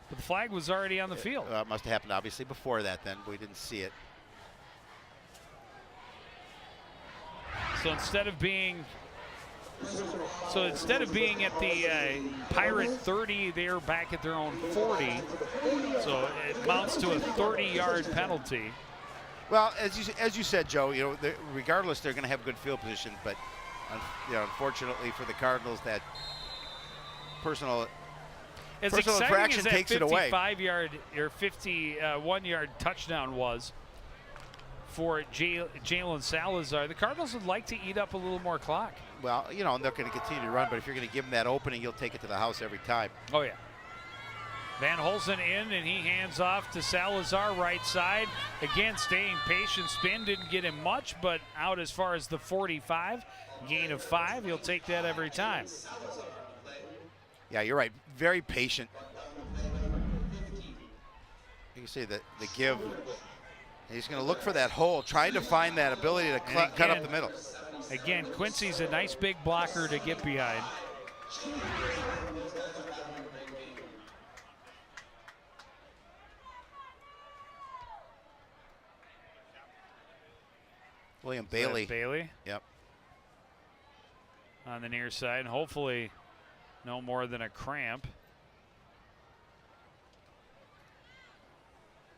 But the flag was already on the field. It must have happened obviously before that then. We didn't see it. So instead of being at the Pirate 30, they're back at their own 40. So it amounts to a 30-yard penalty. Well, as you said, Joe, regardless, they're going to have good field position, but unfortunately for the Cardinals, that personal infraction takes it away. 55-yard or 51-yard touchdown was for Jalen Salazar. The Cardinals would like to eat up a little more clock. Well, they're going to continue to run, but if you're going to give them that opening, you'll take it to the house every time. Oh, yeah. Van Holzen in, and he hands off to Salazar, right side. Again, staying patient. Spin didn't get him much, but out as far as the 45. Gain of 5. He'll take that every time. Yeah, you're right. Very patient. You can see the give. He's going to look for that hole, trying to find that ability to cut up the middle. Again, Quincy's a nice big blocker to get behind. William Bailey. Bailey. Yep. On the near side, and hopefully no more than a cramp.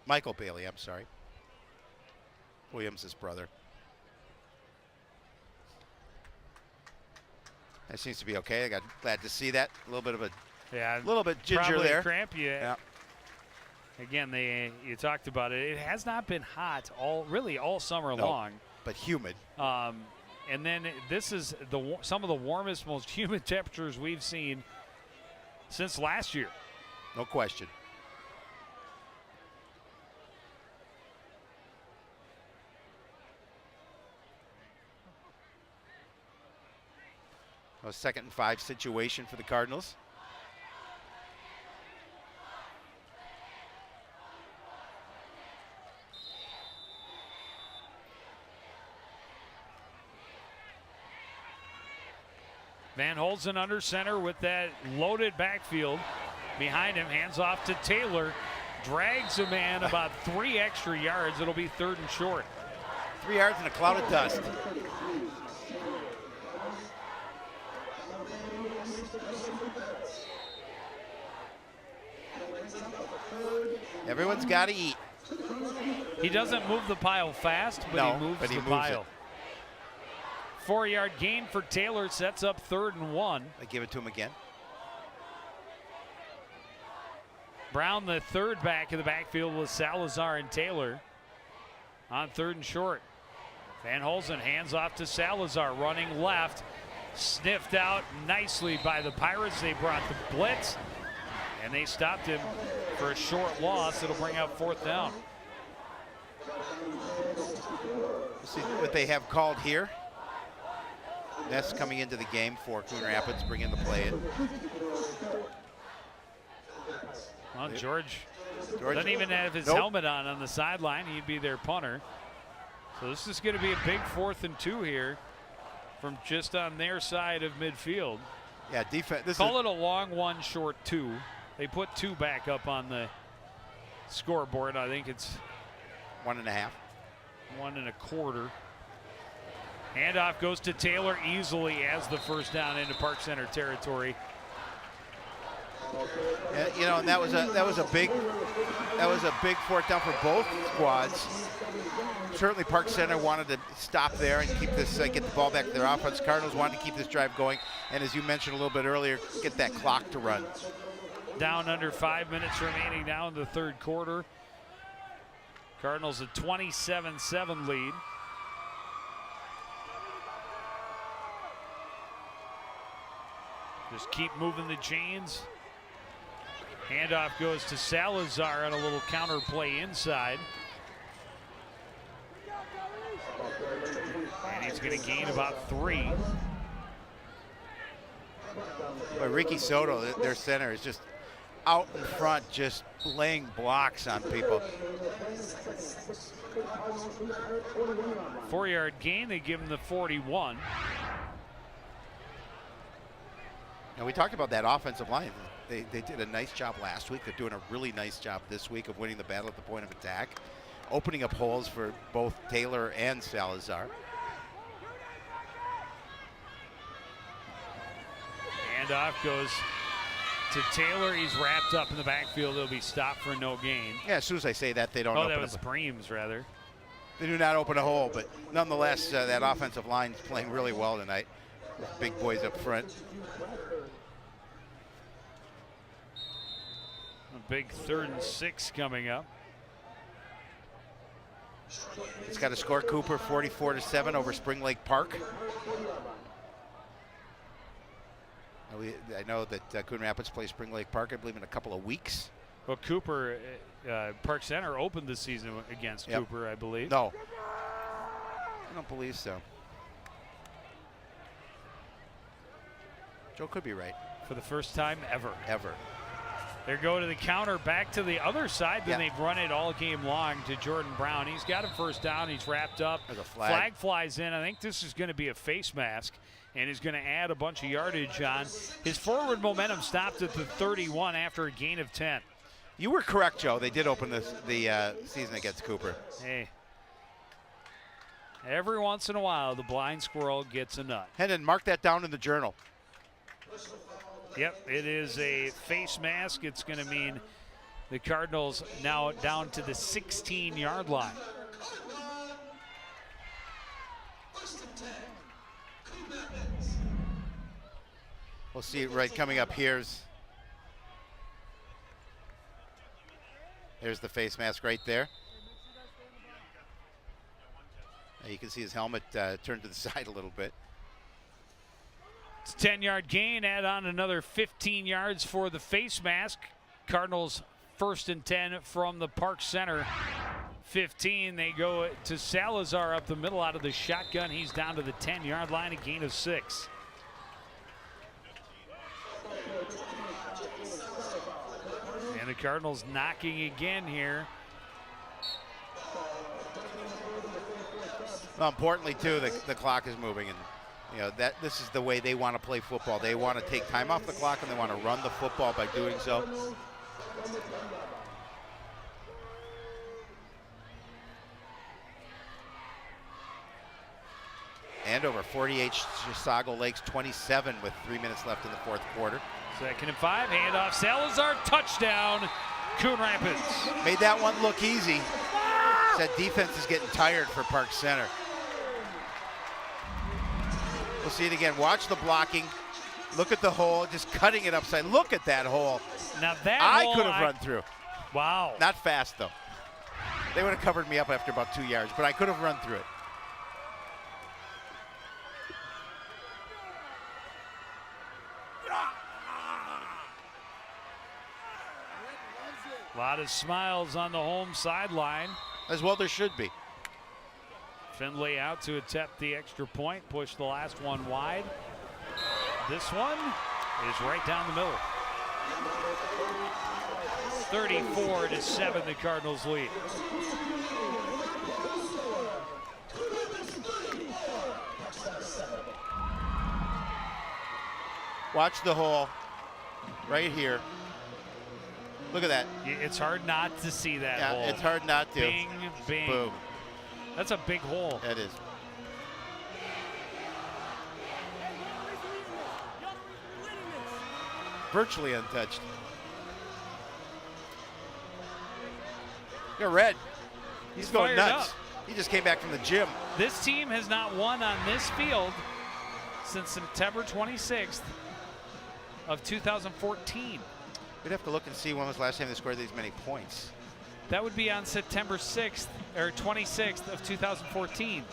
Michael Bailey, I'm sorry. Williams' brother. That seems to be okay. Glad to see that. A little bit of a little bit ginger probably there. A cramp, yeah. Again, you talked about it. It has not been hot all summer long. But humid. And then this is some of the warmest, most humid temperatures we've seen since last year. No question. A 2nd and 5 situation for the Cardinals. Van Holzen under center with that loaded backfield behind him. Hands off to Taylor. Drags a man about 3 extra yards. It'll be 3rd and short. 3 yards in a cloud of dust. Everyone's got to eat. He doesn't move the pile fast, but he moves the pile. 4-yard gain for Taylor, sets up 3rd and 1. I give it to him again. Brown, the third back of the backfield with Salazar and Taylor on 3rd and short. Van Holzen hands off to Salazar, running left. Sniffed out nicely by the Pirates. They brought the blitz, and they stopped him for a short loss. It'll bring up 4th down. Let's see what they have called here. Ness coming into the game for Coon Rapids, bringing the play in. Well, George doesn't even have his helmet on the sideline. He'd be their punter. So this is going to be a big 4th and 2 here from just on their side of midfield. Yeah, defense. Call it a long 1, short 2. They put 2 back up on the scoreboard. I think it's 1.5. 1 1/4. Handoff goes to Taylor easily as the first down into Park Center territory. You know, and that was a big 4th down for both squads. Certainly, Park Center wanted to stop there and keep this, get the ball back to their offense. Cardinals wanted to keep this drive going, and as you mentioned a little bit earlier, get that clock to run. Down under 5 minutes remaining now in the 3rd quarter. Cardinals a 27-7 lead. Just keep moving the chains. Handoff goes to Salazar on a little counter play inside. And he's going to gain about 3. But Ricky Soto, their center, is just out in front, just laying blocks on people. 4-yard gain, they give him the 41. And we talked about that offensive line. They did a nice job last week. They're doing a really nice job this week of winning the battle at the point of attack, opening up holes for both Taylor and Salazar. Handoff goes to Taylor. He's wrapped up in the backfield. He'll be stopped for no gain. Yeah, as soon as I say that, they don't open open that was Breams, rather. They do not open a hole, but nonetheless, that offensive line is playing really well tonight. Big boys up front. A big 3rd and 6 coming up. It's got to score Cooper 44-7 over Spring Lake Park. I know that Coon Rapids plays Spring Lake Park, I believe, in a couple of weeks. Well, Cooper, Park Center opened the season against Cooper, I believe. No, I don't believe so. Joe could be right. For the first time ever. Ever. They go to the counter, back to the other side. Then they've run it all game long to Jordan Brown. He's got him first down. He's wrapped up. There's a flag. Flag flies in. I think this is going to be a face mask, and is going to add a bunch of yardage on. His forward momentum stopped at the 31 after a gain of 10. You were correct, Joe. They did open the season against Cooper. Hey. Every once in a while, the blind squirrel gets a nut. Hendon, mark that down in the journal. Yep, it is a face mask. It's going to mean the Cardinals now down to the 16-yard line. We'll see it right coming up. Here's There's the face mask right there. You can see his helmet turned to the side a little bit. It's a 10-yard gain. Add on another 15 yards for the face mask. Cardinals 1st and 10 from the Park Center 15. They go to Salazar up the middle out of the shotgun. He's down to the 10-yard line, a gain of 6. And the Cardinals knocking again here. Well, importantly, too, the clock is moving, and you know that this is the way they want to play football. They want to take time off the clock, and they want to run the football by doing so. And over 48, Chisago Lakes 27 with 3 minutes left in the 4th quarter. 2nd and 5, handoff, Salazar, touchdown, Coon Rapids. Made that one look easy. That defense is getting tired for Park Center. We'll see it again. Watch the blocking. Look at the hole, just cutting it upside. Look at that hole. Now that I hole could have run through. Wow. Not fast, though. They would have covered me up after about 2 yards, but I could have run through it. A lot of smiles on the home sideline. As well there should be. Finley out to attempt the extra point, push the last one wide. This one is right down the middle. 34-7, the Cardinals lead. Watch the hole right here. Look at that. It's hard not to see that hole. Yeah, it's hard not to. Bing, bing. Boom. That's a big hole. That is. Virtually untouched. You're red. He's going nuts. He just came back from the gym. This team has not won on this field since September 26th of 2014. We'd have to look and see when was the last time they scored these many points. That would be on September 6th or 26th of 2014.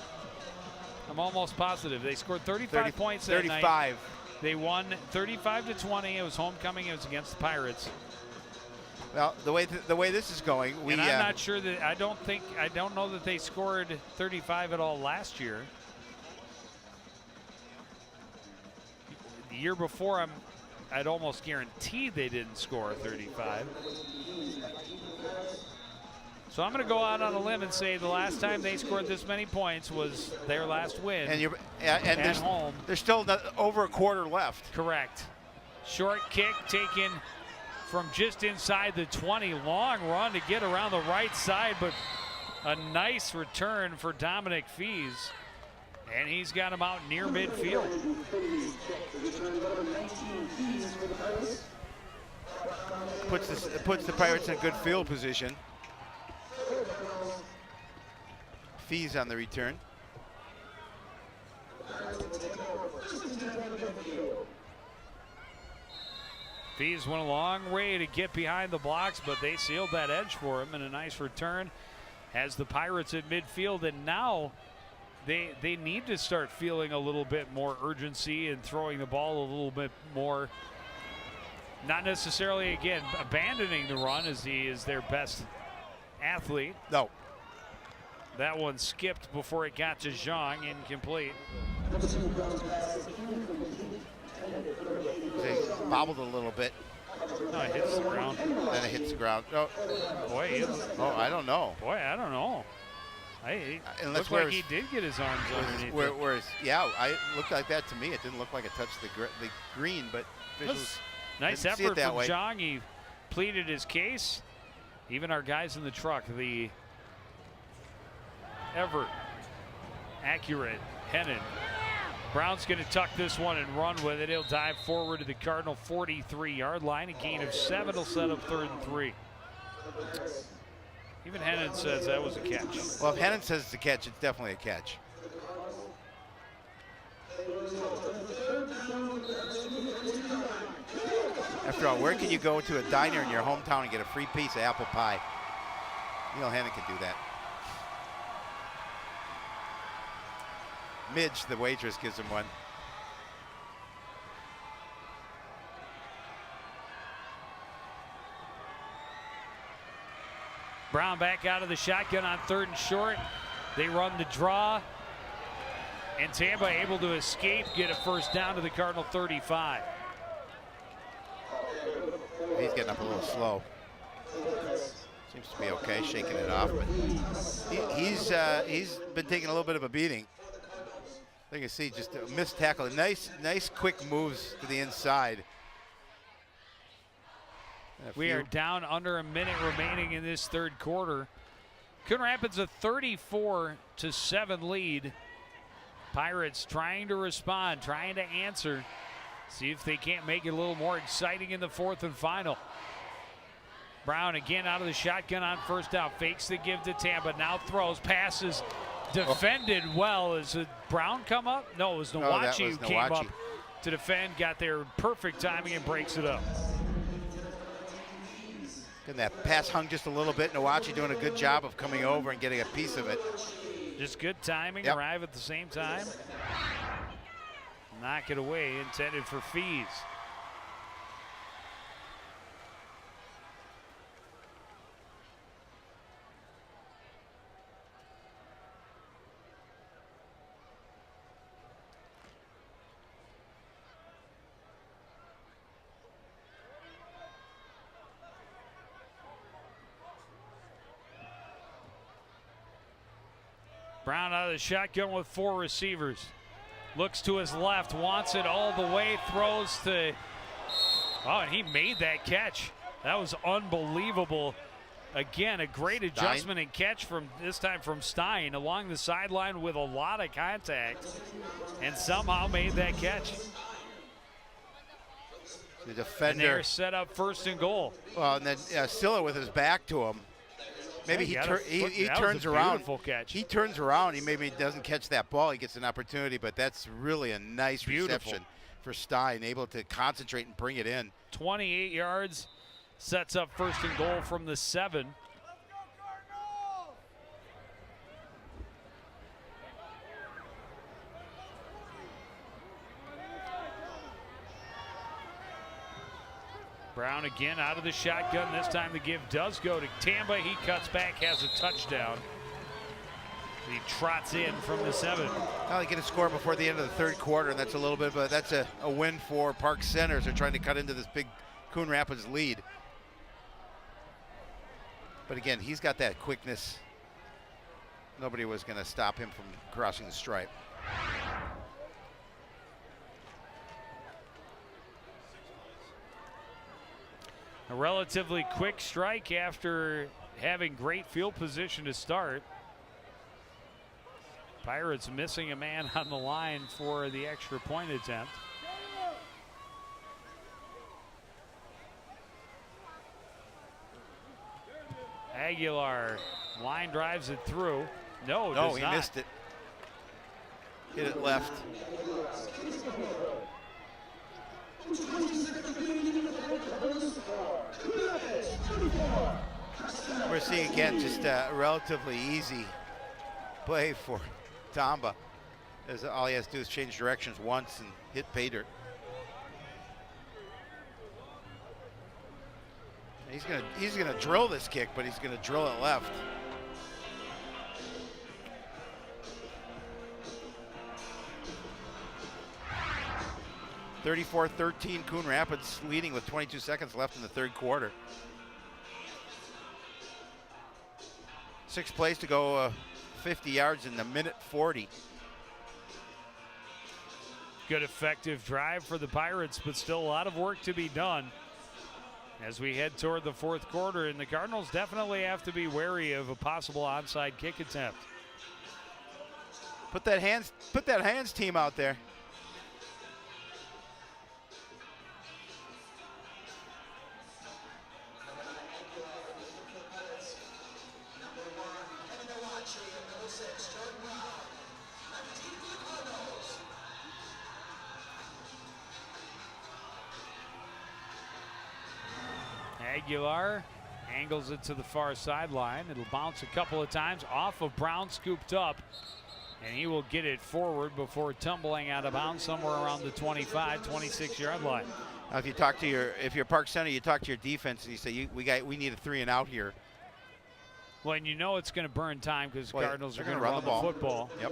I'm almost positive. They scored 35 points that night. 35. They won 35-20. It was homecoming. It was against the Pirates. Well, the way this is going, and I'm not sure that I don't know that they scored 35 at all last year. The year before, I'd almost guarantee they didn't score 35. So I'm going to go out on a limb and say the last time they scored this many points was their last win. And at home. There's still over a quarter left. Correct. Short kick taken from just inside the 20. Long run to get around the right side, but a nice return for Dominic Fees. And he's got him out near midfield. Puts the Pirates in a good field position. Fees on the return. Fees went a long way to get behind the blocks, but they sealed that edge for him, and a nice return has the Pirates at midfield. And now they need to start feeling a little bit more urgency and throwing the ball a little bit more. Not necessarily, again, abandoning the run as he is their best athlete. No. That one skipped before it got to Zhang, incomplete. They bobbled a little bit. No, it hits the ground. Then it hits the ground. Oh, boy. I don't know. Boy, I don't know. It looked like he did get his arms underneath it. Yeah, it looked like that to me. It didn't look like it touched the green, but officials nice didn't see it effort that from way. Zhang. He pleaded his case. Even our guys in the truck, the ever accurate Hennon. Brown's going to tuck this one and run with it. He'll dive forward to the Cardinal 43-yard line. A gain of 7 will set up 3rd and 3. Even Hennon says that was a catch. Well, if Hennon says it's a catch, it's definitely a catch. After all, where can you go to a diner in your hometown and get a free piece of apple pie? Neil Hannon can do that. Midge, the waitress, gives him one. Brown back out of the shotgun on 3rd and short. They run the draw. And Tampa able to escape, get a first down to the Cardinal 35. He's getting up a little slow. Seems to be okay, shaking it off. But he's been taking a little bit of a beating. You can see just a missed tackle. Nice quick moves to the inside. We are down under a minute remaining in this 3rd quarter. Coon Rapids a 34-7 lead. Pirates trying to respond, trying to answer. See if they can't make it a little more exciting in the 4th and final. Brown again out of the shotgun on 1st down. Fakes the give to Tampa. Now throws, passes, defended well. Is it Brown come up? No, it was Nwachi who came up to defend. Got there perfect timing and breaks it up. And that pass hung just a little bit. Nwachi doing a good job of coming over and getting a piece of it. Just good timing, Yep. arrive at the same time. Knock it away, intended for Fees. Brown out of the shotgun with 4 receivers. Looks to his left, wants it all the way, throws to, oh, and he made that catch. That was unbelievable. Again, a great adjustment and catch from this time from Stein along the sideline with a lot of contact and somehow made that catch. The defender. And they're set up 1st and goal. Well, and then Silla with his back to him. Maybe he turns around. Catch. He turns around. He maybe doesn't catch that ball. He gets an opportunity, but that's really a nice reception for Stein, able to concentrate and bring it in. 28 yards, sets up 1st and goal from the 7. Brown again out of the shotgun. This time the give does go to Tamba. He cuts back, has a touchdown. He trots in from the 7. Well, they get a score before the end of the 3rd quarter, and that's a little bit of that's a win for Park Centers. They're trying to cut into this big Coon Rapids lead. But again, he's got that quickness. Nobody was going to stop him from crossing the stripe. A relatively quick strike after having great field position to start. Pirates missing a man on the line for the extra point attempt. Aguilar line drives it through. No, he not. Missed it. Hit it left. We're seeing again just a relatively easy play for Tamba, as all he has to do is change directions once and hit pay dirt. He's gonna drill this kick, but he's gonna drill it left. (34-13) Coon Rapids leading with 22 seconds left in the 3rd quarter. 6 plays to go, 50 yards in the minute 40. Good effective drive for the Pirates, but still a lot of work to be done as we head toward the 4th quarter, and the Cardinals definitely have to be wary of a possible onside kick attempt. Put that hands team out there. Aguilar angles it to the far sideline. It'll bounce a couple of times off of Brown, scooped up, and he will get it forward before tumbling out of bounds somewhere around the 25, 26-yard line. Now, if you talk to if you're Park Center, you talk to your defense and you say, we need a 3 and out here. Well, and you know it's going to burn time because the Cardinals are they're going to run the football. Yep.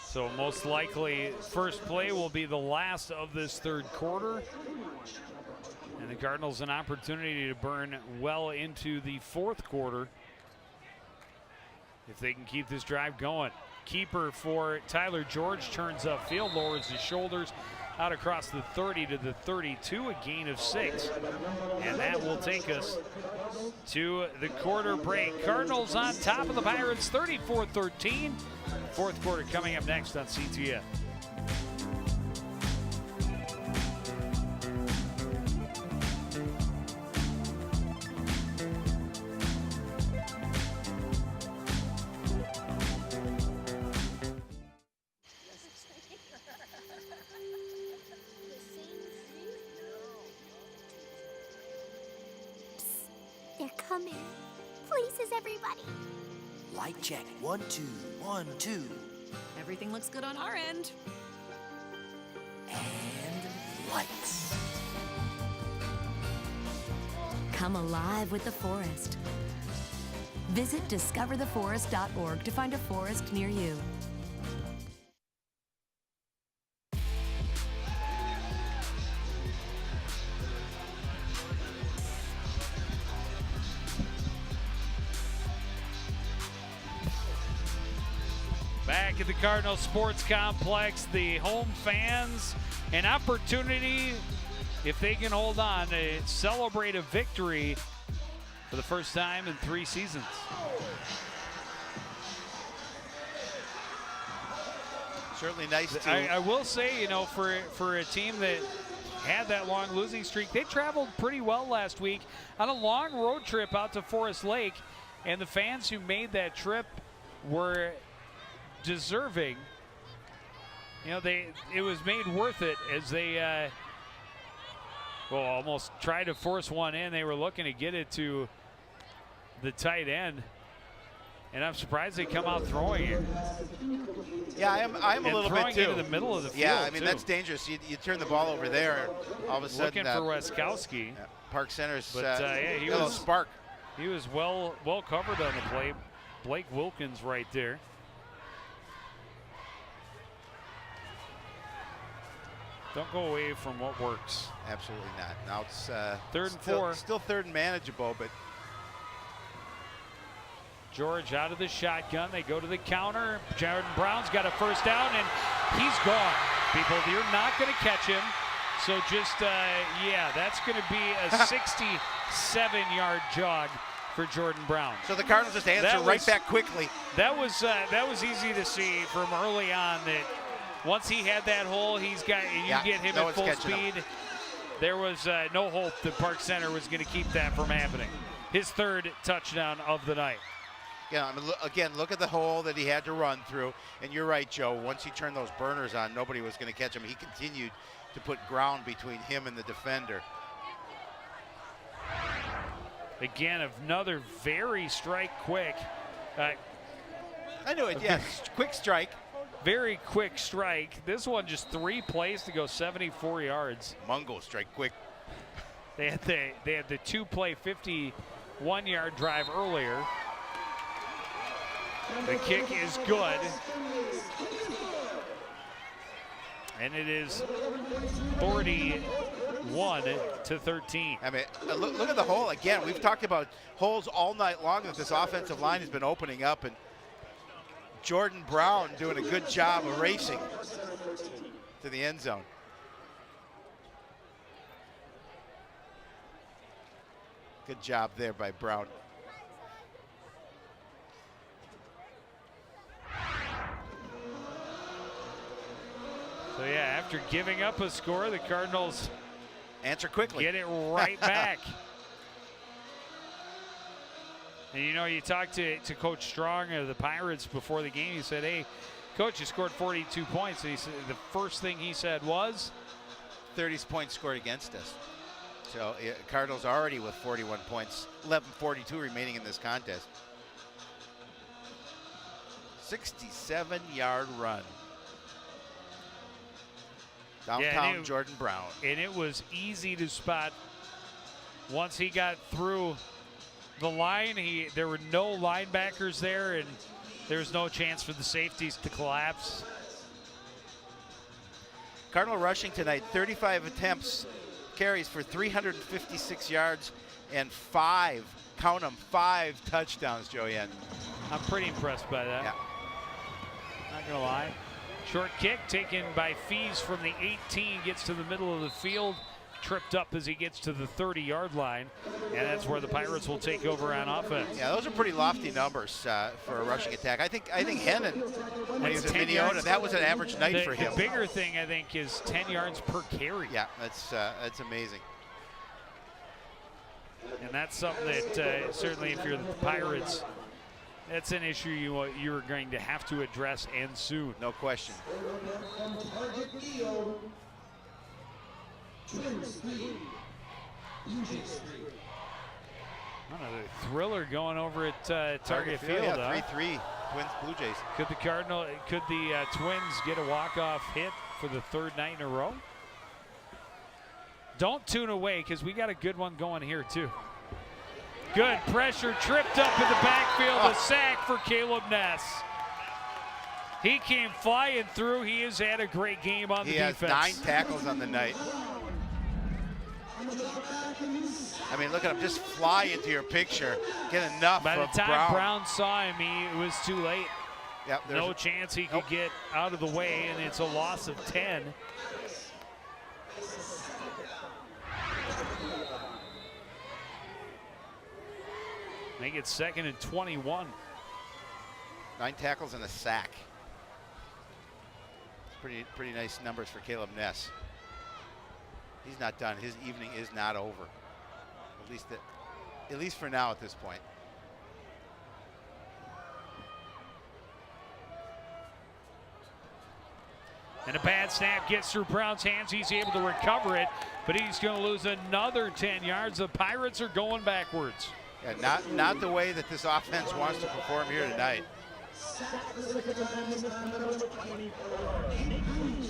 So most likely first play will be the last of this third quarter. And the Cardinals an opportunity to burn well into the fourth quarter if they can keep this drive going. Keeper for Tyler George turns upfield, lowers his shoulders out across the 30 to the 32, a gain of 6. And that will take us to the quarter break. Cardinals on top of the Pirates, 34-13. Fourth quarter coming up next on CTN. They're coming. Places, everybody. Light check. 1, 2, 1, 2. Everything looks good on our end. And lights. Come alive with the forest. Visit discovertheforest.org to find a forest near you. Back at the Cardinal Sports Complex, the home fans, an opportunity, if they can hold on, to celebrate a victory for the first time in 3 seasons. Certainly nice to. I will say, you know, for a team that had that long losing streak, they traveled pretty well last week on a long road trip out to Forest Lake, and the fans who made that trip were deserving. You know, it was made worth it as they almost tried to force one in. They were looking to get it to the tight end, and I'm surprised they come out throwing it. Yeah, I'm a little bit too. Throwing it in the middle of the field. Yeah, I mean too. that's dangerous. You turn the ball over there, and all of a sudden looking for Weskowski. Park Center's But he a little was spark. He was well covered on the play. Blake Wilkins right there. Don't go away from what works. Absolutely not. Now it's third and still, 4. Still third and manageable, but George out of the shotgun. They go to the counter. Jordan Brown's got a first down, and he's gone. People, you're not going to catch him. So just, that's going to be a 67-yard jog for Jordan Brown. So the Cardinals just answer right back quickly. That was easy to see from early on that once he had that hole, get him at full speed. There was no hope that Park Center was going to keep that from happening. His third touchdown of the night. Yeah, I mean, again, look at the hole that he had to run through. And you're right, Joe. Once he turned those burners on, nobody was going to catch him. He continued to put ground between him and the defender. Again, another very quick. I knew it, yes. Quick strike. Very quick strike. This one just 3 plays to go 74 yards. Mungo strike quick. They had the 2-play 51-yard drive earlier. The kick is good. And it is 41-13. I mean, look at the hole again. We've talked about holes all night long that this offensive line has been opening up, and Jordan Brown doing a good job of racing to the end zone. Good job there by Brown. So yeah, after giving up a score, the Cardinals answer quickly. Get it right back. And you talked to Coach Strong of the Pirates before the game. He said, hey, Coach, you scored 42 points. And he said the first thing he said was 30 points scored against us. So Cardinals already with 41 points, 11:42 remaining in this contest. 67-yard run. Downtown Jordan Brown. And it was easy to spot once he got through the line. There were no linebackers there, and there was no chance for the safeties to collapse. Cardinal rushing tonight, 35 attempts, carries for 356 yards and 5 touchdowns, Joanne. I'm pretty impressed by that. Yeah. Not gonna lie. Short kick taken by Fees from the 18, gets to the middle of the field, tripped up as he gets to the 30-yard line, and that's where the Pirates will take over on offense. Yeah, those are pretty lofty numbers for a rushing attack. I think Hennon, when he was at Minneota, that was an average night for him. The bigger thing, I think, is 10 yards per carry. Yeah, that's amazing. And that's something that certainly, if you're the Pirates, that's an issue you're going to have to address, and soon. No question. Another thriller going over at Target Field. Yeah, 3-3 Twins Blue Jays. Could the Twins get a walk-off hit for the third night in a row? Don't tune away, because we got a good one going here too. Good pressure, tripped up in the backfield, a sack for Caleb Ness. He came flying through. He has had a great game on the defense. He has 9 tackles on the night. I mean, look at him just fly into your picture. Get enough By the of time Brown saw him, it was too late. Yep, no chance he could get out of the way, and it's a loss of 10. Make it 2nd and 21. 9 tackles and a sack. It's pretty nice numbers for Caleb Ness. He's not done. His evening is not over. At least for now at this point. And a bad snap gets through Brown's hands. He's able to recover it, but he's going to lose another 10 yards. The Pirates are going backwards. Yeah, not the way that this offense wants to perform here tonight.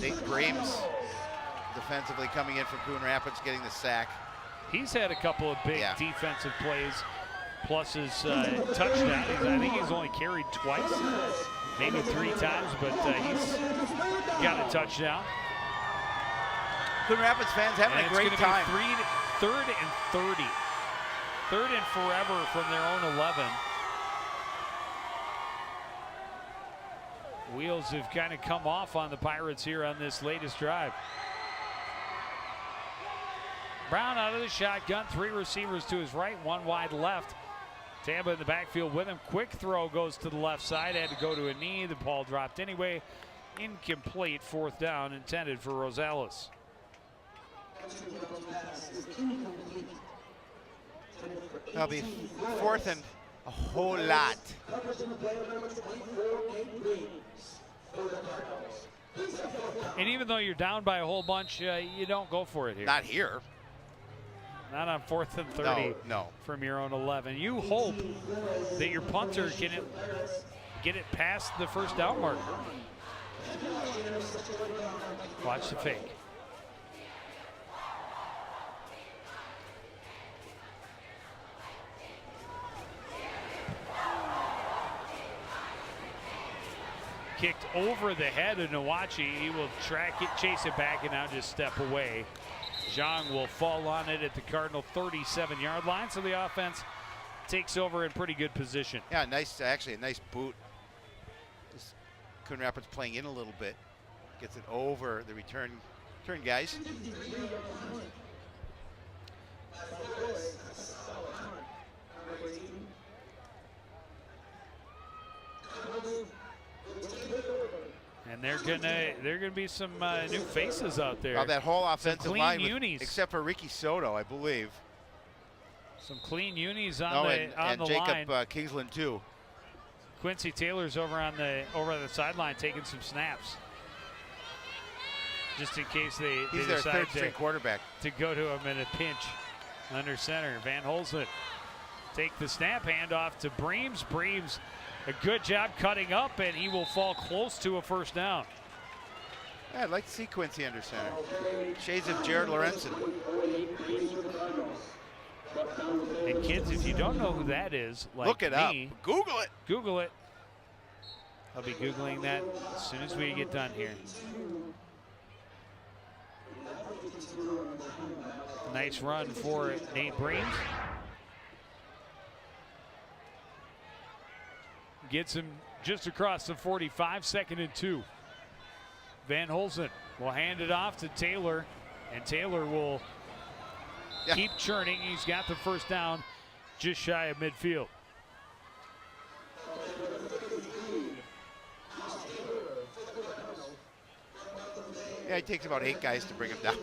Nate Grames defensively coming in for Coon Rapids, getting the sack. He's had a couple of big defensive plays, plus his touchdown. I think he's only carried twice, maybe 3 times, but he's got a touchdown. Coon Rapids fans having a great time. It's going to be 3rd and 30. 3rd and forever from their own 11. Wheels have kind of come off on the Pirates here on this latest drive. Brown out of the shotgun, 3 receivers to his right, 1 wide left. Tampa in the backfield with him. Quick throw goes to the left side, had to go to a knee. The ball dropped anyway. Incomplete, 4th down, intended for Rosales. That'll be 4th and a whole lot. And even though you're down by a whole bunch, you don't go for it here. Not here. Not on 4th and 30 no. From your own 11. You hope that your punter can get it past the first down marker. Watch the fake. Kicked over the head of Nawachi. He will track it, chase it back, and now just step away. Zhang will fall on it at the Cardinal 37-yard line, so the offense takes over in pretty good position. Yeah, actually a nice boot. This Coon Rapids playing in a little bit. Gets it over the return guys. And they're gonna be some new faces out there. That whole offensive line, unis. except for Ricky Soto, I believe. Some clean unis on No, the and line. Jacob Kingsland too. Quincy Taylor's over on the sideline taking some snaps, just in case they He's their decide third string quarterback to go to him in a pinch under center. Van Holzen take the snap, handoff to Breams. Breams, a good job cutting up, and he will fall close to a first down. Yeah, I'd like to see Quincy under center. Shades of Jared Lorenzen. And kids, if you don't know who that is, like look it me, up. Google it. Google it. I'll be Googling that as soon as we get done here. Nice run for Nate Breams. Gets him just across the 45, 2nd and 2. Van Holzen will hand it off to Taylor, and Taylor will keep churning. He's got the first down just shy of midfield. Yeah, it takes about 8 guys to bring him down.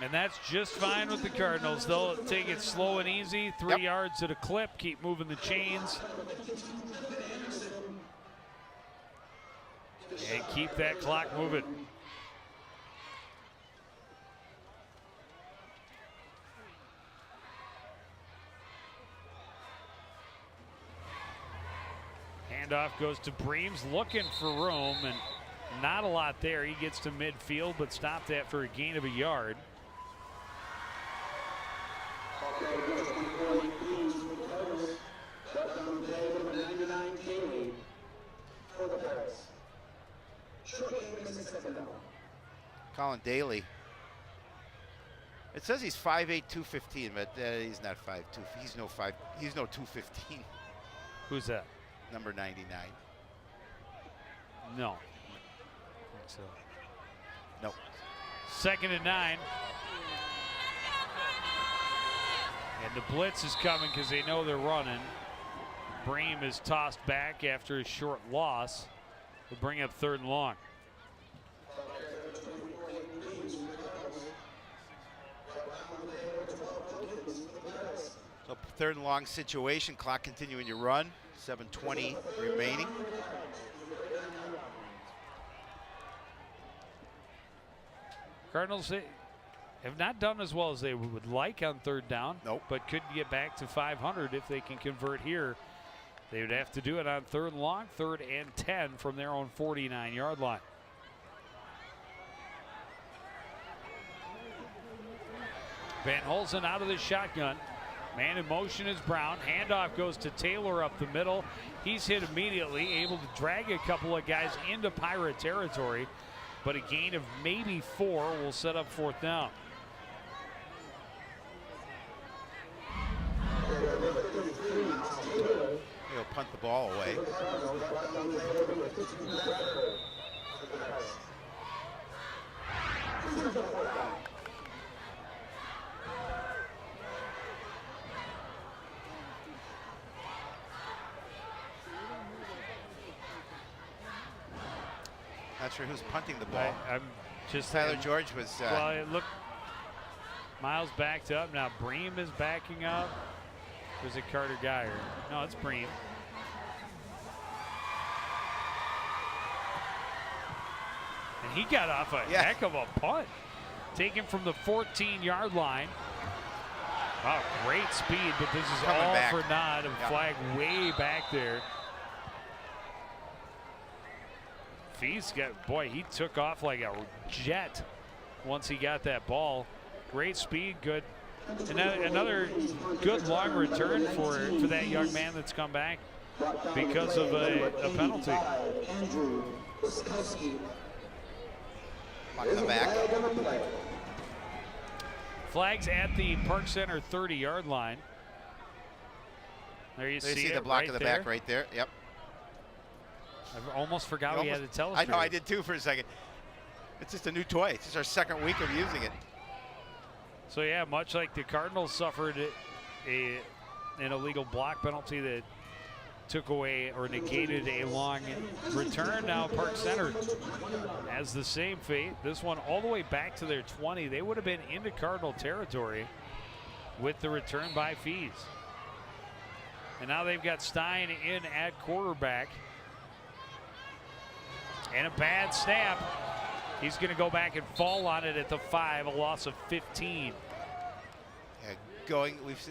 And that's just fine with the Cardinals. They'll take it slow and easy, 3 yards at a clip, keep moving the chains. And keep that clock moving. Handoff goes to Breams, looking for room, and not a lot there. He gets to midfield, but stopped after a gain of a yard. Colin Daly. It says he's 5'8", 215, but he's not 5'2". He's no 215. Who's that? Number 99. No. I think so. Nope. 2nd and 9. And the blitz is coming because they know they're running. Bream is tossed back after a short loss. They'll bring up 3rd and long. So 3rd and long situation, clock continuing to run, 7:20 remaining. Cardinals have not done as well as they would like on 3rd down. Nope. But could get back to 500 if they can convert here. They would have to do it on 3rd and long, 3rd and 10 from their own 49-yard line. Van Holzen out of the shotgun. Man in motion is Brown. Handoff goes to Taylor up the middle. He's hit immediately, able to drag a couple of guys into Pirate territory, but a gain of maybe 4 will set up 4th down. He'll punt the ball away. Not sure who's punting the ball. I'm just Tyler George was. Well, it looked. Miles backed up. Now Bream is backing up. Was it Carter Geyer? No, it's Bream. And he got off a heck of a punt. Taken from the 14-yard line. Wow, great speed, but this is Coming all back. for naught. A flag way back there. Feast got, boy, he took off like a jet once he got that ball. Great speed, good. Another good long return for that young man that's come back because of a penalty. Block in the back. Flags at the Park Center 30-yard line. There you see the block in the back right there. Yep. I almost forgot we had to tell us. I know, I did too for a second. It's just a new toy. It's just our 2nd week of using it. So yeah, much like the Cardinals suffered an illegal block penalty that took away or negated a long return. Now Park Center has the same fate. This one all the way back to their 20. They would have been into Cardinal territory with the return by Fees. And now they've got Stein in at quarterback. And a bad snap. He's going to go back and fall on it at the 5, a loss of 15. Yeah,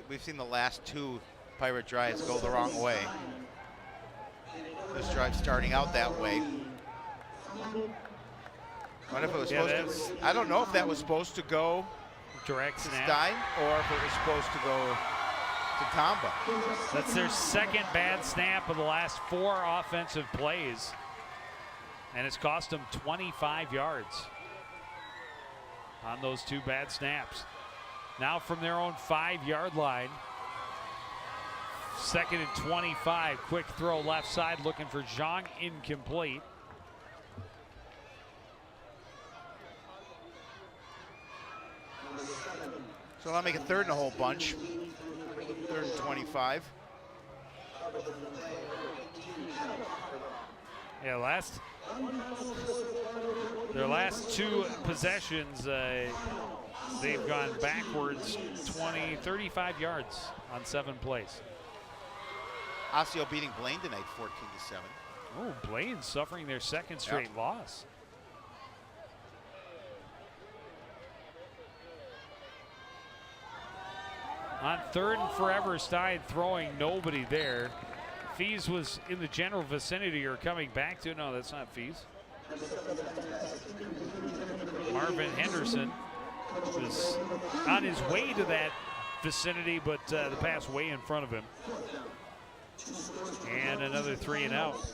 we've seen the last 2 Pirate drives go the wrong way. This drive starting out that way. What if it was supposed to? I don't know if that was supposed to go direct to snap Stein or if it was supposed to go to Tamba. That's their second bad snap of the last 4 offensive plays. And it's cost them 25 yards on those 2 bad snaps. Now from their own 5-yard line, 2nd and 25. Quick throw left side looking for Zhang, incomplete. So I'll make a 3rd and a whole bunch. 3rd and 25. Yeah, their last 2 possessions, they've gone backwards 35 yards on 7 plays. Osseo beating Blaine tonight 14-7. Oh, Blaine suffering their 2nd straight loss. On 3rd and forever, Stein throwing, nobody there. Fees was in the general vicinity or coming back to. No, that's not Fees. Marvin Henderson was on his way to that vicinity, but the pass way in front of him. And another 3 and out.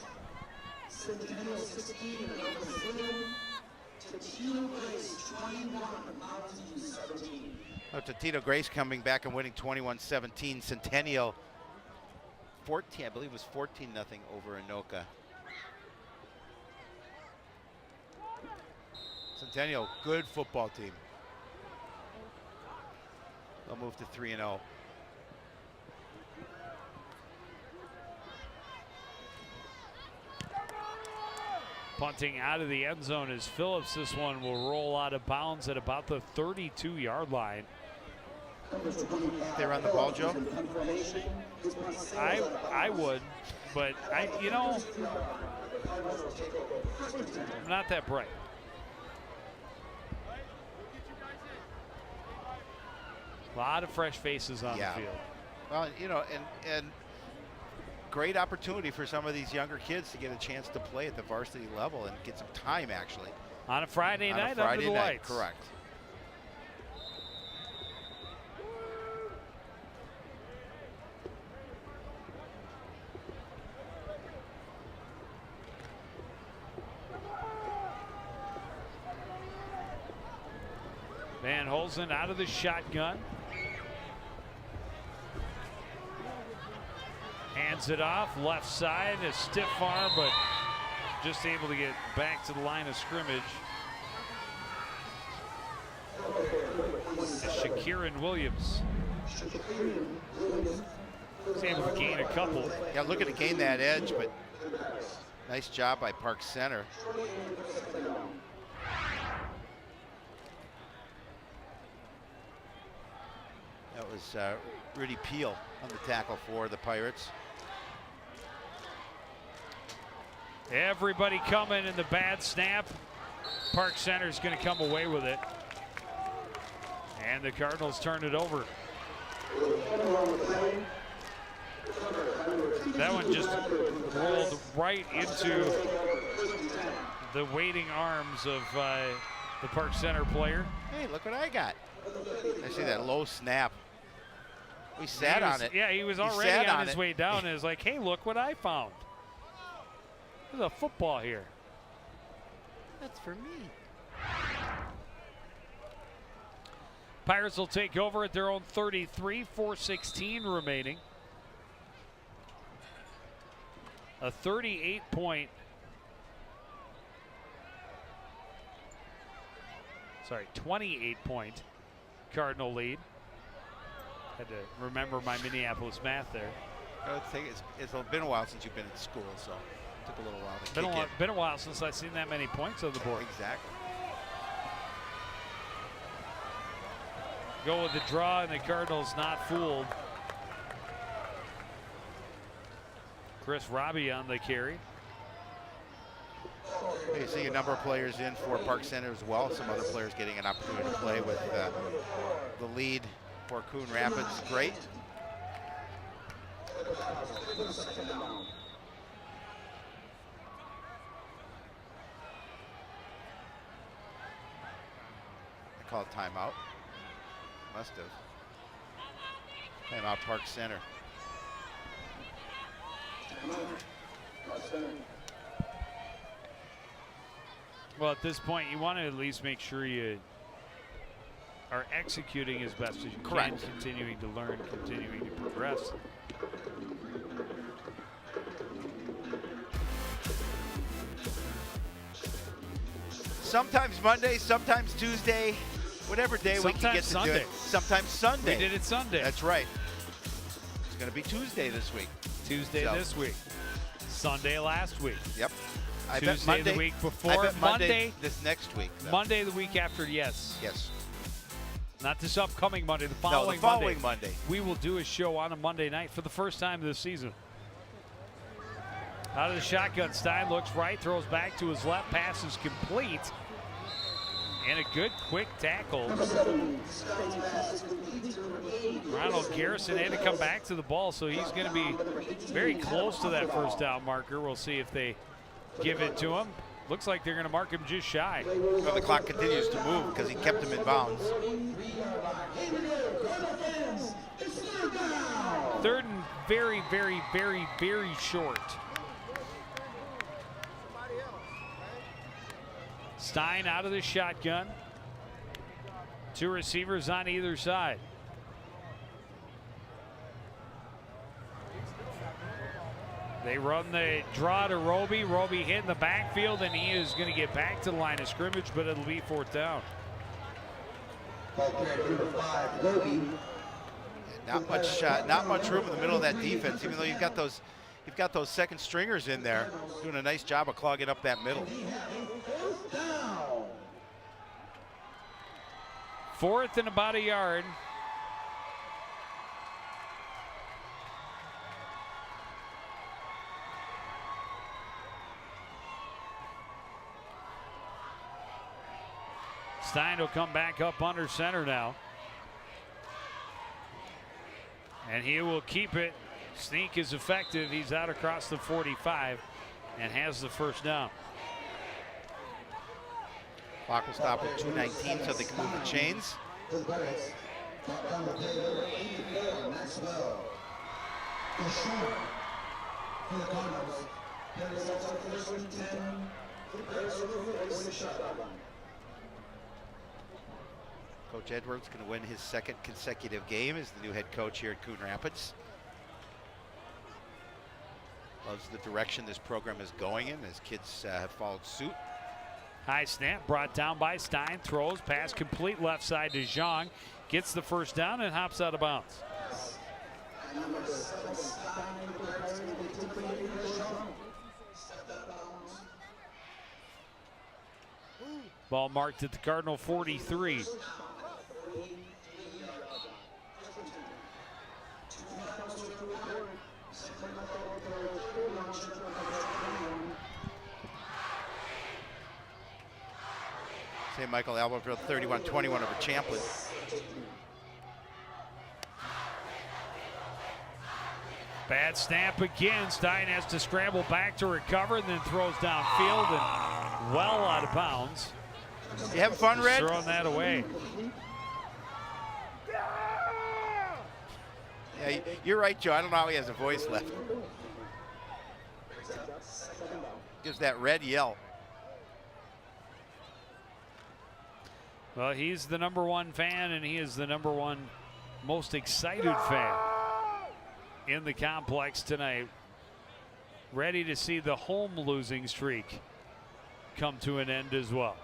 Totino Grace coming back and winning 21-17. Centennial 14, I believe it was 14-0 over Anoka. Centennial, good football team. They'll move to 3-0. Punting out of the end zone is Phillips. This one will roll out of bounds at about the 32-yard line. They run the ball, Joe? I would, but I'm not that bright. A lot of fresh faces on the field. Well, and great opportunity for some of these younger kids to get a chance to play at the varsity level and get some time, actually. On a Friday night under the lights. Correct. Van Holzen out of the shotgun. Hands it off, left side, a stiff arm, but just able to get back to the line of scrimmage. Shakirin Williams. He's able to gain a couple. Yeah, looking to gain that edge, but nice job by Park Center. That was Rudy Peel on the tackle for the Pirates. Everybody coming in the bad snap. Park Center's going to come away with it. And the Cardinals turn it over. That one just rolled right into the waiting arms of the Park Center player. Hey, look what I got. I see that low snap. We sat on it. Yeah, he was already on his way down and was like, hey, look what I found. There's a football here. That's for me. Pirates will take over at their own 33, 4:16 remaining. A 28-point. Sorry, 28-point Cardinal lead. Had to remember my Minneapolis math there. It's been a while since you've been in school, so it took a little while to kick in. Been a while since I've seen that many points on the board. Exactly. Go with the draw, and the Cardinals not fooled. Chris Robbie on the carry. You see a number of players in for Park Center as well. Some other players getting an opportunity to play with the lead for Coon Rapids. Great. I call it timeout. Must have. Timeout Park Center. Well, at this point, you want to at least make sure you are executing as best as you Correct. can, continuing to learn, continuing to progress. Sometimes Monday, sometimes Tuesday, whatever day we can get to do it. Sometimes Sunday. We did it Sunday. That's right. It's going to be Tuesday this week. Tuesday this week. Sunday last week. Yep. I Tuesday bet Monday, the week before. I bet Monday this next week. Though. Monday the week after, yes. Yes. Not this upcoming Monday, the following, No, the following Monday. We will do a show on a Monday night for the first time this season. Out of the shotgun, Stein looks right, throws back to his left, pass is complete. And a good quick tackle. Ronald Garrison had to come back to the ball, so he's going to be very close to that first down marker. We'll see if they give it to him. Looks like they're going to mark him just shy. Well, the clock continues to move because he kept him in bounds. Third and very, very, very, very short. Stein out of the shotgun. Two receivers on either side. They run the draw to Roby. Roby hit in the backfield, and he is going to get back to the line of scrimmage, but it'll be fourth down. Not much room in the middle of that defense, even though you've got those second stringers in there doing a nice job of clogging up that middle. Fourth and about a yard. Stein will come back up under center now. And he will keep it. Sneak is effective. He's out across the 45 and has the first down. Clock will stop at 2:19 so they can move the chains. Coach Edwards going to win his second consecutive game as the new head coach here at Coon Rapids. Loves the direction this program is going in as kids have followed suit. High snap brought down by Stein. Throws, pass complete left side to Zhang. Gets the first down and hops out of bounds. Ball marked at the Cardinal 43. St. Michael Albertville 31-21 over Champlin. Bad snap again. Stein has to scramble back to recover and then throws downfield and well out of bounds. You having fun, Red? Throwing that away. Yeah, you're right, Joe. I don't know how he has a voice left. Gives that red yell. Well, he's the #1 fan, and he is the #1 most excited fan in the complex tonight. Ready to see the home losing streak come to an end as well.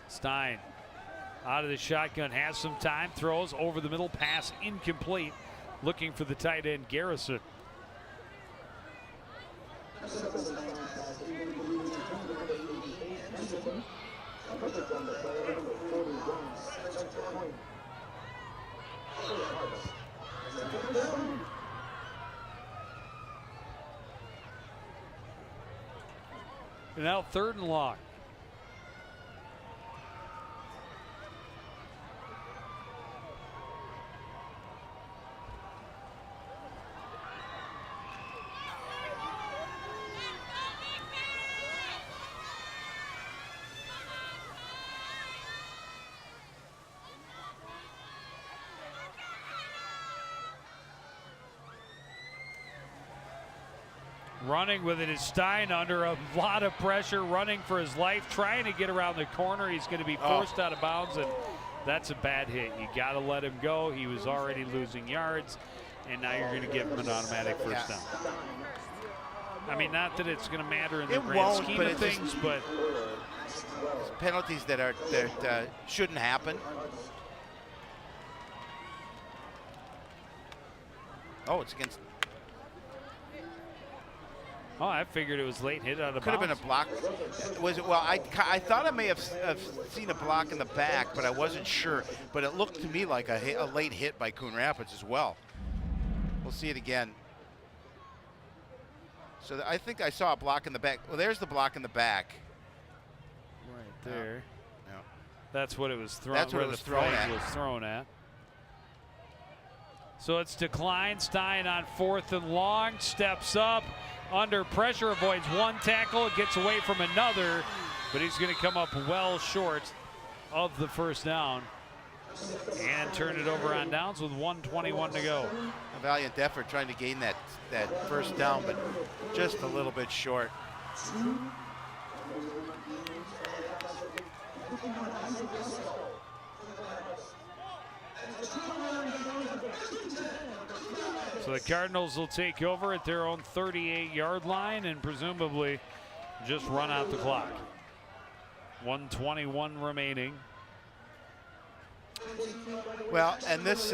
Stein out of the shotgun, has some time, throws over the middle, pass incomplete. looking for the tight end, Garrison. And now 3rd and long. Running with it is Stein under a lot of pressure, running for his life, trying to get around the corner. He's going to be forced out of bounds, and that's a bad hit. You got to let him go. He was already losing yards, and now you're going to give him an automatic first down. I mean, not that it's going to matter in the grand scheme of things, but penalties that shouldn't happen. Oh, it's against. Oh, I figured it was late hit out of bounds. Could have been a block. Was it? Well, I thought I may have seen a block in the back, but I wasn't sure. But it looked to me like a late hit by Coon Rapids as well. We'll see it again. So I think I saw a block in the back. Well, there's the block in the back. Right there. Yeah. That's what it was thrown. That's what it was thrown at. So it's declined. Stein on 4th and long, steps up, under pressure, avoids one tackle, gets away from another, but he's going to come up well short of the first down and turn it over on downs with 1:21 to go. A valiant effort trying to gain that first down, but just a little bit short. So the Cardinals will take over at their own 38-yard line and presumably just run out the clock. 1:21 remaining. Well, and this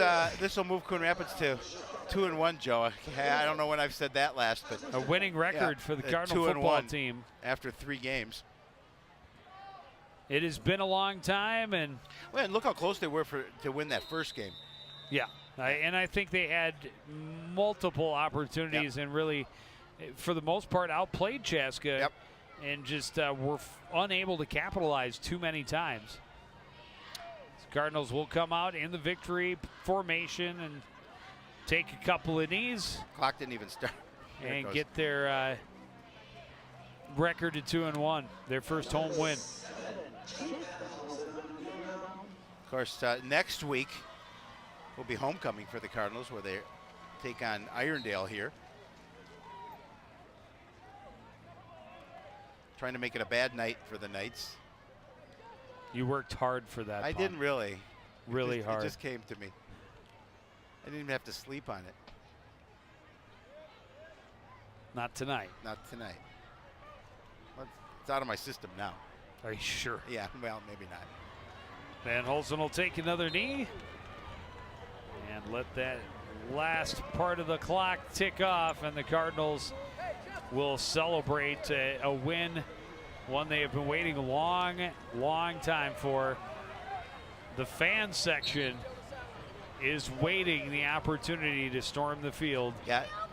will move Coon Rapids to 2-1, Joe. I don't know when I've said that last, but a winning record for the Cardinal football team after 3 games. It has been a long time, and well, and look how close they were to win that first game. Yeah, and I think they had multiple opportunities and really, for the most part, outplayed Chaska and just were unable to capitalize too many times. Cardinals will come out in the victory formation and take a couple of knees. Clock didn't even start. And get their record to 2-1, their first home win. Of course, next week will be homecoming for the Cardinals, where they take on Irondale here. Trying to make it a bad night for the Knights. You worked hard for that. I didn't really. Really hard. It just came to me. I didn't even have to sleep on it. Not tonight. Not tonight. Well, it's out of my system now. Are you sure? Yeah, well, maybe not. Van Holzen will take another knee and let that last part of the clock tick off, and the Cardinals will celebrate a win, one they have been waiting a long, long time for. The fan section is waiting the opportunity to storm the field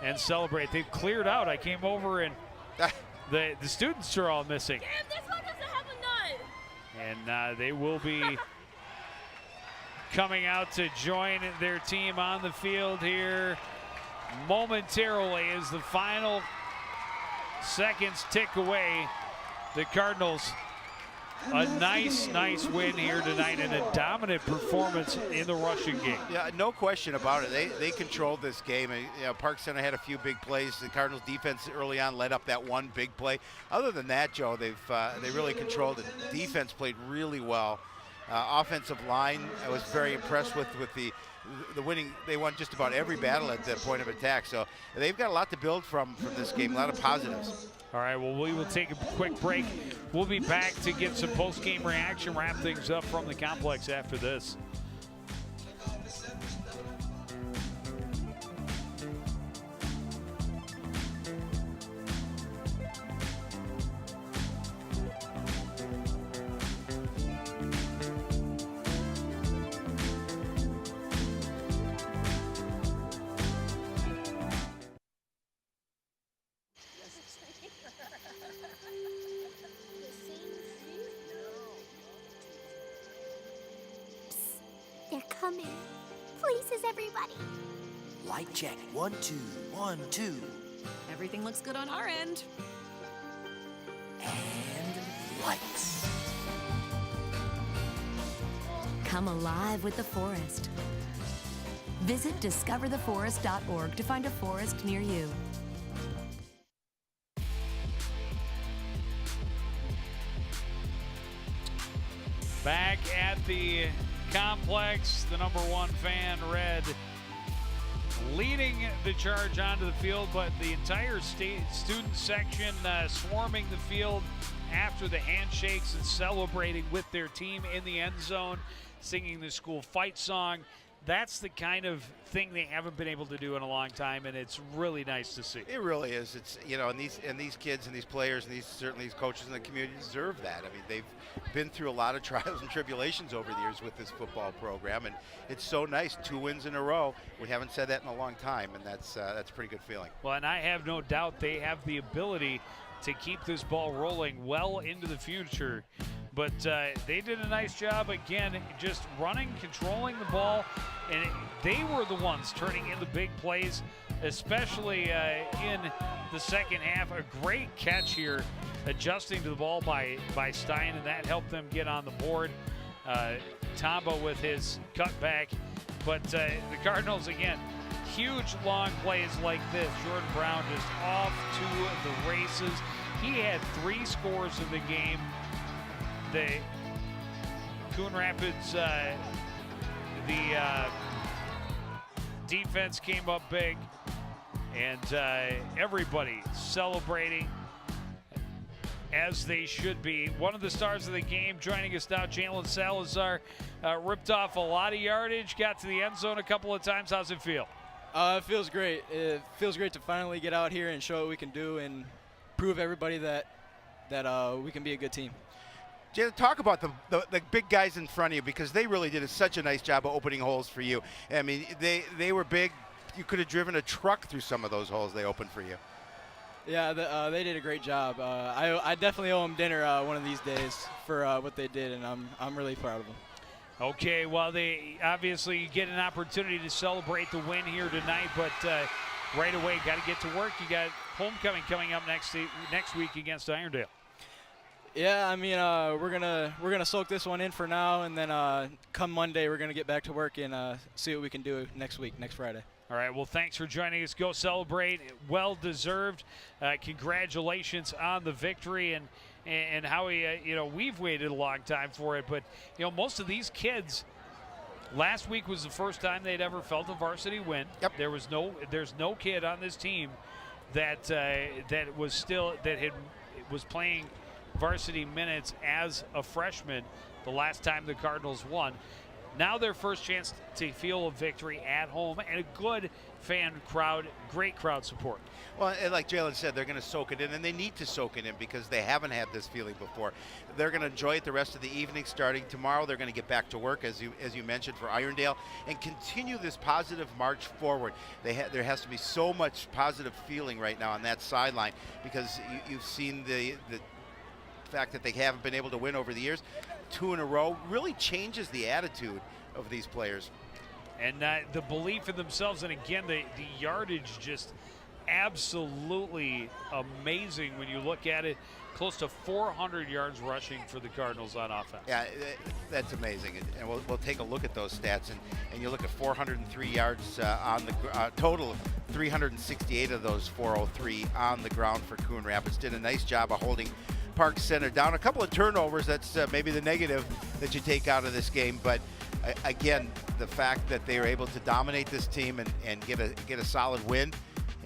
and celebrate. They've cleared out. I came over and the students are all missing. Damn, this one doesn't have a nut. And they will be coming out to join their team on the field here momentarily as the final seconds tick away. The Cardinals, a nice win here tonight and a dominant performance in the rushing game. Yeah, no question about it. They controlled this game. And, Park Center had a few big plays. The Cardinals defense early on led up that one big play. Other than that, Joe, they really controlled it. Defense played really well. Offensive line, I was very impressed with the winning. They won just about every battle at the point of attack. So they've got a lot to build from this game, a lot of positives. All right, well, we will take a quick break. We'll be back to get some post-game reaction, wrap things up from the complex after this. coming. Places, everybody. Light check. 1, 2, 1, 2. Everything looks good on our end. And lights. Come alive with the forest. Visit discovertheforest.org to find a forest near you. Back at the complex, the number one fan, Red, leading the charge onto the field, but the entire student section swarming the field after the handshakes and celebrating with their team in the end zone, singing the school fight song. That's the kind of thing they haven't been able to do in a long time, and it's really nice to see. It really is. It's, you know, and these kids and these players and certainly these coaches in the community deserve that. I mean, they've been through a lot of trials and tribulations over the years with this football program, and it's so nice. 2 wins in a row. We haven't said that in a long time, and that's a pretty good feeling. Well, and I have no doubt they have the ability to keep this ball rolling well into the future. But they did a nice job, again, just running, controlling the ball, and they were the ones turning in the big plays, especially in the second half. A great catch here, adjusting to the ball by Stein, and that helped them get on the board. Tamba with his cutback. But the Cardinals, again, huge long plays like this. Jordan Brown just off to the races. He had 3 scores in the game. The Coon Rapids, the defense came up big, and everybody celebrating as they should be. One of the stars of the game joining us now, Jalen Salazar, ripped off a lot of yardage, got to the end zone a couple of times. How's it feel? It feels great. It feels great to finally get out here and show what we can do and prove everybody that we can be a good team. Jalen, talk about the big guys in front of you, because they really did such a nice job of opening holes for you. I mean, they were big. You could have driven a truck through some of those holes they opened for you. Yeah, they did a great job. I definitely owe them dinner one of these days for what they did, and I'm really proud of them. Okay, well, they obviously get an opportunity to celebrate the win here tonight, but right away, got to get to work. You got homecoming coming up next week against Irondale. Yeah, I mean, we're gonna soak this one in for now, and then come Monday, we're gonna get back to work and see what we can do next week, next Friday. All right, well, thanks for joining us. Go celebrate. Well deserved. Congratulations on the victory, and Howie, we've waited a long time for it, but most of these kids, last week was the first time they'd ever felt a varsity win. Yep. There's no kid on this team that was playing varsity minutes as a freshman the last time the Cardinals won. Now their first chance to feel a victory at home, and a good fan crowd, great crowd support. Well, and like Jalen said, they're going to soak it in, and they need to soak it in because they haven't had this feeling before. They're going to enjoy it the rest of the evening. Starting tomorrow, they're going to get back to work, as you mentioned, for Irondale, and continue this positive march forward. There has to be so much positive feeling right now on that sideline, because you've seen the fact that they haven't been able to win over the years. 2 in a row really changes the attitude of these players. And the belief in themselves, and again, the yardage just absolutely amazing when you look at it. Close to 400 yards rushing for the Cardinals on offense. Yeah, that's amazing. And we'll take a look at those stats. And you look at 403 yards on the total, 368 of those 403 on the ground for Coon Rapids. Did a nice job of holding Park Center down. A couple of turnovers, that's maybe the negative that you take out of this game. But again, the fact that they were able to dominate this team and get a solid win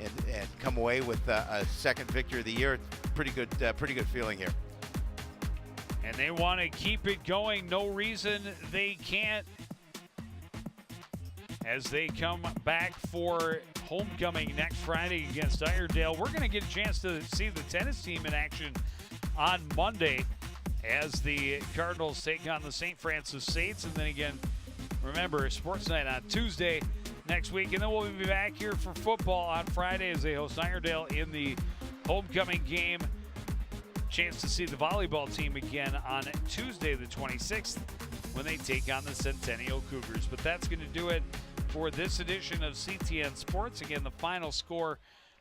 and come away with a second victory of the year, pretty good feeling here. And they want to keep it going. No reason they can't, as they come back for homecoming next Friday against Irondale. We're going to get a chance to see the tennis team in action on Monday as the Cardinals take on the St. Francis Saints. And then again, remember, Sports Night on Tuesday next week. And then we'll be back here for football on Friday as they host Irondale in the homecoming game. Chance to see the volleyball team again on Tuesday the 26th. when they take on the Centennial Cougars. But that's going to do it for this edition of CTN Sports. Again, the final score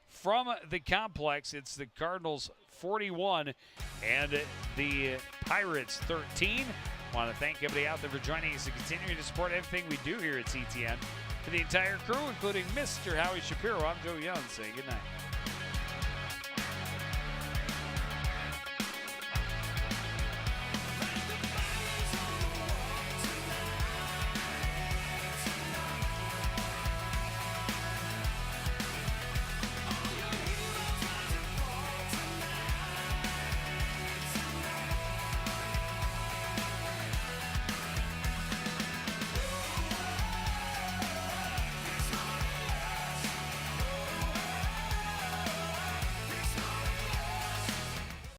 from the complex, it's the Cardinals 41 and the Pirates 13. I want to thank everybody out there for joining us and continuing to support everything we do here at CTN. For the entire crew, including Mr. Howie Shapiro, I'm Joe Young, saying good night.